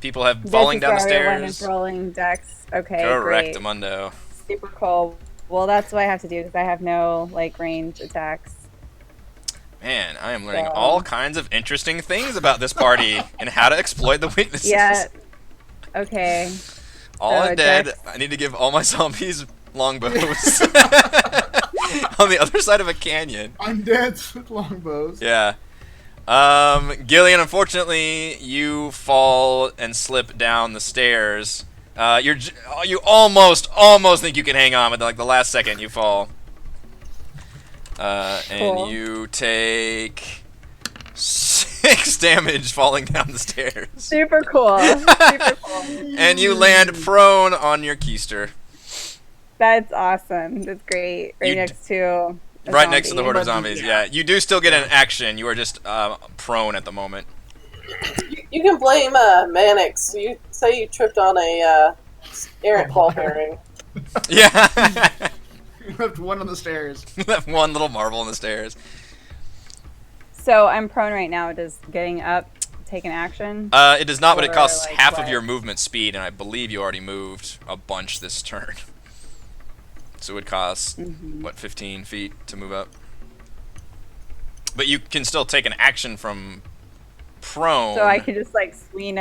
People have This falling is down the where everyone stairs. is rolling decks. Okay, Correct, great. Amundo. Super cool. Well, that's what I have to do because I have no like range attacks. Man, I am learning So- all kinds of interesting things about this party and how to exploit the weaknesses. Yeah. Okay. All So undead. Dex- I need to give all my zombies longbows. On the other side of a canyon. Undeads with longbows. Yeah. Gillian, unfortunately, you fall and slip down the stairs. You almost think you can hang on, but like the last second you fall. And Cool. you take 6 damage falling down the stairs. Super cool. Super cool. And you land prone on your keister. That's awesome. That's great. Right You d- next to. a Right next to the zombie. horde of zombies, yeah. You do still get an action. You are just prone at the moment. You can blame Mannix. You say you tripped on a errant ball bearing. Yeah. You left one on the stairs. That one little marble on the stairs. So I'm prone right now. Does getting up take an action? It does not, but it Or, costs like, half of what? your movement speed, and I believe you already moved a bunch this turn. So it would cost, Mhm. what, 15 feet to move up? But you can still take an action from prone. So I could just like swing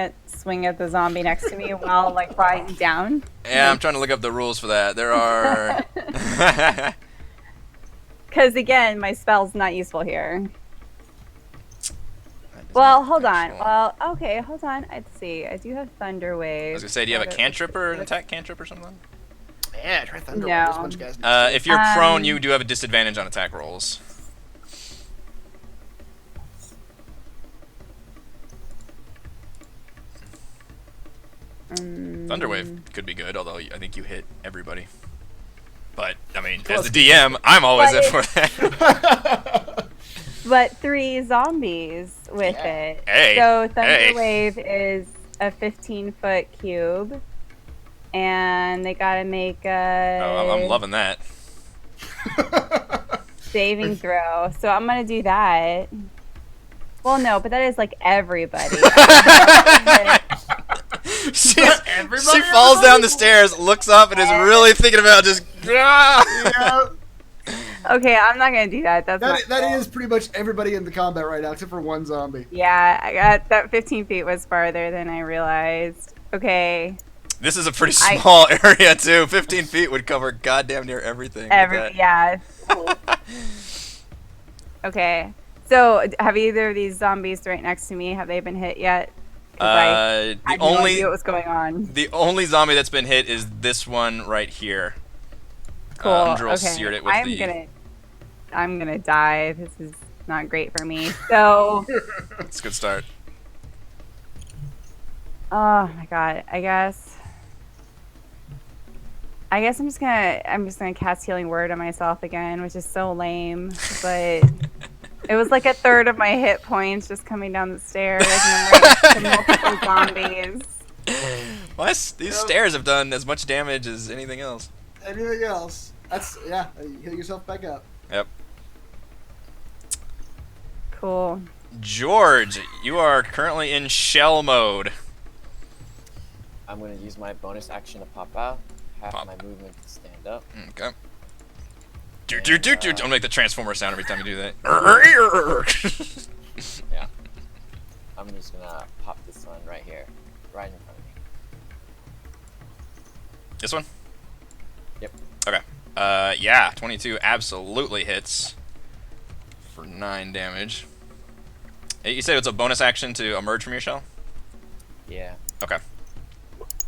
at the zombie next to me while like lying down. Yeah, I'm trying to look up the rules for that. There are... Because again, my spell's not useful here. Well, hold on. Well, okay, hold on. Let's see. I do have Thunder Wave. I was gonna say, do you have a cantrip or an attack cantrip or something? Yeah, try Thunder. No. There's a bunch of guys next to If you're prone, Um, you do have a disadvantage on attack rolls. Thunderwave could be good, although I think you hit everybody. But, I mean, as the DM, I'm always in for that. But 3 zombies with it. Hey, So Thunder hey. Wave is a 15-foot cube. And they gotta make a Oh, I'm loving that. saving throw. So I'm gonna do that. Well, no, but that is like everybody. She Everybody falls down the stairs, looks up, and is really thinking about just... Yeah, Okay, I'm not gonna do that. That's that, not that cool. is pretty much everybody in the combat right now, except for one zombie. Yeah, I got that 15 feet was farther than I realized. Okay, This is a pretty small area, too. 15 feet would cover goddamn near everything. with that. yeah. Okay, so have either of these zombies right next to me, have they been hit yet? 'Cause I The had no idea what was going on. only zombie that's been hit is this one right here. Cool. Umdril Okay, seared it with I'm gonna die. This is not great for me. So, It's a good start. oh my god, I guess. I guess I'm just gonna cast Healing Word on myself again, which is so lame, but it was like a third of my hit points just coming down the stairs, and I'm right to multiple zombies. Well, these stairs have done as much damage as anything else. Anything else? That's heal yourself back up. Yep. Cool. George, you are currently in shell mode. I'm going to use my bonus action to pop out. Half Pop. my movement to stand up. Okay. Don't make the transformer sound every time you do that. Yeah. I'm just going to pop this one right here. Right in front of me. This one? Yep. Okay. Yeah, 22 absolutely hits for 9 damage. Hey, you said it's a bonus action to emerge from your shell? Yeah. Okay.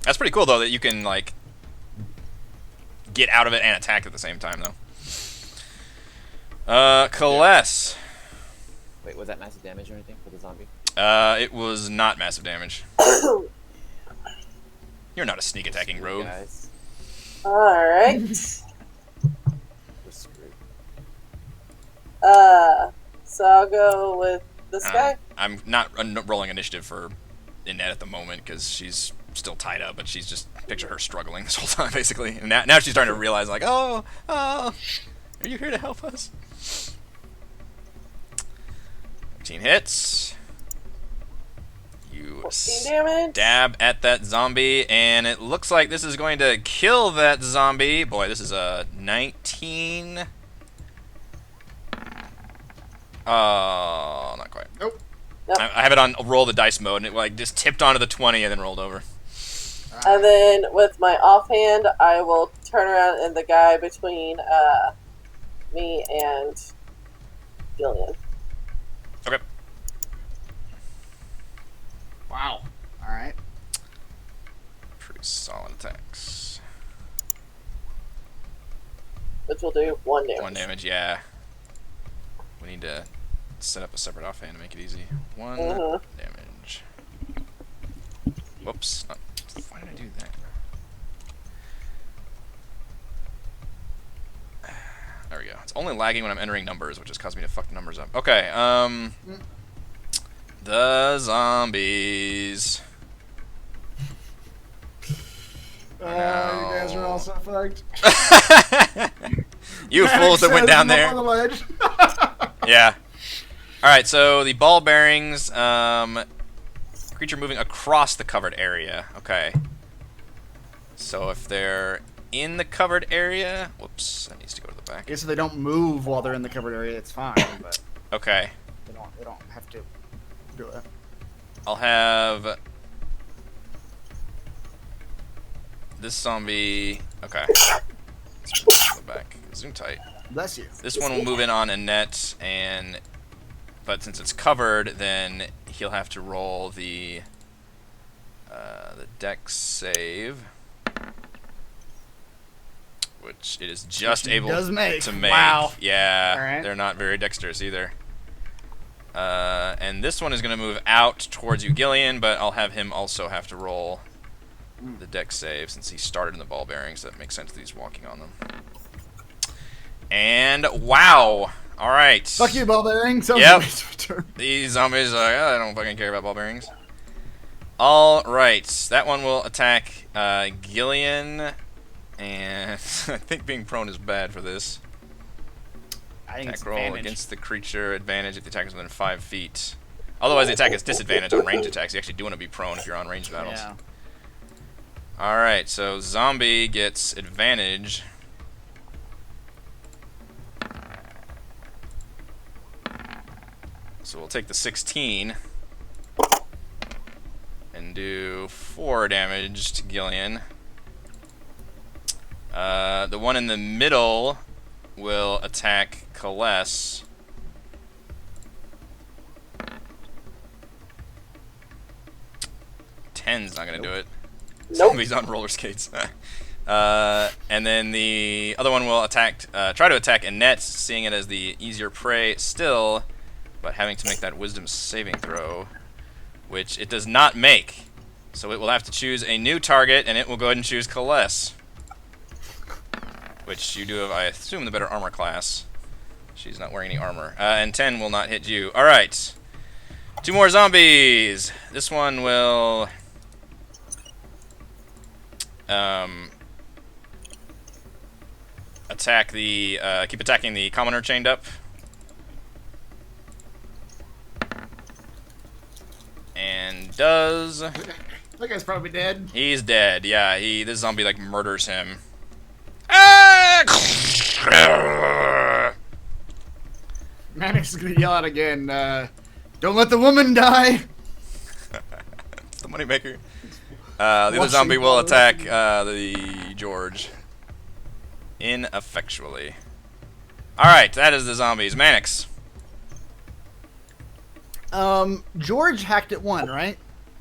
That's pretty cool, though, that you can, like, get out of it and attack at the same time, though. Coalesce. Wait, was that massive damage or anything for the zombie? It was not massive damage. You're not a sneak attacking rogue. Guys, Alright. we're screwed. So I'll go with this guy. I'm not rolling initiative for Annette at the moment because she's still tied up, but she's just picture her struggling this whole time basically. And now she's starting to realize like, oh, are you here to help us? 15 hits. You 14 damage. stab at that zombie, and it looks like this is going to kill that zombie. Boy, this is a 19. Oh, not quite. Nope. I have it on roll the dice mode, and it like just tipped onto the 20 and then rolled over. And then with my offhand, I will turn around and the guy between me and Gillian. Okay. Wow. All right. Pretty solid attacks. Which will do 1 damage. 1 damage, yeah. We need to set up a separate offhand to make it easy. 1 damage. Whoops. Why did I do that? There we go. It's only lagging when I'm entering numbers, which has caused me to fuck the numbers up. Okay, the zombies. You guys are all so fucked. You fools that went down there. On the ledge. Yeah. Alright, so the ball bearings, creature moving across the covered area. Okay. So if they're in the covered area, whoops, that needs to go to the back. I guess if they don't move while they're in the covered area, it's fine. But Okay. they don't have to do it. I'll have this zombie. Okay. Let's move to the back. Zoom tight. Bless you. This one will move in on Annette, but since it's covered, then he'll have to roll the dex save, which it is just Which he able does make. to make. Wow. Yeah, Alright. they're not very dexterous either. And this one is going to move out towards you, Gillian, but I'll have him also have to roll the dex save since he started in the ball bearings. So that makes sense that he's walking on them. And wow! All right. Fuck you, ball bearings. Yep. These zombies are like, oh, I don't fucking care about ball bearings. All right, that one will attack Gillian, and I think being prone is bad for this. I think it's Attack roll advantage. against the creature, advantage if the attack is within 5 feet. Otherwise, the attack is disadvantage on range attacks. You actually do want to be prone if you're on range battles. Yeah. All right, so zombie gets advantage. So we'll take the 16 and do 4 damage to Gillian. The one in the middle will attack Coalesce. 10's not gonna do it. Nope. He's on roller skates. And then the other one will attack, try to attack Annette, seeing it as the easier prey still, but having to make that wisdom saving throw, which it does not make. So it will have to choose a new target, and it will go ahead and choose Coalesce. which you do have, I assume, the better armor class. She's not wearing any armor. And 10 will not hit you. All right. 2 more zombies. This one will attack the keep attacking the commoner chained up. And does. That guy's probably dead. He's dead. Yeah, this zombie like murders him. Ah! Mannix is gonna yell out again. Don't let the woman die. It's the moneymaker. The other zombie will attack the George ineffectually. Alright, that is the zombies. Mannix. George hacked at one, right?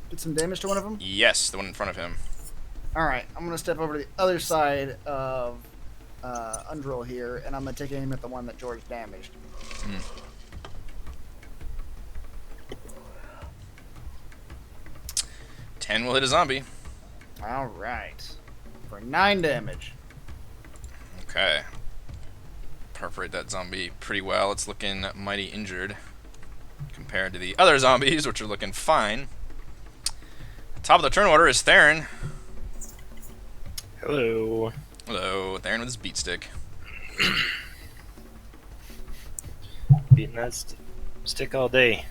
Did some damage to one of them? Yes, the one in front of him. Alright, I'm gonna step over to the other side of Undrill here, and I'm gonna take aim at the one that George damaged. 10 will hit a zombie. Alright. For 9 damage. Okay. Perforate that zombie pretty well. It's looking mighty injured compared to the other zombies, which are looking fine. Top of the turn order is Theron. Hello. Hello, Theron with his beat stick. Beating that stick all day.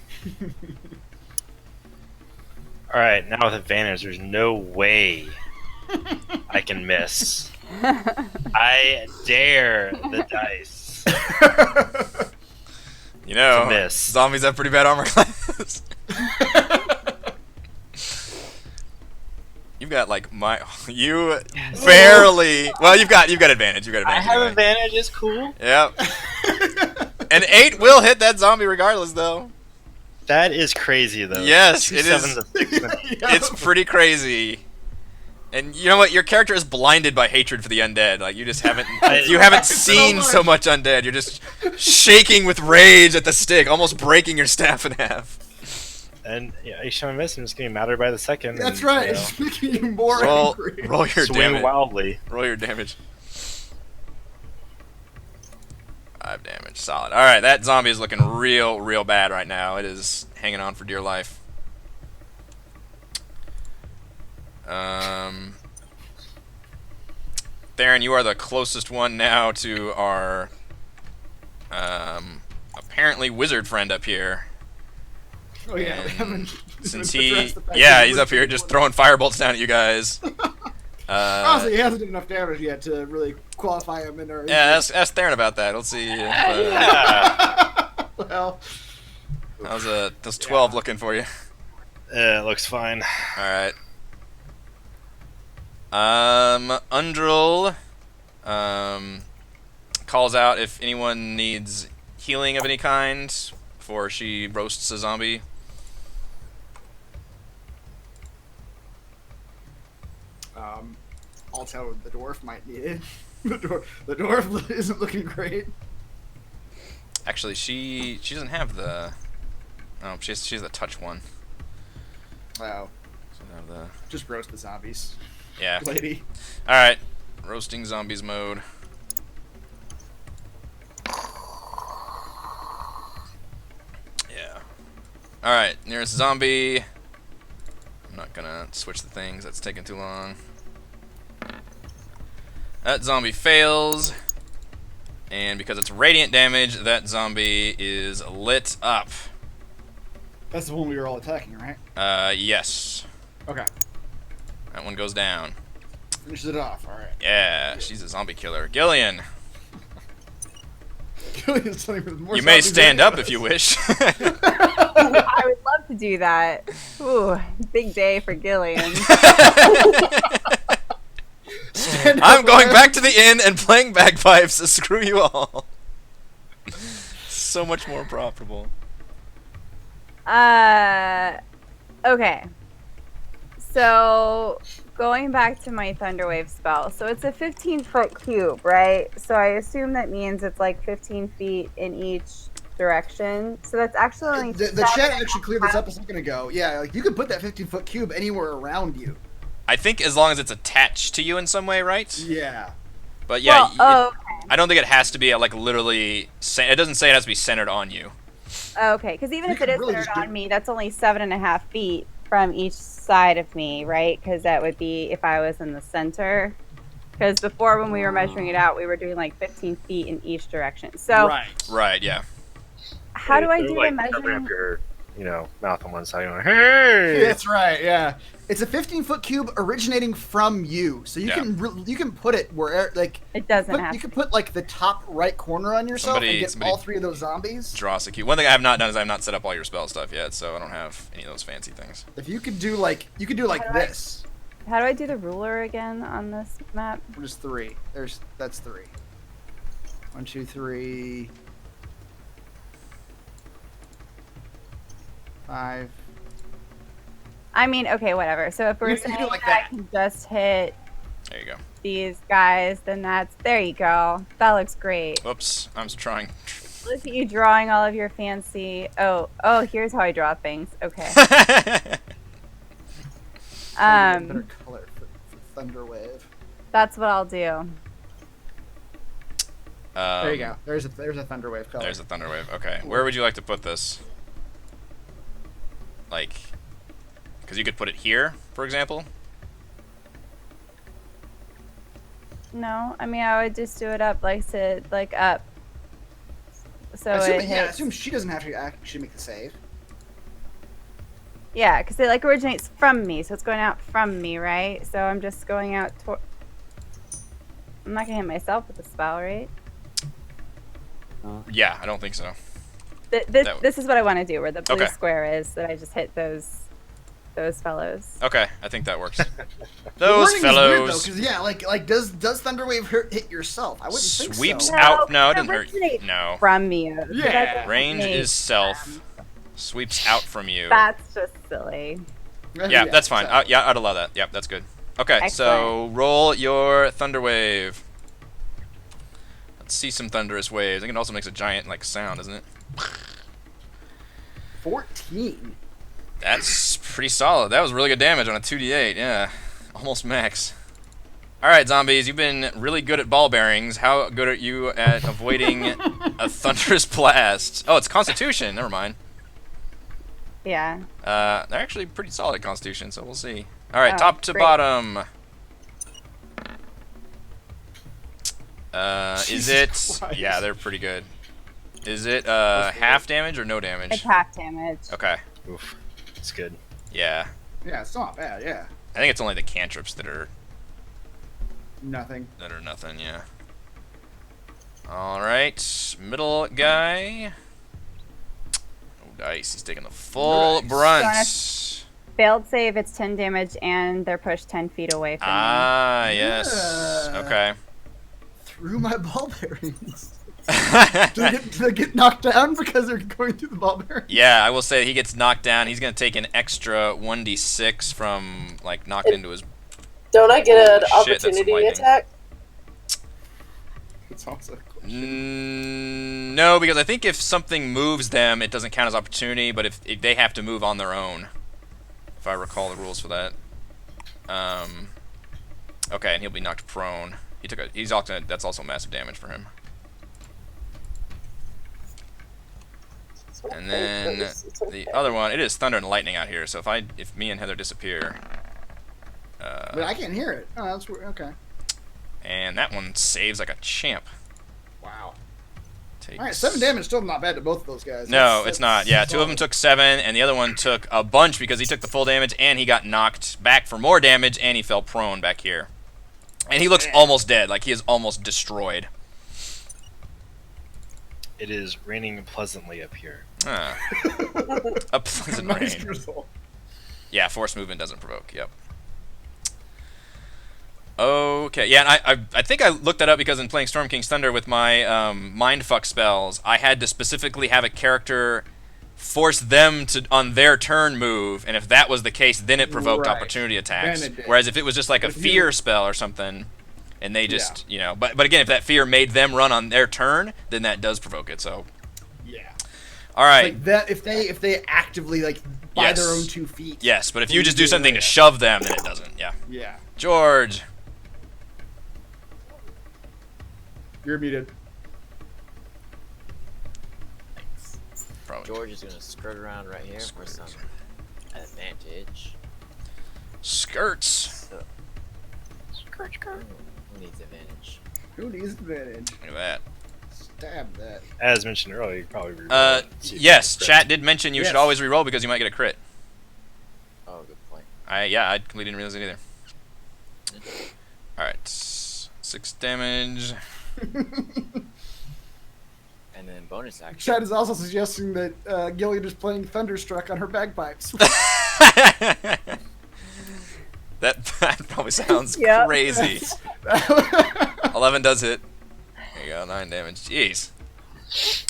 Alright, now with advantage, there's no way I can miss. I dare the dice. You know, To miss. zombies have pretty bad armor class. You've got like you barely. Well, you've got advantage. You've got I advantage. have anyway. advantage, it's cool. Yep. An 8 will hit that zombie regardless, though. That is crazy, though. Yes, 2 it is. 7s and 6 and- It's pretty crazy. And you know what? Your character is blinded by hatred for the undead. Like you just haven't seen so much undead. You're just shaking with rage at the stick, almost breaking your staff in half. And yeah, each time I miss, I'm just getting madder by the second. That's and, right. you know, It's making you more Roll angry. your swing damage. wildly. Roll your damage. 5 damage. Solid. All right, that zombie is looking real bad right now. It is hanging on for dear life. Theron, you are the closest one now to our apparently wizard friend up here. Oh yeah. we And haven't since even he, addressed the fact yeah, that he's up here just throwing firebolts down at you guys. Honestly, he hasn't done enough damage yet to really qualify him in our. Yeah, ask Theron about that. Let's see. If, Yeah. Well, those 12 looking for you? It looks fine. All right. Undrill calls out if anyone needs healing of any kind before she roasts a zombie. I'll tell the dwarf might need it. The dwarf isn't looking great. Actually, she doesn't have the. Oh, she has the touch one. Wow. So have the. Just roast the zombies, Yeah. lady. All right. Roasting zombies mode. Yeah. All right. Nearest zombie. I'm not gonna switch the things. That's taking too long. That zombie fails. And because it's radiant damage, that zombie is lit up. That's the one we were all attacking, right? Yes. Okay. That one goes down. Finishes it off. All right. Yeah, she's a zombie killer. Gillian, Gillian's telling me there's more you may zombies stand than up if you wish. I would love to do that. Ooh, big day for Gillian. Stand I'm up going there. back to the inn and playing bagpipes, so screw you all. So much more profitable. Okay. So, going back to my Thunderwave spell. So, it's a 15-foot cube, right? So, I assume that means it's like 15 feet in each direction. So, that's actually only... The chat actually cleared this up a second ago. Yeah, like you could put that 15-foot cube anywhere around you. I think as long as it's attached to you in some way, right? Yeah. But yeah, Well, oh, I don't think it has to be like literally. It doesn't say it has to be centered on you. okay. Because even You if it could is really centered just on me, that's only 7.5 feet from each side of me, right? Because that would be if I was in the center. Because before, when we were measuring it out, we were doing like 15 feet in each direction. So Right. Yeah. how do I They're, do like, the covering measuring? up your, mouth on one side. You're like, hey! That's right. Yeah, it's a 15-foot cube originating from you, so you Yeah. can put it where like It doesn't have you to. can put like the top right corner on yourself and get Somebody all 3 of those zombies. Draw us a cube. One thing I have not done is I have not set up all your spell stuff yet, so I don't have any of those fancy things. If you could do like this. How do I do the ruler again on this map? Just 3. That's 3. 1, 2, 3. 5. I mean, okay, whatever. So if we're You do saying like that that. I can just hit There you go. these guys, then there you go. That looks great. Whoops, I'm trying. Look at you drawing all of your fancy. Oh, here's how I draw things. Okay. Better color for Thunderwave. That's what I'll do. There you go. There's a Thunderwave color. There's a Thunderwave. Okay, where would you like to put this? Like, because you could put it here, for example. No, I mean I would just do it up up. So I it assume she doesn't have to actually make the save. Yeah, because it like originates from me, so it's going out from me, right? So I'm just going out toward. I'm not gonna hit myself with the spell, right? Yeah, I don't think so. This is what I want to do, where the blue Okay. square is, that I just hit those fellows. Okay, I think that works. The Those wording fellows. is weird, though, because like does Thunderwave hit yourself? I wouldn't think so. Sweeps No, out. No, it doesn't hurt. originate No. From me. Yeah. Range is self. Sweeps out from you. That's just silly. Yeah, that's fine. so- Yeah, I'd allow that. Yep, that's good. Okay, so Excellent. roll your thunder wave. Let's see some thunderous waves. I think it also makes a giant like sound, doesn't it? 14. That's pretty solid. That was really good damage on a 2d8. Yeah, almost max. All right, zombies, you've been really good at ball bearings. How good are you at avoiding a thunderous blast? Oh, it's Constitution. Never mind. Yeah. They're actually pretty solid at Constitution, so we'll see. All right, Oh, top to great. bottom. Is Jesus it? Christ. Yeah, they're pretty good. Is it half damage or no damage? It's half damage. Okay. Oof. It's good. Yeah. Yeah, it's not bad. Yeah, I think it's only the cantrips that are nothing. nothing. Yeah. All right, middle guy. Oh, dice. He's taking the full Nice. brunt. Failed save, it's 10 damage, and they're pushed 10 feet away from me. Ah, yes. Yeah. Okay. Through my ball bearings. Do they get knocked down because they're going through the ball bearings? Yeah, I will say he gets knocked down. He's gonna take an extra 1d6 from like knocked into his. Don't I get an Holy shit, that's opportunity lightning. attack? It's also No, because I think if something moves them, it doesn't count as opportunity. But if they have to move on their own, if I recall the rules for that. Okay, and he'll be knocked prone. He's also that's also massive damage for him. It's okay, And then it's okay. the other one, it is thunder and lightning out here. So if me and Heather disappear, but I can't hear it. Oh, that's weird. Okay. and that one saves like a champ. Wow. Takes... All right, 7 damage still not bad to both of those guys. No, it's not. Yeah, two of them took 7, and the other one took a bunch because he took the full damage, and he got knocked back for more damage, and he fell prone back here. And he looks almost dead, like he is almost destroyed. It is raining pleasantly up here. Ah. A pleasant Nice rain. result. Yeah, force movement doesn't provoke. Yep. Okay, yeah, and I think I looked that up because in playing Storm King's Thunder with my mindfuck spells, I had to specifically have a character force them to on their turn move, and if that was the case, then it provoked Right. opportunity attacks. Then it did. Whereas if it was just like a If you- fear spell or something, and they just but again, if that fear made them run on their turn, then that does provoke it. So Yeah. all right, Like that, if they actively like by Yes. their own 2 feet. yes, but if you leave just do the something to area. shove them, then it doesn't. Yeah, Yeah. George. You're muted. Thanks. Probably. George is gonna skirt around right here for some advantage. Skirts. So, who needs advantage? Who needs advantage? Look at that. Stab that. As mentioned earlier, you probably reroll it, see if you Yes, get a crit. chat did mention you should Yes. always reroll because you might get a crit. Oh, good point. I completely didn't realize it either. Alright. 6 damage. And then bonus action. Chad is also suggesting that Gillian is playing Thunderstruck on her bagpipes. That probably sounds Yep. crazy. 11 does hit. There you go, 9 damage. Jeez.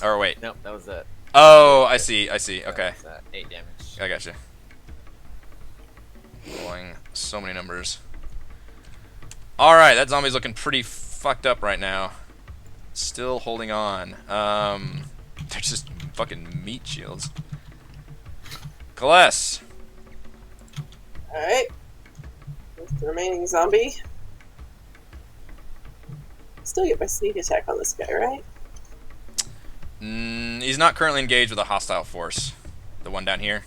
Or wait. Nope, that was it. Oh, I see. Okay. That was, 8 damage. I gotcha. Rolling so many numbers. Alright, that zombie's looking pretty fucked up right now. Still holding on. They're just fucking meat shields. Kaless. Alright. With the remaining zombie. Still get my sneak attack on this guy, right? He's not currently engaged with a hostile force. The one down here.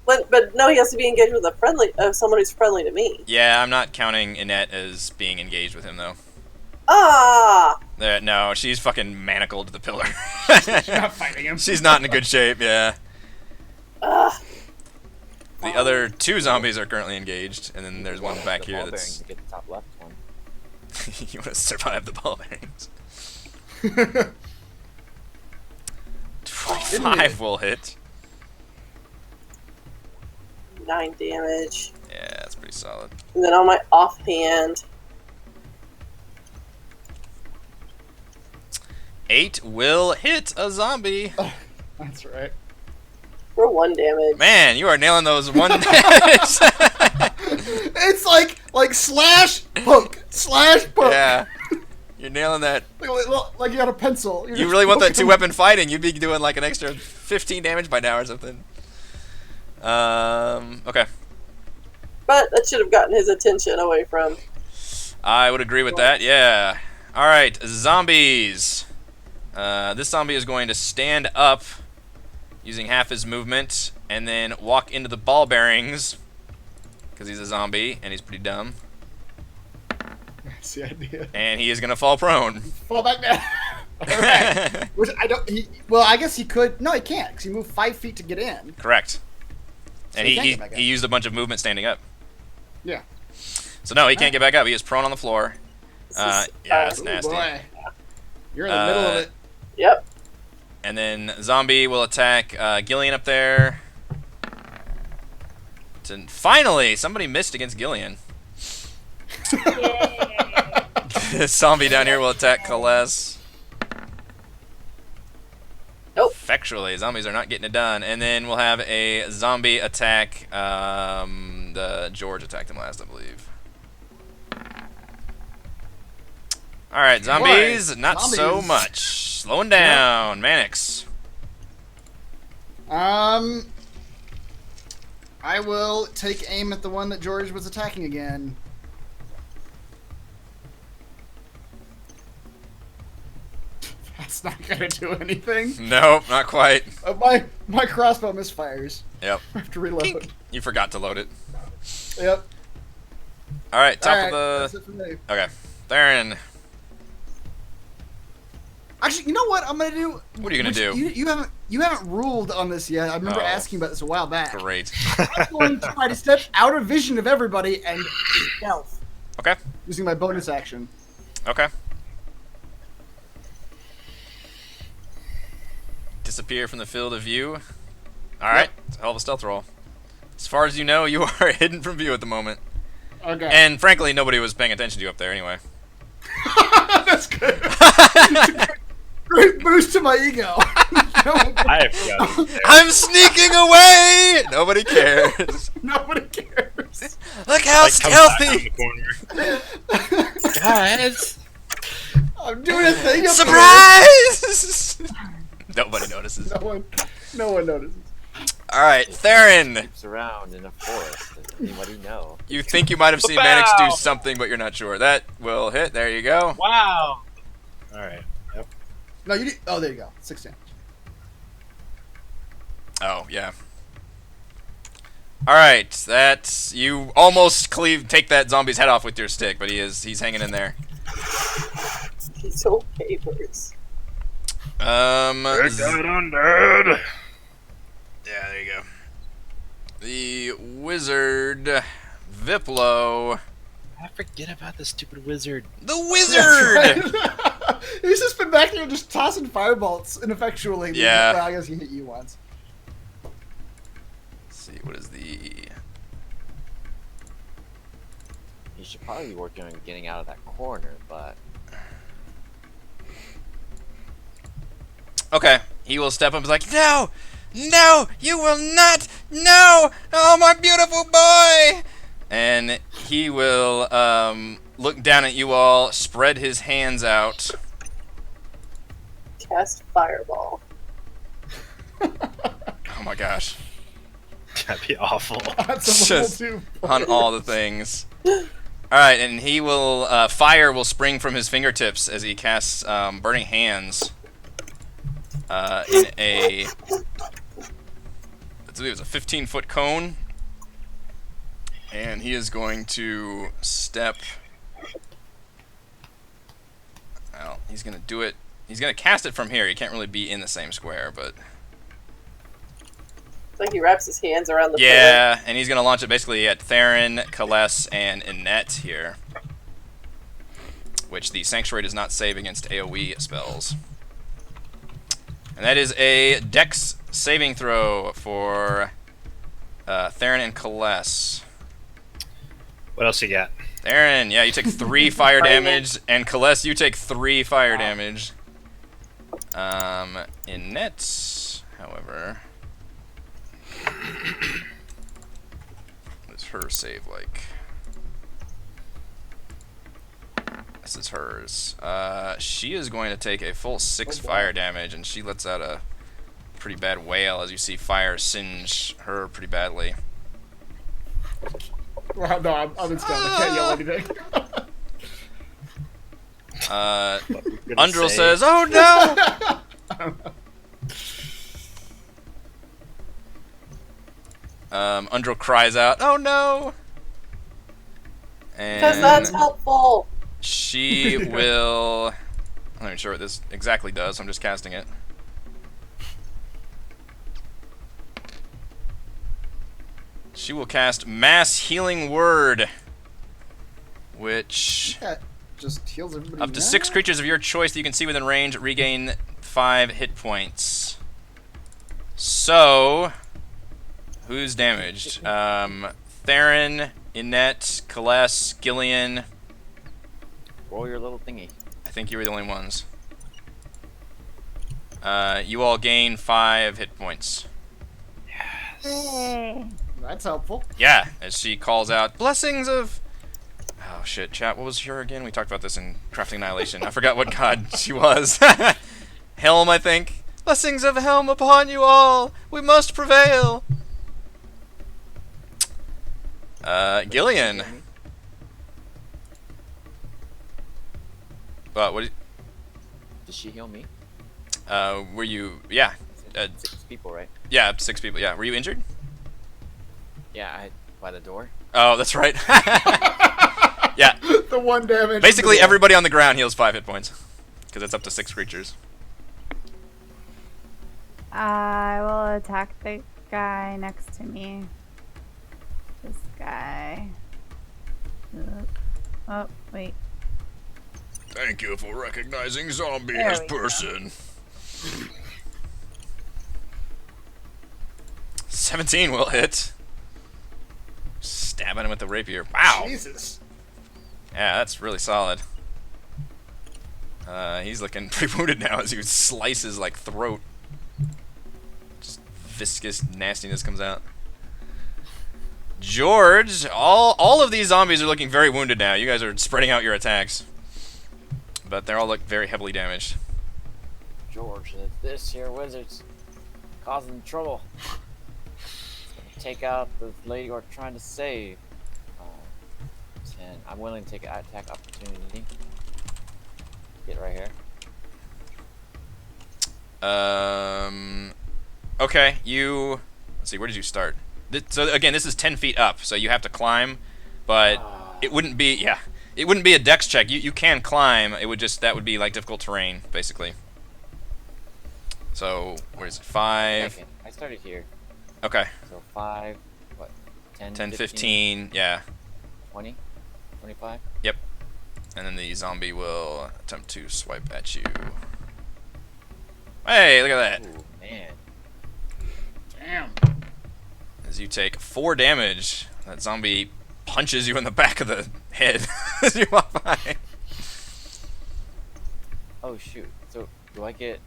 But no, he has to be engaged with someone who's friendly to me. Yeah, I'm not counting Annette as being engaged with him, though. Ah! No, she's fucking manacled to the pillar. Not fighting him. She's not in good shape, yeah. Ah! The other 2 zombies are currently engaged, and then there's one back The here ball that's... bearings to get the top left one. You want to survive the ball bearings. 25 will hit. 9 damage. Yeah, that's pretty solid. And then on my offhand, 8 will hit a zombie. That's right. for 1 damage. Man, you are nailing those 1 damage. It's like slash poke, slash poke. Yeah. You're nailing that. Like you got a pencil. You're You just really want that poking 2-weapon fighting, you'd be doing like an extra 15 damage by now or something. Okay. But that should have gotten his attention away from. I would agree with that, yeah. Alright, zombies. This zombie is going to stand up using half his movement and then walk into the ball bearings because he's a zombie and he's pretty dumb. That's the idea. And he is going to fall prone. Fall back down. Alright. Which I don't. Well, I guess he could. No, he can't because he moved 5 feet to get in. Correct. And he can't get back up. he used a bunch of movement standing up. Yeah. So no, he can't get back up. He is prone on the floor. Yeah, that's Ooh, nasty. boy. You're in the middle of it. Yep. And then zombie will attack Gillian up there. Finally, somebody missed against Gillian. This zombie down here will attack Kaless. Nope. Effectually, zombies are not getting it done. And then we'll have a zombie attack. The George attacked him last, I believe. All right, zombies, Boy, not so zombies. much. Slowing down, Mannix. I will take aim at the one that George was attacking again. That's not gonna do anything. Nope, not quite. My crossbow misfires. Yep. I have to reload. You forgot to load it. Yep. All right, top Alright, of that's the. it for me. Okay, Theron. Actually, you know what I'm gonna do? What are you gonna do? You haven't ruled on this yet. I remember Oh. asking about this a while back. Great. I'm going to try to step out of vision of everybody and stealth Okay. using my bonus action. Okay. Disappear from the field of view. All right, it's a hell of a stealth roll. As far as you know, you are hidden from view at the moment. Okay. And frankly, nobody was paying attention to you up there anyway. That's good. Great boost to my ego. I forgot. I'm sneaking away! Nobody cares. Nobody cares. Look how Like, come back on stealthy! the corner. Guys! I'm doing a thing. up Surprise! Nobody notices. here. No one notices. All right, Theron. Keeps around in a forest. Does anybody know? You think you might have seen Mannix do something, but you're not sure. That will hit. There you go. Wow. All right. Yep. No, you did. Oh, there you go. 6 damage. Oh, yeah. Alright, that's... You almost take that zombie's head off with your stick, but he's hanging in there. He's okay, Bruce. Take that undead. Yeah, there you go. The wizard, Viplo. I forget about the stupid wizard. The wizard! Right. He's just been back there just tossing firebolts ineffectually. Yeah. Well, I guess he hit you once. Let's see, what is the... You should probably be working on getting out of that corner, but Okay, he will step up and be like, No! No! You will not! No! Oh, my beautiful boy! And he will look down at you all, spread his hands out. Cast Fireball. Oh my gosh. That'd be awful. That's a level Just 2. on all the things. Alright, and he will, fire will spring from his fingertips as he casts Burning Hands in a, I believe it's a 15-foot cone. And he is going to step, well, he's going to do it, he's going to cast it from here. He can't really be in the same square, but... It's like he wraps his hands around the Yeah, and he's going to launch it basically at Theron, Kaless, and Annette here. Which the Sanctuary does not save against AoE spells. And that is a Dex saving throw for Theron and Kaless. What else you got? Theron, yeah, you take 3 fire damage, and Kaless, you take 3 fire damage. Annette, however... What is her save like? This is hers. She is going to take a full 6 fire damage, and she lets out a pretty bad wail as you see fire singe her pretty badly. Well, no, I'm in stone. I can't yell anything. Undril says, "Oh no!" Undril cries out, "Oh no!" Because that's And helpful. she will... I'm not even sure what this exactly does, so I'm just casting it. She will cast Mass Healing Word, which... That just heals everybody. Up to now? 6 creatures of your choice that you can see within range regain 5 hit points. So... Who's damaged? Theron, Annette, Kaless, Gillian. roll your little thingy. I think you were the only ones. You all gain 5 hit points. Yay. That's helpful. Yeah, as she calls out, "Blessings of..." Oh shit, chat, what was her again? We talked about this in Crafting Annihilation. I forgot what god she was. Helm, I think. "Blessings of Helm upon you all! We must prevail!" Gillian. What? Did she heal me? Were you? Yeah. 6 people, right? Yeah, 6 people. Yeah. Were you injured? Yeah, by the door. Oh, that's right. Yeah. The 1 damage. Basically, everybody on the ground heals 5 hit points because it's up to 6 creatures. I will attack the guy next to me. This guy. Oh, wait. Thank you for recognizing zombie There as we go. person. 17 will hit. Stabbing him with the rapier. Wow. Jesus. Yeah, that's really solid. He's looking pretty wounded now as he slices like throat. Just viscous nastiness comes out. George, all of these zombies are looking very wounded now. You guys are spreading out your attacks. But they're all look very heavily damaged. George, this here wizard's causing trouble. Take out the lady we're trying to save. 10. I'm willing to take an attack opportunity. Get right here. Okay, you... Let's see, where did you start? So again, this is 10 feet up, so you have to climb, but it wouldn't be... Yeah, it wouldn't be a dex check. You can climb, it would just... That would be, like, difficult terrain, basically. So, where is it? 5... I started here. Okay. So 5, what? 10, 10, 15, yeah. 20? 25? Yep. And then the zombie will attempt to swipe at you. Hey, look at that. Ooh, man. Damn. As you take 4 damage, that zombie punches you in the back of the head as you walk by. Oh, shoot. So, do I get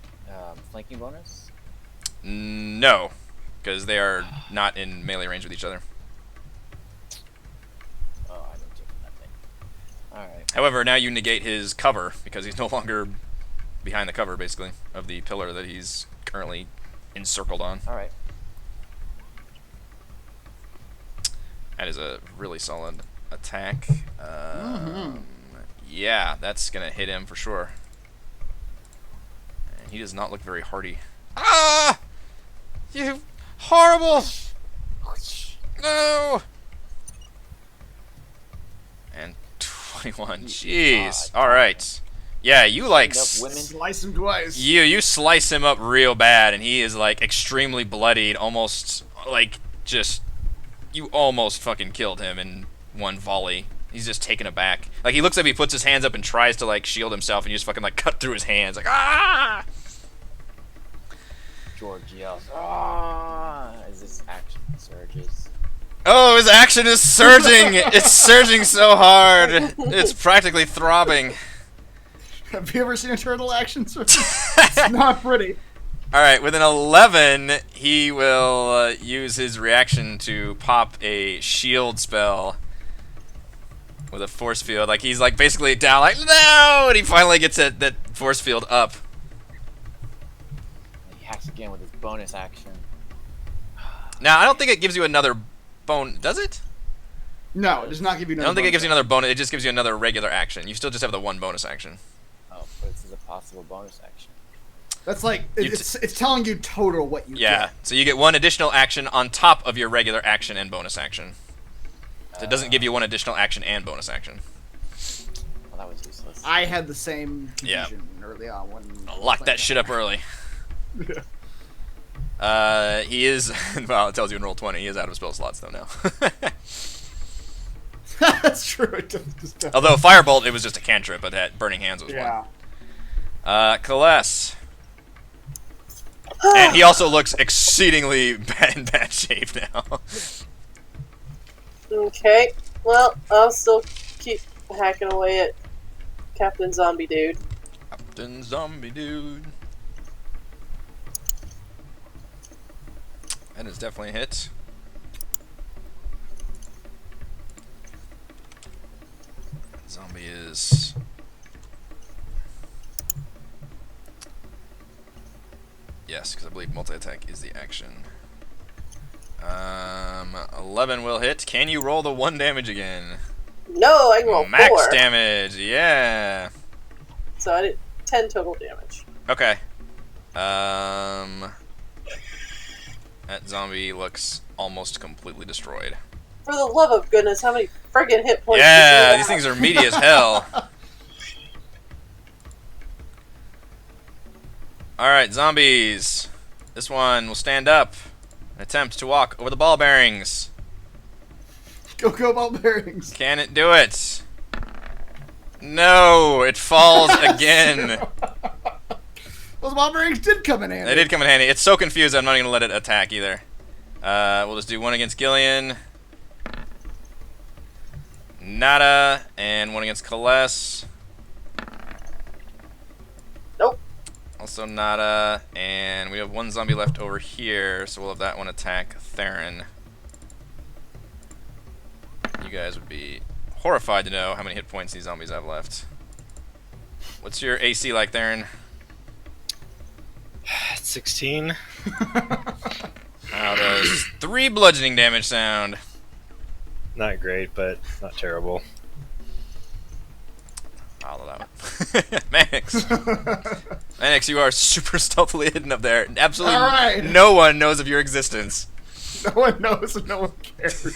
flanking bonus? No, because they are not in melee range with each other. Oh, I don't take nothing. Alright. However, now you negate his cover, because he's no longer behind the cover, basically, of the pillar that he's currently encircled on. Alright. That is a really solid attack. Yeah, that's going to hit him for sure. And he does not look very hardy. Ah! You horrible! No! And 21. Jeez. Alright. Yeah, you like... Women. Slice him twice. You slice him up real bad, and he is like extremely bloodied, almost like just... You almost fucking killed him in one volley. He's just taken aback. Like, he looks like he puts his hands up and tries to, like, shield himself, and you just fucking, like, cut through his hands. Like, ah! George yells, "Ah!" as this action surges. Oh, his action is surging! It's surging so hard. It's practically throbbing. Have you ever seen a turtle action surge? It's not pretty. Alright, with an 11, he will use his reaction to pop a shield spell with a force field. Like, he's, like, basically down, like, no! And he finally gets that force field up. He hacks again with his bonus action. Now, I don't think it gives you another bone... Does it? No, it does not give you I another don't think it bonus gives you another bonus. It just gives you another regular action. You still just have the one bonus action. Oh, but this is a possible bonus action. That's like, it's telling you total what you Yeah, get. so you get one additional action on top of your regular action and bonus action. So it doesn't give you one additional action and bonus action. Well, that was useless. I had the same Yeah. confusion early on when... Lock that shit up early. He is... Well, it tells you in Roll20. He is out of spell slots, though, now. That's true. It doesn't just Although Firebolt, it was just a cantrip, but that Burning Hands was yeah. one. Kaless. And he also looks exceedingly in bad shape now. Okay. Well, I'll still keep hacking away at Captain Zombie Dude. Captain Zombie Dude. That is definitely a hit. Zombie is... Yes, because I believe multi-attack is the action. 11 will hit. Can you roll the 1 damage again? No, I can roll Max 4. damage, yeah. So I did 10 total damage. Okay. That zombie looks almost completely destroyed. For the love of goodness, how many friggin' hit points? Yeah, do you these have? things are meaty as hell. Alright, zombies. This one will stand up and attempt to walk over the ball bearings. Go ball bearings. Can it do it? No, it falls again. Those ball bearings did come in handy. They did come in handy. It's so confused I'm not even going to let it attack either. We'll just do one against Gillian. Nada. And one against Kaless. Nope. Also nada. And we have one zombie left over here, so we'll have that one attack Theron. You guys would be horrified to know how many hit points these zombies have left. What's your AC like, Theron? 16. How does 3 bludgeoning damage sound? Not great, but not terrible. I'll allow it. Max. Annex, you are super stealthily hidden up there. Absolutely All right. no one knows of your existence. No one knows and no one cares.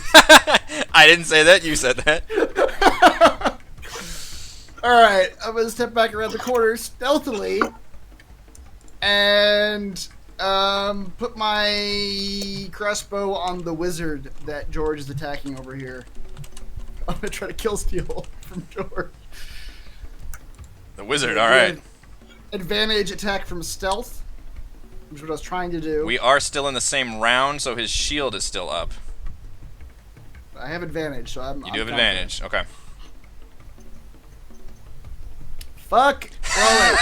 I didn't say that. You said that. Alright, I'm gonna step back around the corner stealthily and put my crossbow on the wizard that George is attacking over here. I'm gonna try to kill steal from George. The wizard. All right. Advantage attack from stealth, which is what I was trying to do. We are still in the same round, so his shield is still up. I have advantage, so I'm. You do have advantage. Okay. Fuck. Roll it.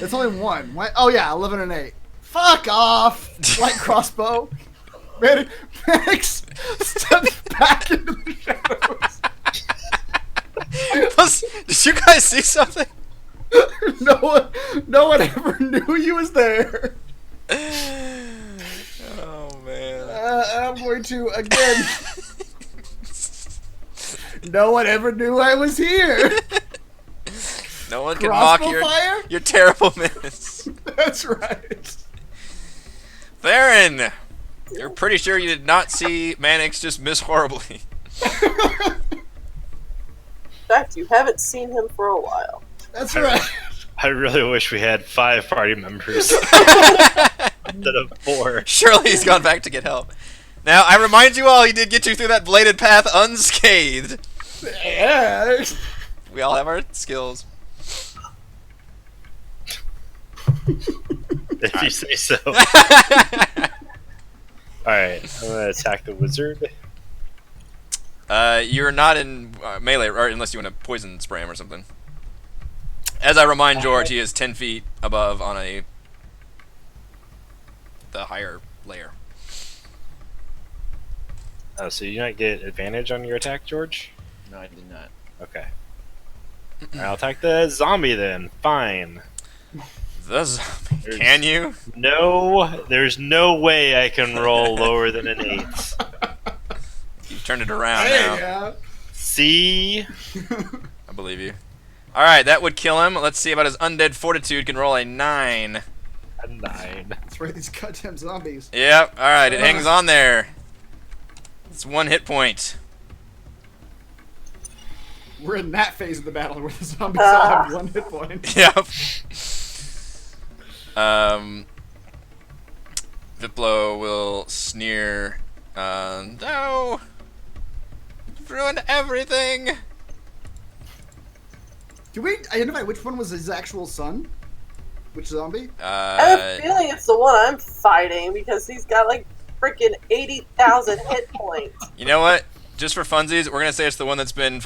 It's only one. Oh yeah, 11 and 8. Fuck off. Light crossbow. Manix steps back into the shadows. Did you guys see something? No one ever knew he was there. Oh man. I'm going to again. No one ever knew I was here. No one can mock Crossbow fire? your terrible miss. That's right. Theron, you're pretty sure you did not see Mannix just miss horribly. In fact, you haven't seen him for a while. That's right. I really wish we had 5 party members instead of 4. Surely he's gone back to get help. Now, I remind you all, he did get you through that bladed path unscathed. Yeah. We all have our skills. If you say so. Alright, I'm gonna attack the wizard. You're not in melee, or unless you want to poison spray him or something. As I remind George, he is 10 feet above on the higher layer. Oh, so you don't get advantage on your attack, George? No, I did not. Okay. Alright, I'll attack the zombie then. Fine. The zombie. Can you? No, there's no way I can roll lower than an 8. You've turned it around Hey, now. yeah. See? I believe you. Alright, that would kill him. Let's see about his undead fortitude. Can roll a 9. A 9. That's right, these goddamn zombies. Yep, alright, it hangs on there. It's 1 hit point. We're in that phase of the battle where the zombies all have 1 hit point. Yep. Viplo will sneer. No! Ruined everything! Do we identify which one was his actual son? Which zombie? I have a feeling it's the one I'm fighting because he's got like freaking 80,000 hit points. You know what? Just for funsies, we're gonna say it's the one that's been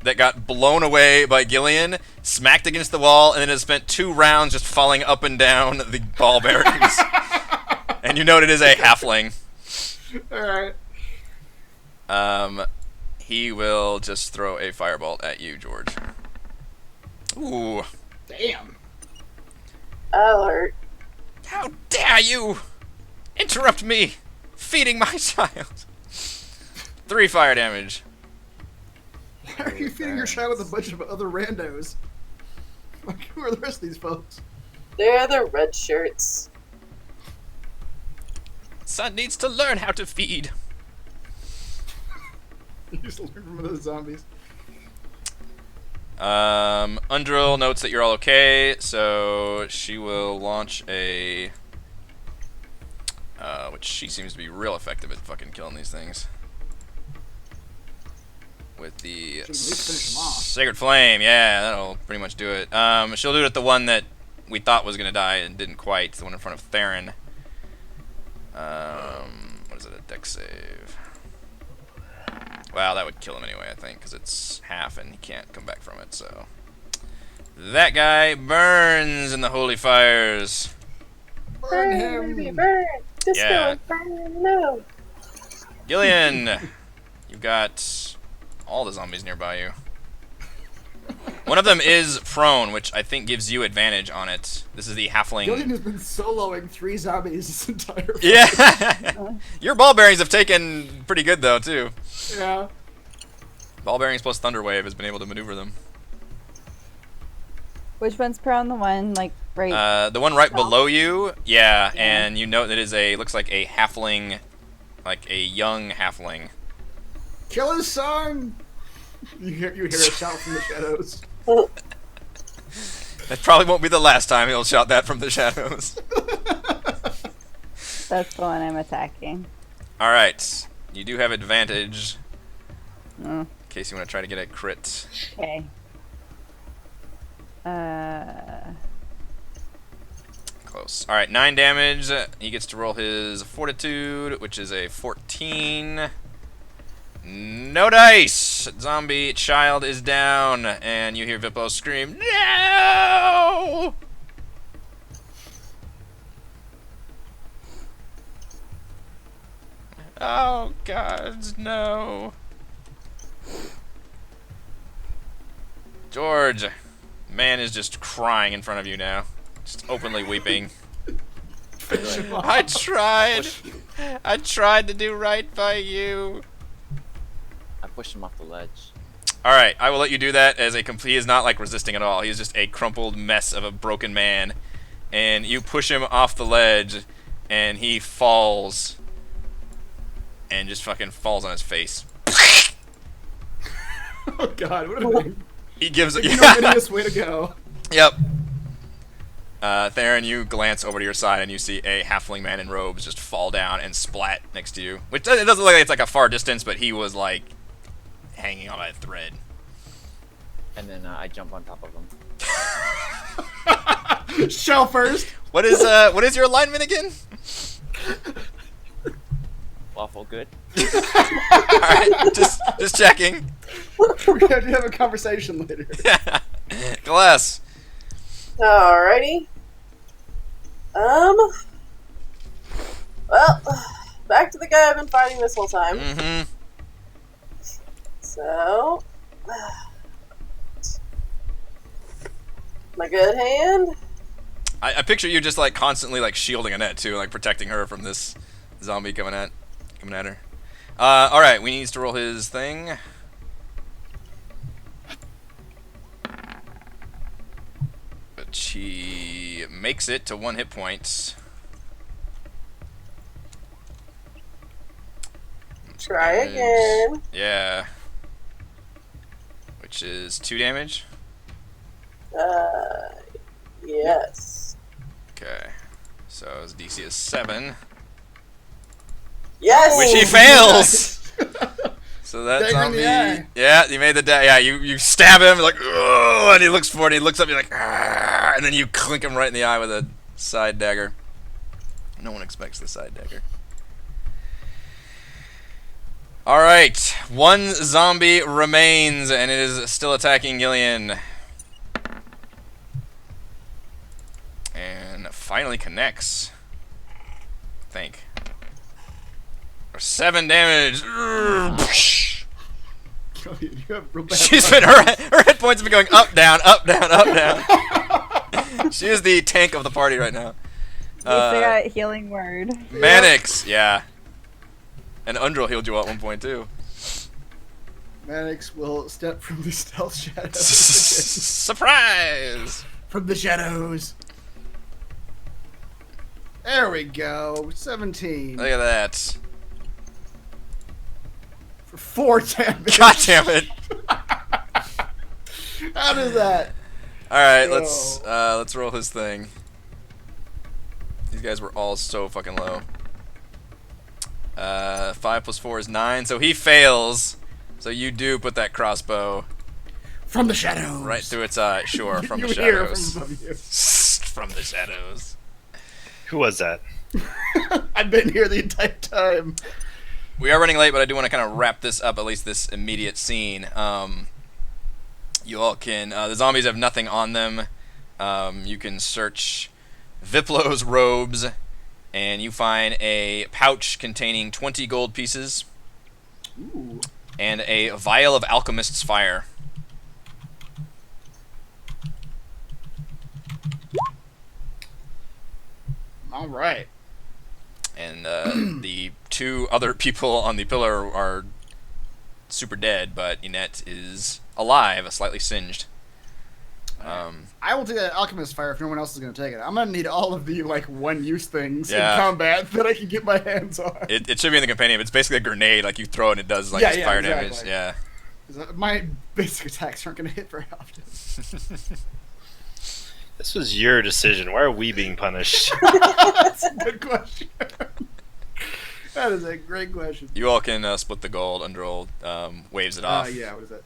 that got blown away by Gillian, smacked against the wall, and then has spent 2 rounds just falling up and down the ball bearings. And you note it is a halfling. Alright. He will just throw a firebolt at you, George. Ooh. Damn. Alert. How dare you interrupt me feeding my child? 3 fire damage. Why are you feeding your child with a bunch of other randos? Like, who are the rest of these folks? They're the red shirts. Son needs to learn how to feed. You just learn from those zombies. Undrill notes that you're all okay, so she will launch a... which she seems to be real effective at fucking killing these things. With the Should at least finish them off. Sacred Flame, yeah, that'll pretty much do it. She'll do it at the one that we thought was gonna die and didn't quite, the one in front of Theron. What is it, a dex save? Well, that would kill him anyway, I think, because it's half and he can't come back from it, so... That guy burns in the holy fires. Burn him! Burn! Disco Yeah. Inferno! No! Gillian! You've got all the zombies nearby you. One of them is prone, which I think gives you advantage on it. This is the halfling. Gillian has been soloing 3 zombies this entire fight. Yeah! Your ball bearings have taken pretty good, though, too. Yeah. Ball bearings plus Thunder Wave has been able to maneuver them. Which one's prone? The one like right. The one right Oh. below you, yeah, Yeah. and you note that it is looks like a halfling, like a young halfling. Kill his son! You hear a shout from the shadows. That probably won't be the last time he'll shout that from the shadows. That's the one I'm attacking. All right, you do have advantage Mm, in case you want to try to get a crit. okay. Close. All right, 9 damage. He gets to roll his fortitude, which is a 14. No dice! Zombie child is down, and you hear Viplo scream, "No!" Oh, God, no. George, man is just crying in front of you now. Just openly weeping. I tried. I tried to do right by you. I push him off the ledge. Alright, I will let you do that as a complete. He is not like resisting at all. He's just a crumpled mess of a broken man. And you push him off the ledge, and he falls. And just fucking falls on his face. Oh god, what a thing. He gives it. Ignominious way to go. Yep. Theron, you glance over to your side and you see a halfling man in robes just fall down and splat next to you. Which it doesn't look like it's like a far distance, but he was like hanging on a thread. And then I jump on top of him. Shell first. What is your alignment again? Lawful good. Alright, just checking. We have to have a conversation later. Glass. Alrighty. Well, back to the guy I've been fighting this whole time. Mm-hmm. So, my good hand. I picture you just like constantly like shielding Annette too, like protecting her from this zombie coming at her. Alright, we need to roll his thing. But he makes it to 1 hit point. Try again. Yeah. Which is 2 damage. Yes. Okay. So his DC is 7. Yes. Which he fails! So that Dagger in the zombie... eye. Yeah, you made the... Yeah, you stab him, like, "Ugh," and he looks forward, and he looks up, you're like, "Argh," and then you clink him right in the eye with a side dagger. No one expects the side dagger. Alright, 1 zombie remains, and it is still attacking Gillian. And finally connects. I think. For 7 damage. You have real bad She's been her hit points have been going up, down, up, down, up, down. She is the tank of the party right now. At least I got healing word. Mannix, yeah. And Undril healed you at one point too. Mannix will step from the stealth shadows. Surprise! From the shadows. There we go. 17. Look at that. For 4 damage. God damn it! How does that? All right, Go. let's roll his thing. These guys were all so fucking low. 5 plus 4 is 9, so he fails. So you do put that crossbow From the shadows. right through its eye. Sure, from you the hear shadows. from above you. From the shadows. Who was that? I've been here the entire time. We are running late, but I do want to kind of wrap this up, at least this immediate scene. You all can... the zombies have nothing on them. You can search Viplo's robes, and you find a pouch containing 20 gold pieces Ooh. and a vial of alchemist's fire. All right. And the 2 other people on the pillar are super dead, but Inette is alive, slightly singed. I will take that alchemist fire if no one else is going to take it. I'm going to need all of the like one-use things Yeah. in combat that I can get my hands on. It should be in the companion. It's basically a grenade. Like you throw it and it does like Yeah, just yeah, fire exactly. damage. Yeah. 'Cause my basic attacks aren't going to hit very often. This was your decision. Why are we being punished? That's a good question. That is a great question. You all can split the gold. Underold waves it off. Yeah, what is it?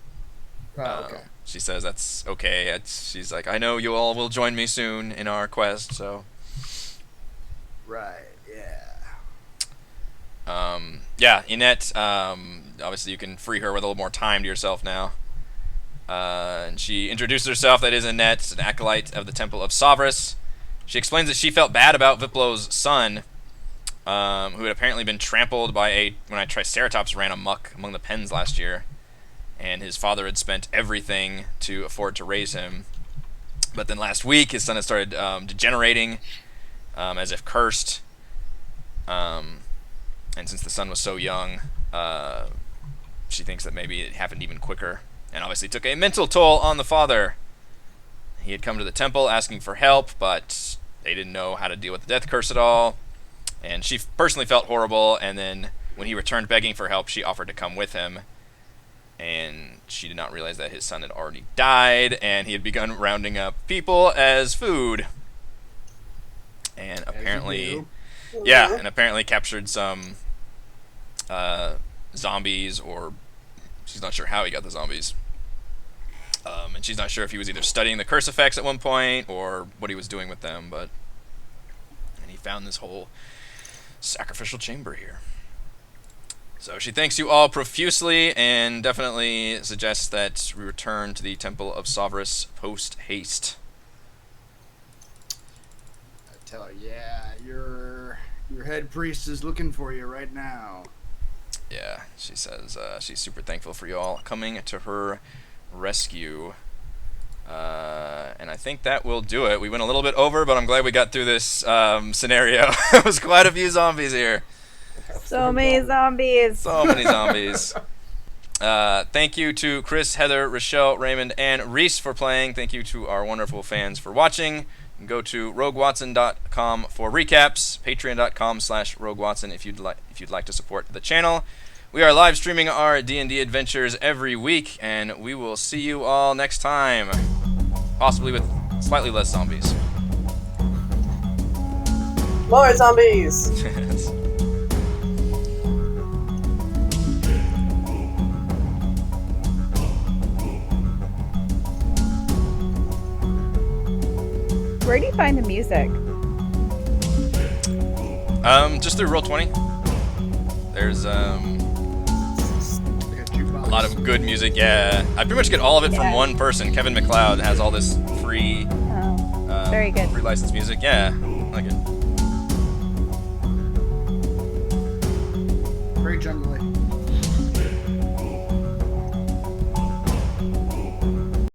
Okay. She says that's okay. She's like, I know you all will join me soon in our quest, so. Right, yeah. Yeah, Inette, obviously you can free her with a little more time to yourself now. And she introduces herself, that is Inette, an acolyte of the Temple of Savras. She explains that she felt bad about Viplo's son, who had apparently been trampled by when a Triceratops ran amok among the pens last year. And his father had spent everything to afford to raise him. But then last week, his son had started degenerating, as if cursed. And since the son was so young, she thinks that maybe it happened even quicker. And obviously took a mental toll on the father. He had come to the temple asking for help, but they didn't know how to deal with the death curse at all. And she personally felt horrible, and then when he returned begging for help, she offered to come with him. And she did not realize that his son had already died, and he had begun rounding up people as food. And apparently, yeah, and apparently captured some zombies, or she's not sure how he got the zombies. And she's not sure if he was either studying the curse effects at one point or what he was doing with them, and he found this whole sacrificial chamber here. So she thanks you all profusely and definitely suggests that we return to the Temple of Savras post-haste. I tell her, yeah, your head priest is looking for you right now. Yeah, she says she's super thankful for you all coming to her rescue. And I think that will do it. We went a little bit over, but I'm glad we got through this scenario. It was quite a few zombies here. So many zombies. So many zombies. Thank you to Chris, Heather, Rochelle, Raymond, and Reese for playing. Thank you to our wonderful fans for watching. Go to roguewatson.com for recaps. Patreon.com/roguewatson if you'd like to support the channel. We are live streaming our D&D adventures every week, and we will see you all next time. Possibly with slightly less zombies. More zombies! Where do you find the music? Just through Roll20. There's a lot of good music. Yeah, I pretty much get all of it from one person. Kevin MacLeod has all this free, Very good. free licensed music. Yeah, I like it. Very jungly.